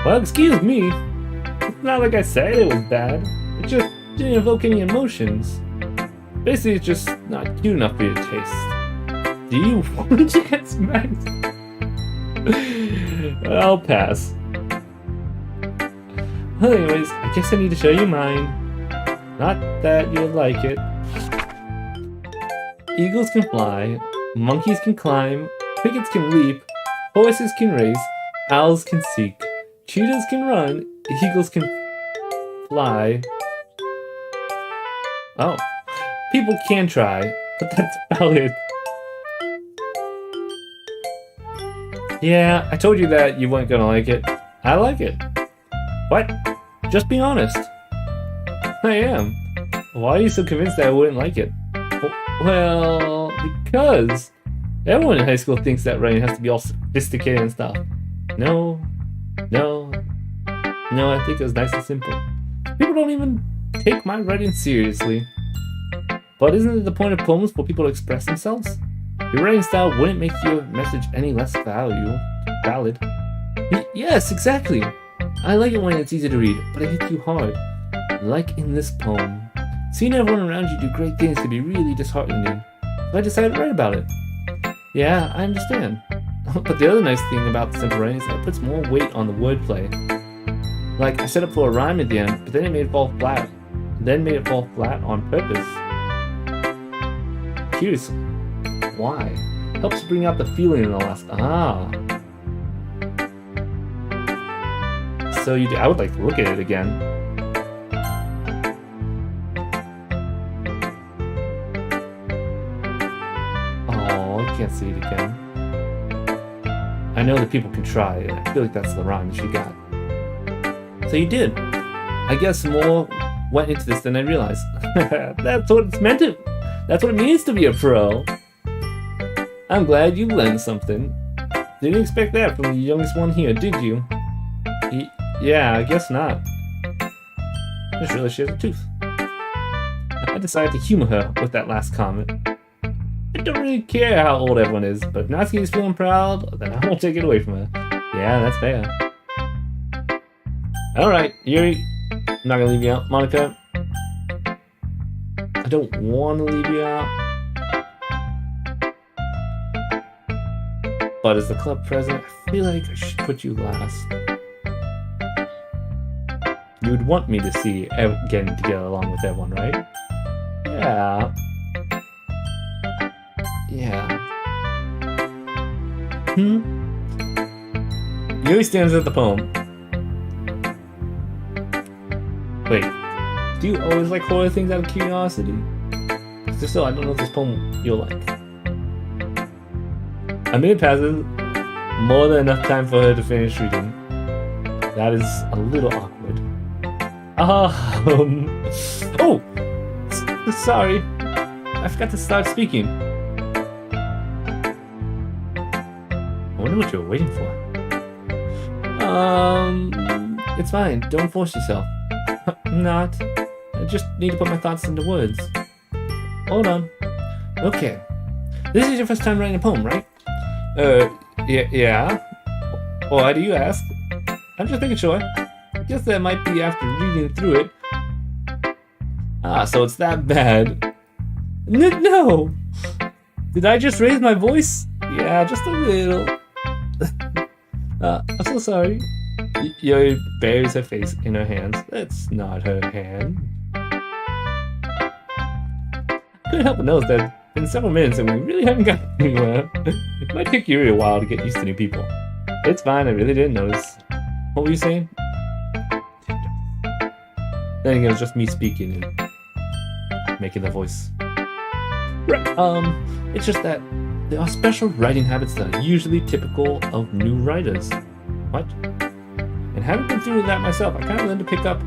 [SPEAKER 1] Well, excuse me. It's not like I said it was bad. It just didn't evoke any emotions. Basically, it's just not cute enough for your taste. Do you want to get smacked? I'll pass. Well, anyways, I guess I need to show you mine. Not that you'll like it. Eagles can fly, monkeys can climb, crickets can leap, horses can race, owls can seek, cheetahs can run, eagles can fly. Oh, people can try, but that's about it. Yeah, I told you that you weren't gonna like it. I like it. What? Just be honest. I am. Why are you so convinced that I wouldn't like it? Well, because everyone in high school thinks that writing has to be all sophisticated and stuff. No, I think it was nice and simple. People don't even take my writing seriously. But isn't it the point of poems for people to express themselves? Your writing style wouldn't make your message any less valid. Yes, exactly. I like it when it's easy to read, but it hits you hard. Like in this poem. Seeing everyone around you do great things can be really disheartening. So I decided to write about it. Yeah, I understand. But the other nice thing about the simple writing is that it puts more weight on the wordplay. Like, I set up for a rhyme at the end, but then it made it fall flat. Then made it fall flat on purpose. Curious. Why? Helps bring out the feeling in the last. So you do, I would like to look at it again. Can't see it again. I know that people can try, and I feel like that's the rhyme that she got. So you did. I guess more went into this than I realized. That's what it's meant to. That's what it means to be a pro. I'm glad you learned something. Didn't expect that from the youngest one here, did you? Yeah, I guess not. I just realized she has a tooth. I decided to humor her with that last comment. I don't really care how old everyone is, but if Natsuki is feeling proud, then I won't take it away from her. Yeah, that's fair. Alright, Yuri, I'm not gonna leave you out. Monika, I don't want to leave you out. But as the club president, I feel like I should put you last. You would want me to see getting together along with everyone, right? Yeah. Yeah. Yuri stands at the poem. Wait, do you always like horror things out of curiosity? If so, I don't know if this poem you'll like. A minute passes, more than enough time for her to finish reading. That is a little awkward. Oh! Sorry. I forgot to start speaking. I wonder what you were waiting for. It's fine. Don't force yourself. I'm not. I just need to put my thoughts into words. Hold on. Okay. This is your first time writing a poem, right? Yeah. Why do you ask? I'm just making sure. I guess that might be after reading through it. Ah, so it's that bad. No! Did I just raise my voice? Yeah, just a little. I'm so sorry. Yuri buries her face in her hands. That's not her hand. Couldn't help but notice that it's been several minutes and we really haven't gotten anywhere. It might take Yuri a while to get used to new people. It's fine, I really didn't notice. What were you saying? Then again, it was just me speaking and making the voice. Right. It's just that there are special writing habits that are usually typical of new writers. What? And having been through that myself, I kind of learned to pick up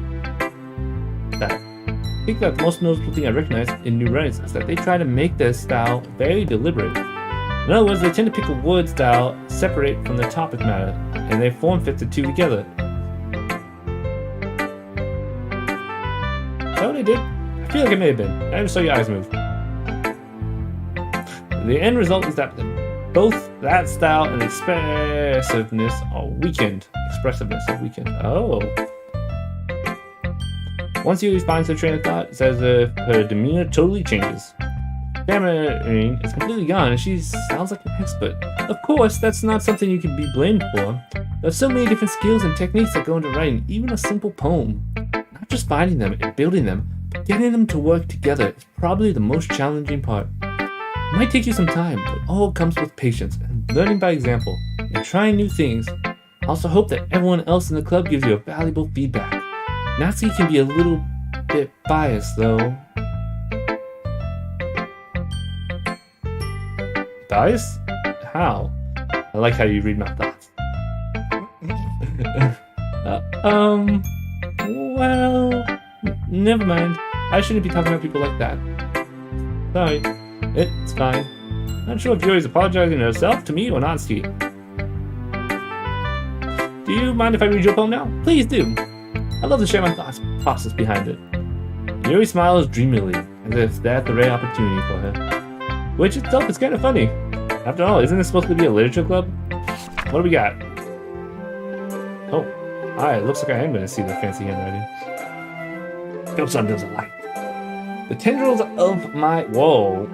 [SPEAKER 1] that. I think that the most noticeable thing I recognize in new writers is that they try to make their style very deliberate. In other words, they tend to pick a word style separate from the topic matter, and they form fit the two together. Is that what they did? I feel like it may have been. I never saw your eyes move. The end result is that both that style and expressiveness are weakened. Oh. Once Yuri finds her train of thought, it's as if her demeanor totally changes. Stammering is completely gone and she sounds like an expert. Of course, that's not something you can be blamed for. There's so many different skills and techniques that go into writing even a simple poem. Not just finding them and building them, but getting them to work together is probably the most challenging part. It might take you some time, but all comes with patience and learning by example and trying new things. I also hope that everyone else in the club gives you a valuable feedback. Natsuki can be a little bit biased though. Biased? How? I like how you read my thoughts. Well, never mind. I shouldn't be talking about people like that. Sorry. It's fine. Not sure if Yuri's apologizing to herself, to me, or Natsuki. Do you mind if I read your poem now? Please do. I'd love to share my thoughts process behind it. Yuri smiles dreamily, as if that's the right opportunity for her. Which itself is kind of funny. After all, isn't this supposed to be a literature club? What do we got? Oh, alright, looks like I am going to see the fancy handwriting. No sun doesn't light. The tendrils of my... Whoa.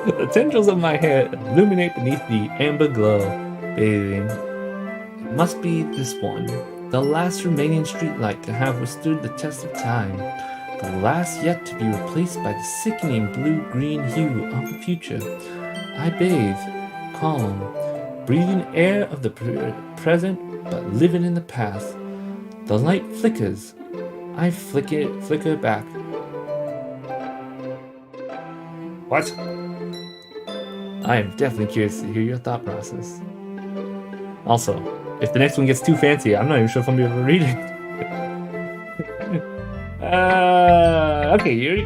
[SPEAKER 1] The tendrils of my hair illuminate beneath the amber glow, bathing. It must be this one, the last remaining streetlight to have withstood the test of time, the last yet to be replaced by the sickening blue-green hue of the future. I bathe, calm, breathing air of the present, but living in the past. The light flickers. I flicker back. What? I am definitely curious to hear your thought process. Also, if the next one gets too fancy, I'm not even sure if I'm going to be able to read it. Okay, Yuri.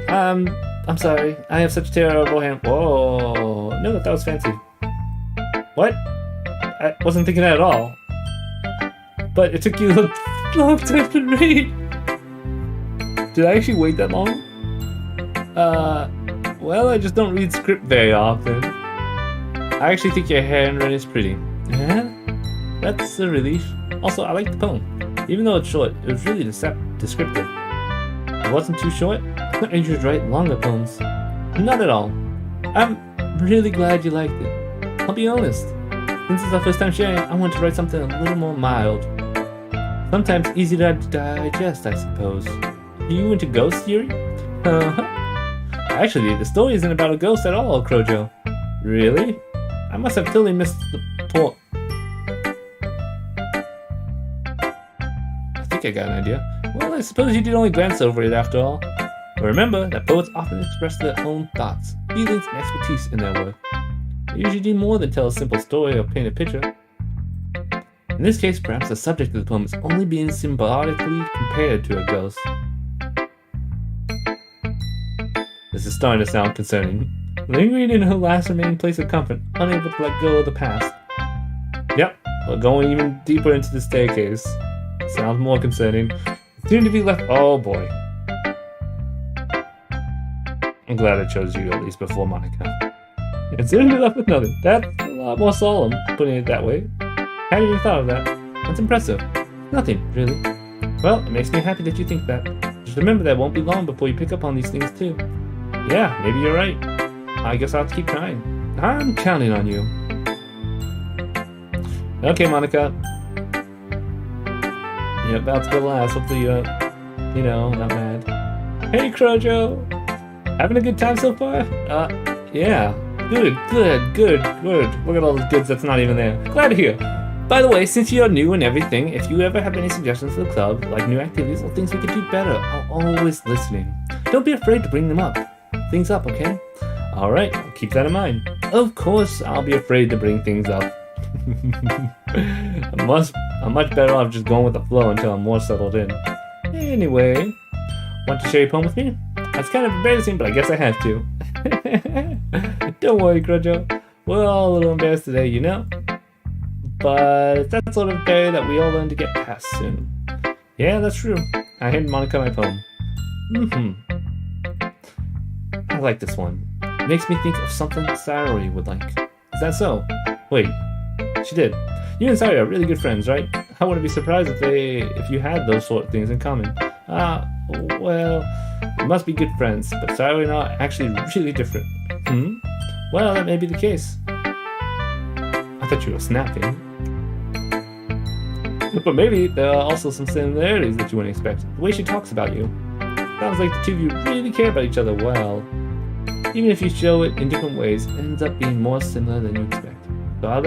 [SPEAKER 1] I'm sorry. I have such terrible hand. Whoa. No, that was fancy. What? I wasn't thinking that at all. But it took you a long time to read. Did I actually wait that long? Well, I just don't read script very often. I actually think your handwriting is pretty. Yeah? That's a relief. Also, I like the poem. Even though it's short, it was really descriptive. It wasn't too short. I usually write longer poems. Not at all. I'm really glad you liked it. I'll be honest. Since it's our first time sharing, I want to write something a little more mild. Sometimes easy to digest, I suppose. Are you into ghosts, Yuri? Actually, the story isn't about a ghost at all, Crojoe. Really? I must have totally missed the point. I think I got an idea. Well, I suppose you did only glance over it after all. But remember that poets often express their own thoughts, feelings, and expertise in their work. They usually do more than tell a simple story or paint a picture. In this case, perhaps the subject of the poem is only being symbolically compared to a ghost. This is starting to sound concerning. Lingering in her last remaining place of comfort, unable to let go of the past. Yep, we're going even deeper into the staircase. Sounds more concerning. Soon to be left. Oh boy. I'm glad I chose you at least before Monica. And soon to be left with nothing. That's a lot more solemn, putting it that way. Hadn't even thought of that. That's impressive. Nothing, really. Well, it makes me happy that you think that. Just remember that it won't be long before you pick up on these things too. Yeah, maybe you're right. I guess I'll have to keep trying. I'm counting on you. Okay, Monica. You're about to go last. Hopefully you're, not mad. Hey, Crojoe. Having a good time so far? Yeah. Good. Look at all the goods that's not even there. Glad to hear. By the way, since you're new and everything, if you ever have any suggestions for the club, like new activities or things we could do better, I'm always listening. Don't be afraid to bring things up, okay? Alright, I'll keep that in mind. Of course, I'll be afraid to bring things up. I'm much better off just going with the flow until I'm more settled in. Anyway, want to share your poem with me? That's kind of embarrassing, but I guess I have to. Don't worry, Crojoe. We're all a little embarrassed today, you know? But that's sort of barrier that we all learn to get past soon. Yeah, that's true. I handed Monica my poem. I like this one. It makes me think of something Sayori would like. Is that so? Wait, she did. You and Sayori are really good friends, right? I wouldn't be surprised if you had those sort of things in common. Well, we must be good friends, but Sayori and I are actually really different. Well, that may be the case. I thought you were snapping. But maybe there are also some similarities that you wouldn't expect. The way she talks about you. Sounds like the two of you really care about each other well. Even if you show it in different ways, it ends up being more similar than you expect. So I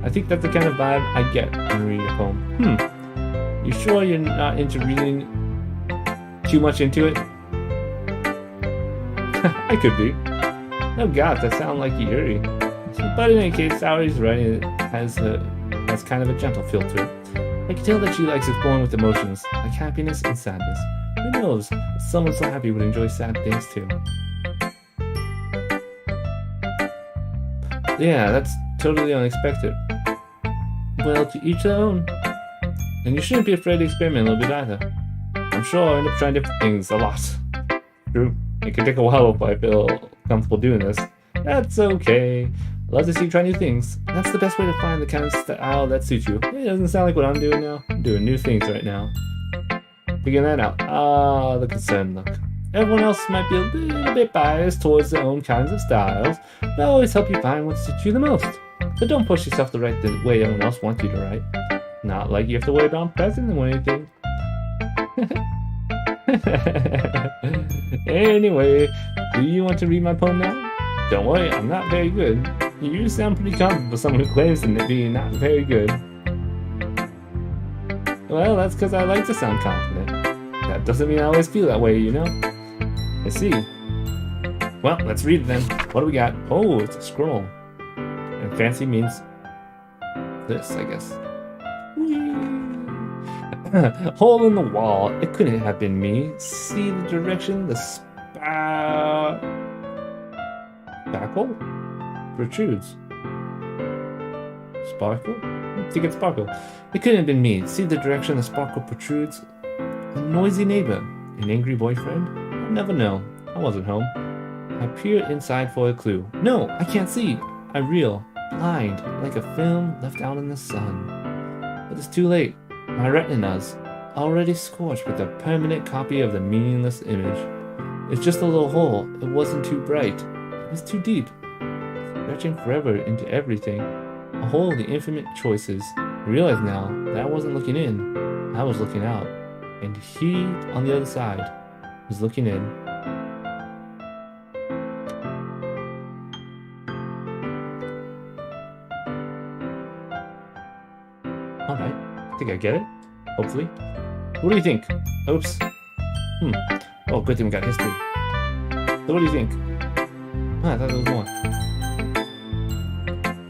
[SPEAKER 1] think that's the kind of vibe I get when reading a poem. You sure you're not into reading too much into it? I could be. Oh god, that sounds like Yuri. But in any case, Sayori's writing has kind of a gentle feel to it. I can tell that she likes exploring with emotions, like happiness and sadness. Who knows, someone so happy would enjoy sad things too. Yeah, that's totally unexpected. Well, to each their own. And you shouldn't be afraid to experiment a little bit either. I'm sure I'll end up trying different things a lot. True, it can take a while before I feel comfortable doing this. That's okay. I love to see you try new things. That's the best way to find the kind of style that suits you. It doesn't sound like what I'm doing now. I'm doing new things right now. Figuring that out. The concerned look. Everyone else might be a little bit biased towards their own kinds of styles, but I'll always help you find what suits you the most. So don't push yourself to write the way everyone else wants you to write. Not like you have to worry about impressing them or anything. Anyway, do you want to read my poem now? Don't worry, I'm not very good. You sound pretty confident for someone who claims to be not very good. Well, that's because I like to sound confident. That doesn't mean I always feel that way, you know? I see. Well, let's read it then. What do we got? Oh, it's a scroll. And fancy means this, I guess. Hole in the wall. It couldn't have been me. See the direction the sparkle protrudes. Sparkle? I think it's sparkle. It couldn't have been me. See the direction the sparkle protrudes. A noisy neighbor. An angry boyfriend? I'll never know. I wasn't home. I peer inside for a clue. No, I can't see. I reel, blind, like a film left out in the sun. But it's too late. My retina's already scorched with a permanent copy of the meaningless image. It's just a little hole. It wasn't too bright. It was too deep. Stretching forever into everything. A hole of the infinite choices. I realize now that I wasn't looking in. I was looking out. And he, on the other side, was looking in. think I get it. Hopefully. What do you think? Oops. Oh, good thing we got history. So what do you think? I thought there was more.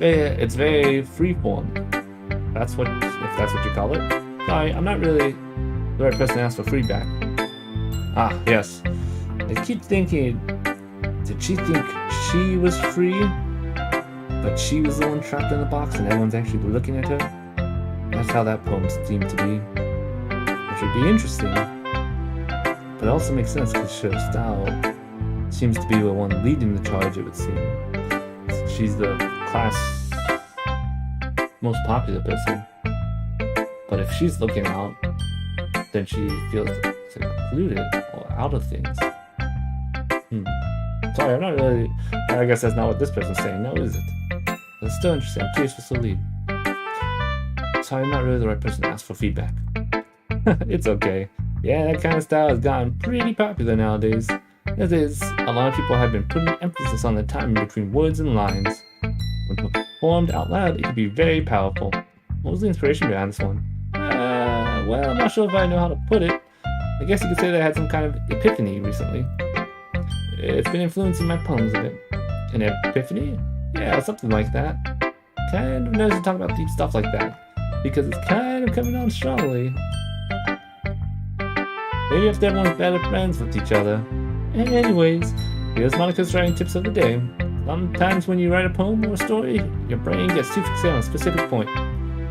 [SPEAKER 1] It's very freeform. If that's what you call it. Sorry, I'm not really the right person to ask for feedback. Ah, yes. I keep thinking, did she think she was free, but she was the one trapped in the box and everyone's actually looking at her? That's how that poem seemed to be. Which would be interesting, but it also makes sense because her style seems to be the one leading the charge, it would seem. She's the class most popular person. But if she's looking out, then she feels secluded or out of things. Sorry, I'm not really... I guess that's not what this person's saying now, is it? But it's still interesting. I'm curious what's the lead. Sorry, I'm not really the right person to ask for feedback. It's okay. Yeah, that kind of style has gotten pretty popular nowadays. That is, a lot of people have been putting emphasis on the timing between words and lines. When performed out loud, it can be very powerful. What was the inspiration behind this one? Well, I'm not sure if I know how to put it. I guess you could say that I had some kind of epiphany recently. It's been influencing my poems a bit. An epiphany? Yeah, something like that. Kind of nice to talk about deep stuff like that, because it's kind of coming on strongly. Maybe if everyone's better friends with each other. Anyways, here's Monica's writing tips of the day. Sometimes when you write a poem or a story, your brain gets too fixated on a specific point.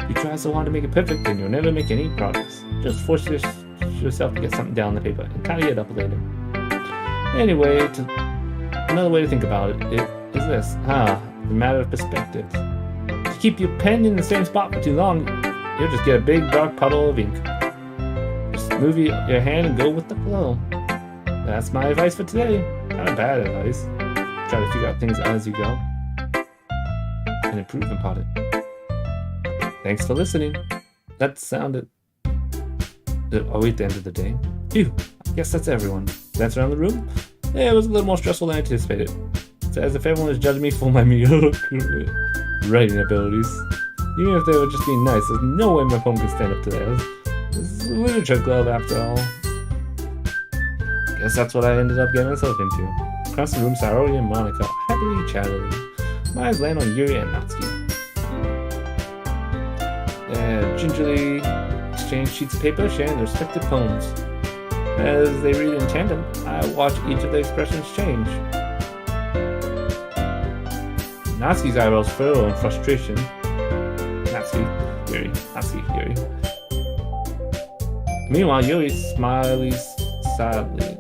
[SPEAKER 1] You try so hard to make it perfect and you'll never make any progress. Just force yourself to get something down on the paper and tidy it up later. Anyway, another way to think about it is this. The matter of perspective. If you keep your pen in the same spot for too long, you'll just get a big dark puddle of ink. Just move your hand and go with the flow. That's my advice for today. Not a bad advice. Try to figure out things as you go and improve upon it. Thanks for listening. That sounded... Are we at the end of the day? Phew, I guess that's everyone. Glance around the room. Yeah, it was a little more stressful than anticipated. It's as if everyone was judging me for my mediocre writing abilities. Even if they were just being nice, there's no way my poem could stand up to theirs. This is a literature club after all. Guess that's what I ended up getting myself into. Across the room, Saori and Monica happily chatting. My eyes land on Yuri and Natsuki. They gingerly exchange sheets of paper, sharing their respective poems. As they read in tandem, I watch each of their expressions change. Natsuki's eyebrows furrow in frustration. Yuri. Meanwhile, Yuri smiles sadly.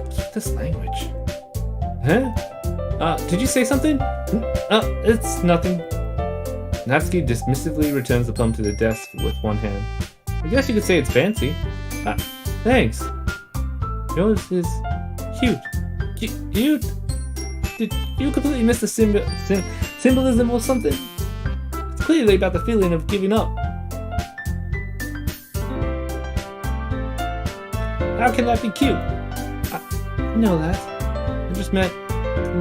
[SPEAKER 1] What's this language? Huh? Did you say something? It's nothing. Natsuki dismissively returns the poem to the desk with one hand. I guess you could say it's fancy. Thanks. Yours is cute. Cute? Did you completely miss the symbolism or something? It's clearly about the feeling of giving up. How can that be cute? I know that. I just meant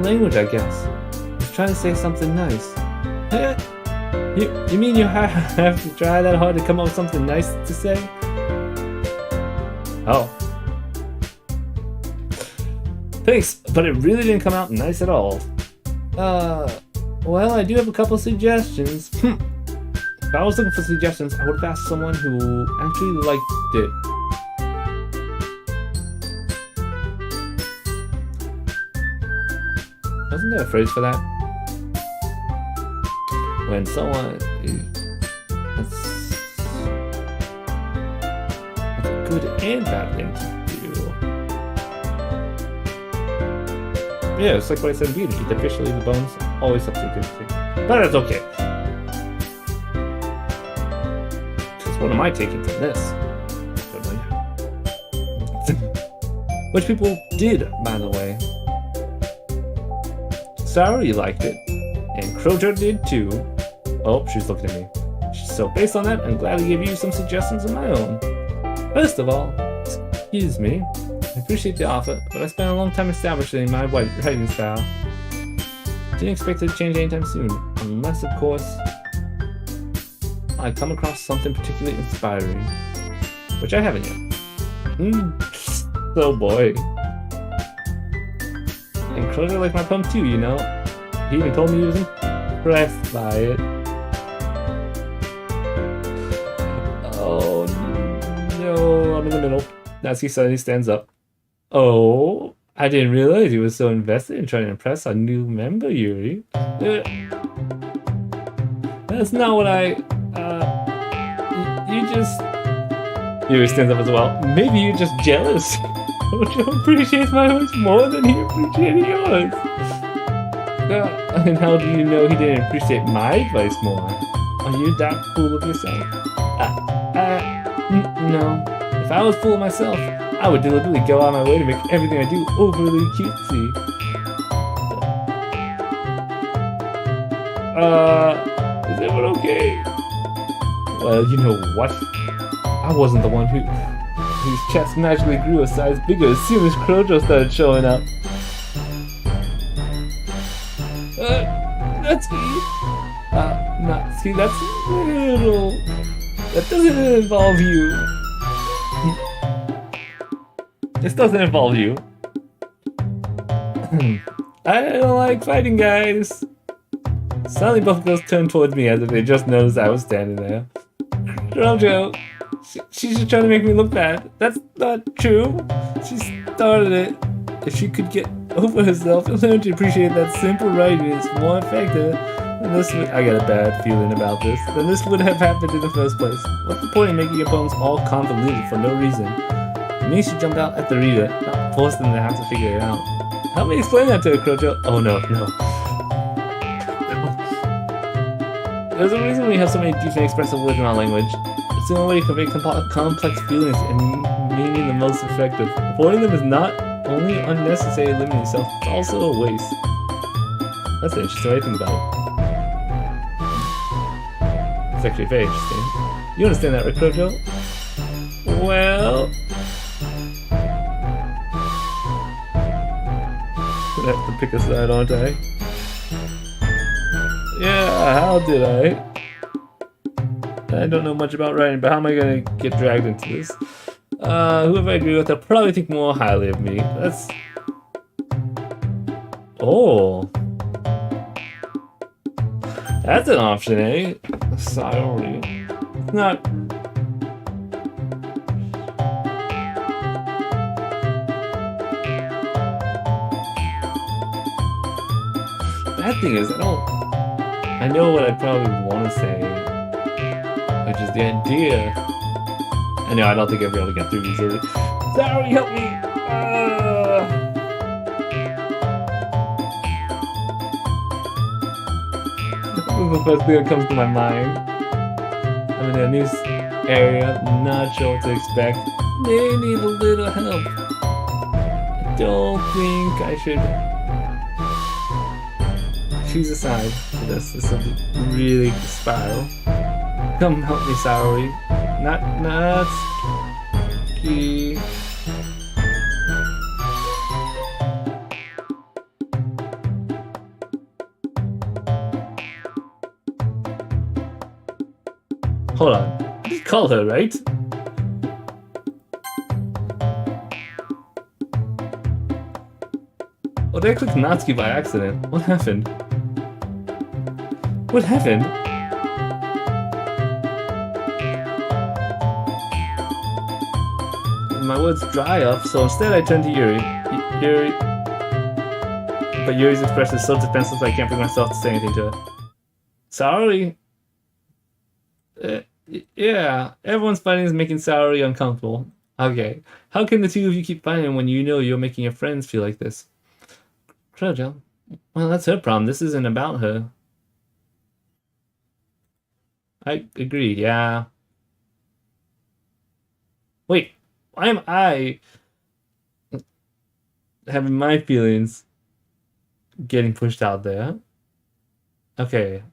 [SPEAKER 1] language, I guess. I was trying to say something nice. You mean you have to try that hard to come up with something nice to say? Oh. Thanks, but it really didn't come out nice at all. Well, I do have a couple suggestions. If I was looking for suggestions, I would have asked someone who actually liked it. Wasn't there a phrase for that? When someone... That's a good and bad thing to do. Yeah, it's like what I said in Beauty. Eat the fish, leave the bones. Always something good to do. But it's okay. Because what am I taking from this? Which people did, by the way. Saori liked it. And Crojoe did too. Oh, she's looking at me. So based on that, I'm glad to give you some suggestions of my own. First of all, excuse me. I appreciate the offer, but I spent a long time establishing my writing style. Didn't expect it to change anytime soon, unless, of course, I come across something particularly inspiring, which I haven't yet. So boy. And Crojoe liked my poem too, you know. He even told me he was impressed by it. Oh no, I'm in the middle. Natsuki suddenly stands up. Oh, I didn't realize you were so invested in trying to impress our new member, Yuri. That's not what you just... Yuri stands up as well. Maybe you're just jealous. Crojoe appreciates my voice more than he appreciated yours. And how do you know he didn't appreciate my advice more? Are you that full of yourself? No. If I was full of myself, I would deliberately go out of my way to make everything I do overly cutesy. Is everyone okay? Well, you know what? I wasn't the one whose chest magically grew a size bigger as soon as Crojoe started showing up. Natsuki, that's little. That doesn't involve you. This doesn't involve you. I don't like fighting, guys. Suddenly both girls turned towards me as if they just noticed I was standing there. Crojoe, she's just trying to make me look bad. That's not true. She started it. If she could get over herself and learn to appreciate that simple writing is more effective than this would... I got a bad feeling about this. Then this would have happened in the first place. What's the point of making your poems all convoluted for no reason? It means she jumped out at the reader, not forced them to have to figure it out. Help me explain that to her, Crojoe. Oh no. There's a reason we have so many deep and expressive words in our language. It's the only way to convey complex feelings and meaning the most effective. Avoiding them is not only unnecessary to limit yourself, it's also a waste. That's an interesting way to think about it. It's actually very interesting. You understand that, right, Crojoe? Well... I have to pick a side, aren't I? Yeah, how did I? I don't know much about writing, but how am I gonna get dragged into this? Whoever I agree with, they'll probably think more highly of me. That's... Oh. That's an option, eh? Sorry. It's not... Bad thing is, I know what I probably want to say, which is the idea. I know, I don't think I'll be able to get through these early. Sorry, help me! This is the first thing that comes to my mind. I'm in a new area, not sure what to expect. They need a little help. I don't think I should choose a side for this. This will really spiral. Come help me, Saori. Not key. Hold on. I just called her, right? Oh, did I click Natsuki by accident? What happened? What happened? My words dry up, so instead I turn to Yuri. But Yuri's expression is so defenseless I can't bring myself to say anything to her. Sorry. Yeah, everyone's fighting is making Saori uncomfortable. Okay, how can the two of you keep fighting when you know you're making your friends feel like this? Crojoe, well, that's her problem. This isn't about her. I agree, yeah. Wait, why am I having my feelings getting pushed out there? Okay,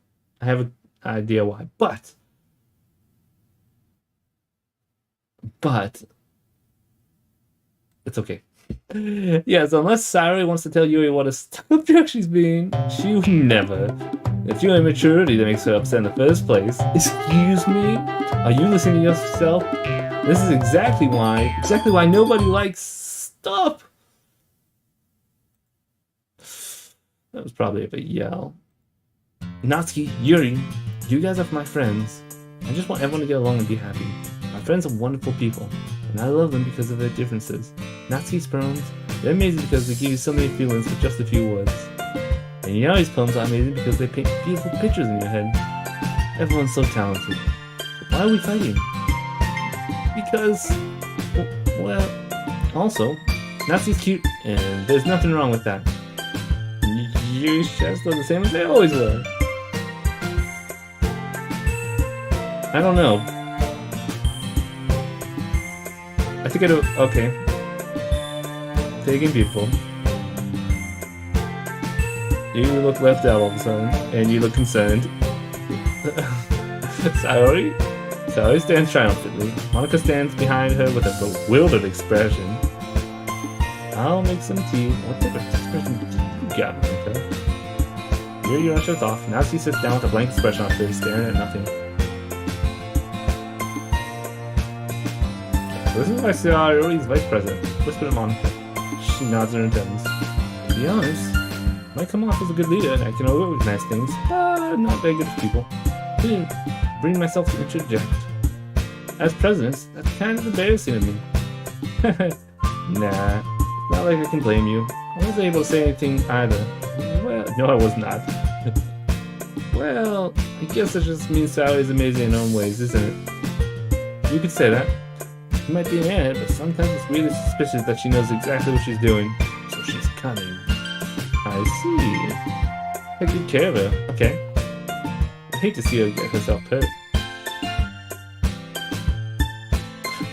[SPEAKER 1] I have an idea why, but it's okay. Yeah, so unless Saori wants to tell Yuri what a stubborn jerk she's being, she would never. It's your immaturity that makes her upset in the first place. Excuse me? Are you listening to yourself? This is exactly why nobody likes... Stop! That was probably a yell. Natsuki, Yuri, you guys are my friends. I just want everyone to get along and be happy. My friends are wonderful people, and I love them because of their differences. Natsuki's poems, they're amazing because they give you so many feelings with just a few words. And Yuri's poems are amazing because they paint beautiful pictures in your head. Everyone's so talented. Why are we fighting? Because, well, also, Natsuki's cute, and there's nothing wrong with that. Yuri's chests are the same as they always were. I don't know. I think I do. Okay. Big and beautiful. You look left out all of a sudden, and you look concerned. Sayori stands triumphantly. Monika stands behind her with a bewildered expression. I'll make some tea. What type of expression do you got, Monika? Yuri rushes off. Natsuki sits down with a blank expression on her face, staring at nothing. This is why Sayori's vice president. Whispered to Monika. She nods and returns. To be honest, I might come off as a good leader and I can organize things, but not very good with people. I didn't bring myself to interject. As president, that's kind of embarrassing of me. Nah, it's not like I can blame you. I wasn't able to say anything either. Well, no, I was not. Well, I guess that just means Sayori's amazing in her own ways, isn't it? You could say that. She might be mad, but sometimes it's really suspicious that she knows exactly what she's doing. So she's cunning. I see. Take good care of her. Okay. I hate to see her get herself hurt.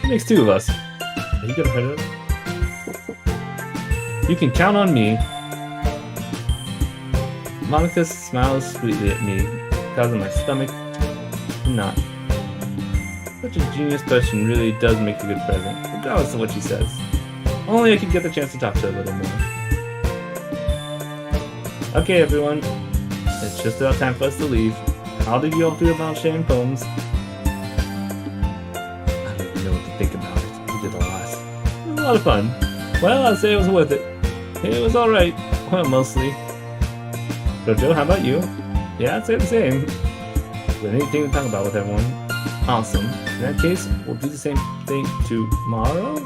[SPEAKER 1] It makes two of us. Are you gonna hurt her? You can count on me. Monika smiles sweetly at me, causing my stomach to knot. Such a genius person really does make a good present, regardless of what she says. Only I could get the chance to talk to her a little more. Okay, everyone. It's just about time for us to leave. How did you all feel about sharing poems? I don't even know what to think about it. We did a lot. It was a lot of fun. Well, I'd say it was worth it. It was alright. Well, mostly. Crojoe, how about you? Yeah, I'd say the same. We have anything to talk about with everyone. Awesome. In that case, we'll do the same thing tomorrow?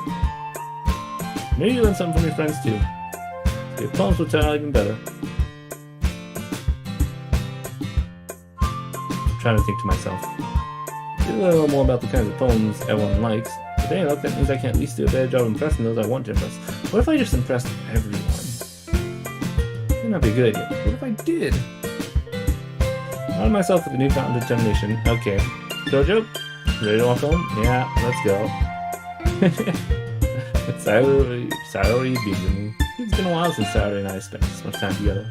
[SPEAKER 1] Maybe you learn something from your friends too. Your poems will turn out even better. I'm trying to think to myself. Do a little more about the kinds of poems everyone likes. If they look, that means I can at least do a better job of impressing those I want to impress. What if I just impressed everyone? That'd not be a good idea. What if I did? Not myself with a newfound determination. Okay. Crojoe, ready to walk home? Yeah, let's go. Sayori beams at me. It's been a while since Sayori and I spent this much time together.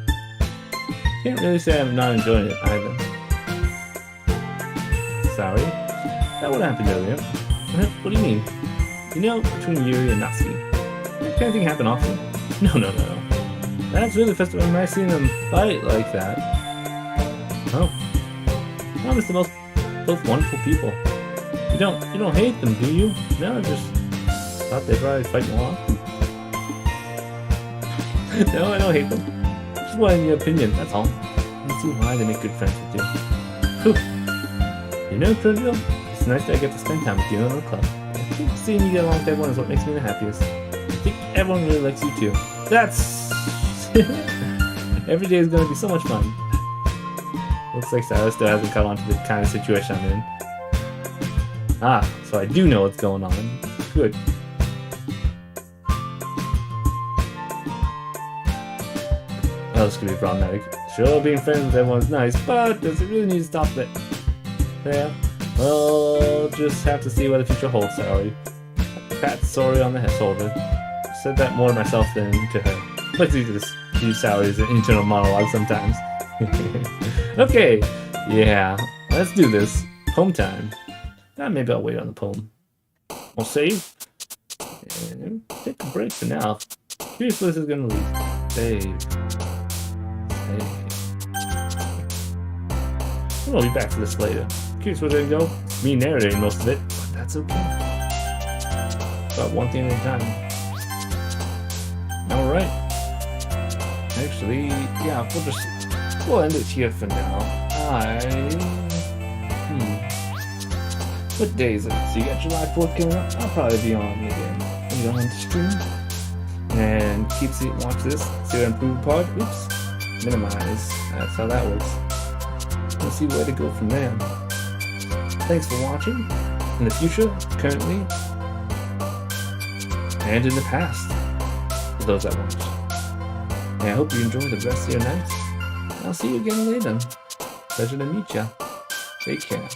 [SPEAKER 1] Can't really say I'm not enjoying it either. Sayori? That would happen earlier. What do you mean? You know, between Yuri and Natsuki. That kind of thing happen often? No. That's really the first time I've seen them fight like that. Oh. Promise the most both wonderful people. You don't hate them, do you? No, I just thought they'd probably fight more often. No, I don't hate them. Just wanted your opinion, that's all. Let's see why they make good friends with you. Whew. You know, Crojoe, it's nice that I get to spend time with you in the club. I think seeing you get along with everyone is what makes me the happiest. I think everyone really likes you too. That's... Every day is going to be so much fun. Looks like Sayori still hasn't caught on to the kind of situation I'm in. Ah, so I do know what's going on. Good. Oh, this could be problematic. Sure, being friends with everyone's nice, but does it really need to stop there? Yeah. Well, just have to see what the future holds, Sayori. Pat Sayori on the shoulder. Said that more to myself than to her. Let's do this. Use Sayori as an internal monologue sometimes. Okay, yeah, let's do this. Poem time. Maybe I'll wait on the poem. I'll save. And take a break for now. Here's what this is gonna leave. Save. We'll be back to this later. Curious where they go? Me narrating most of it, but that's okay. But one thing at a time. Alright. Actually, yeah, we'll end it here for now. What day is it? So you got July 4th coming up? I'll probably be on again. I'll be on the stream. And watch this. See what improve pod? Oops. Minimize. That's how that works. We'll see where to go from there. Thanks for watching. In the future, currently, and in the past, for those that watch. And I hope you enjoy the rest of your night. I'll see you again later. Pleasure to meet ya. Take care.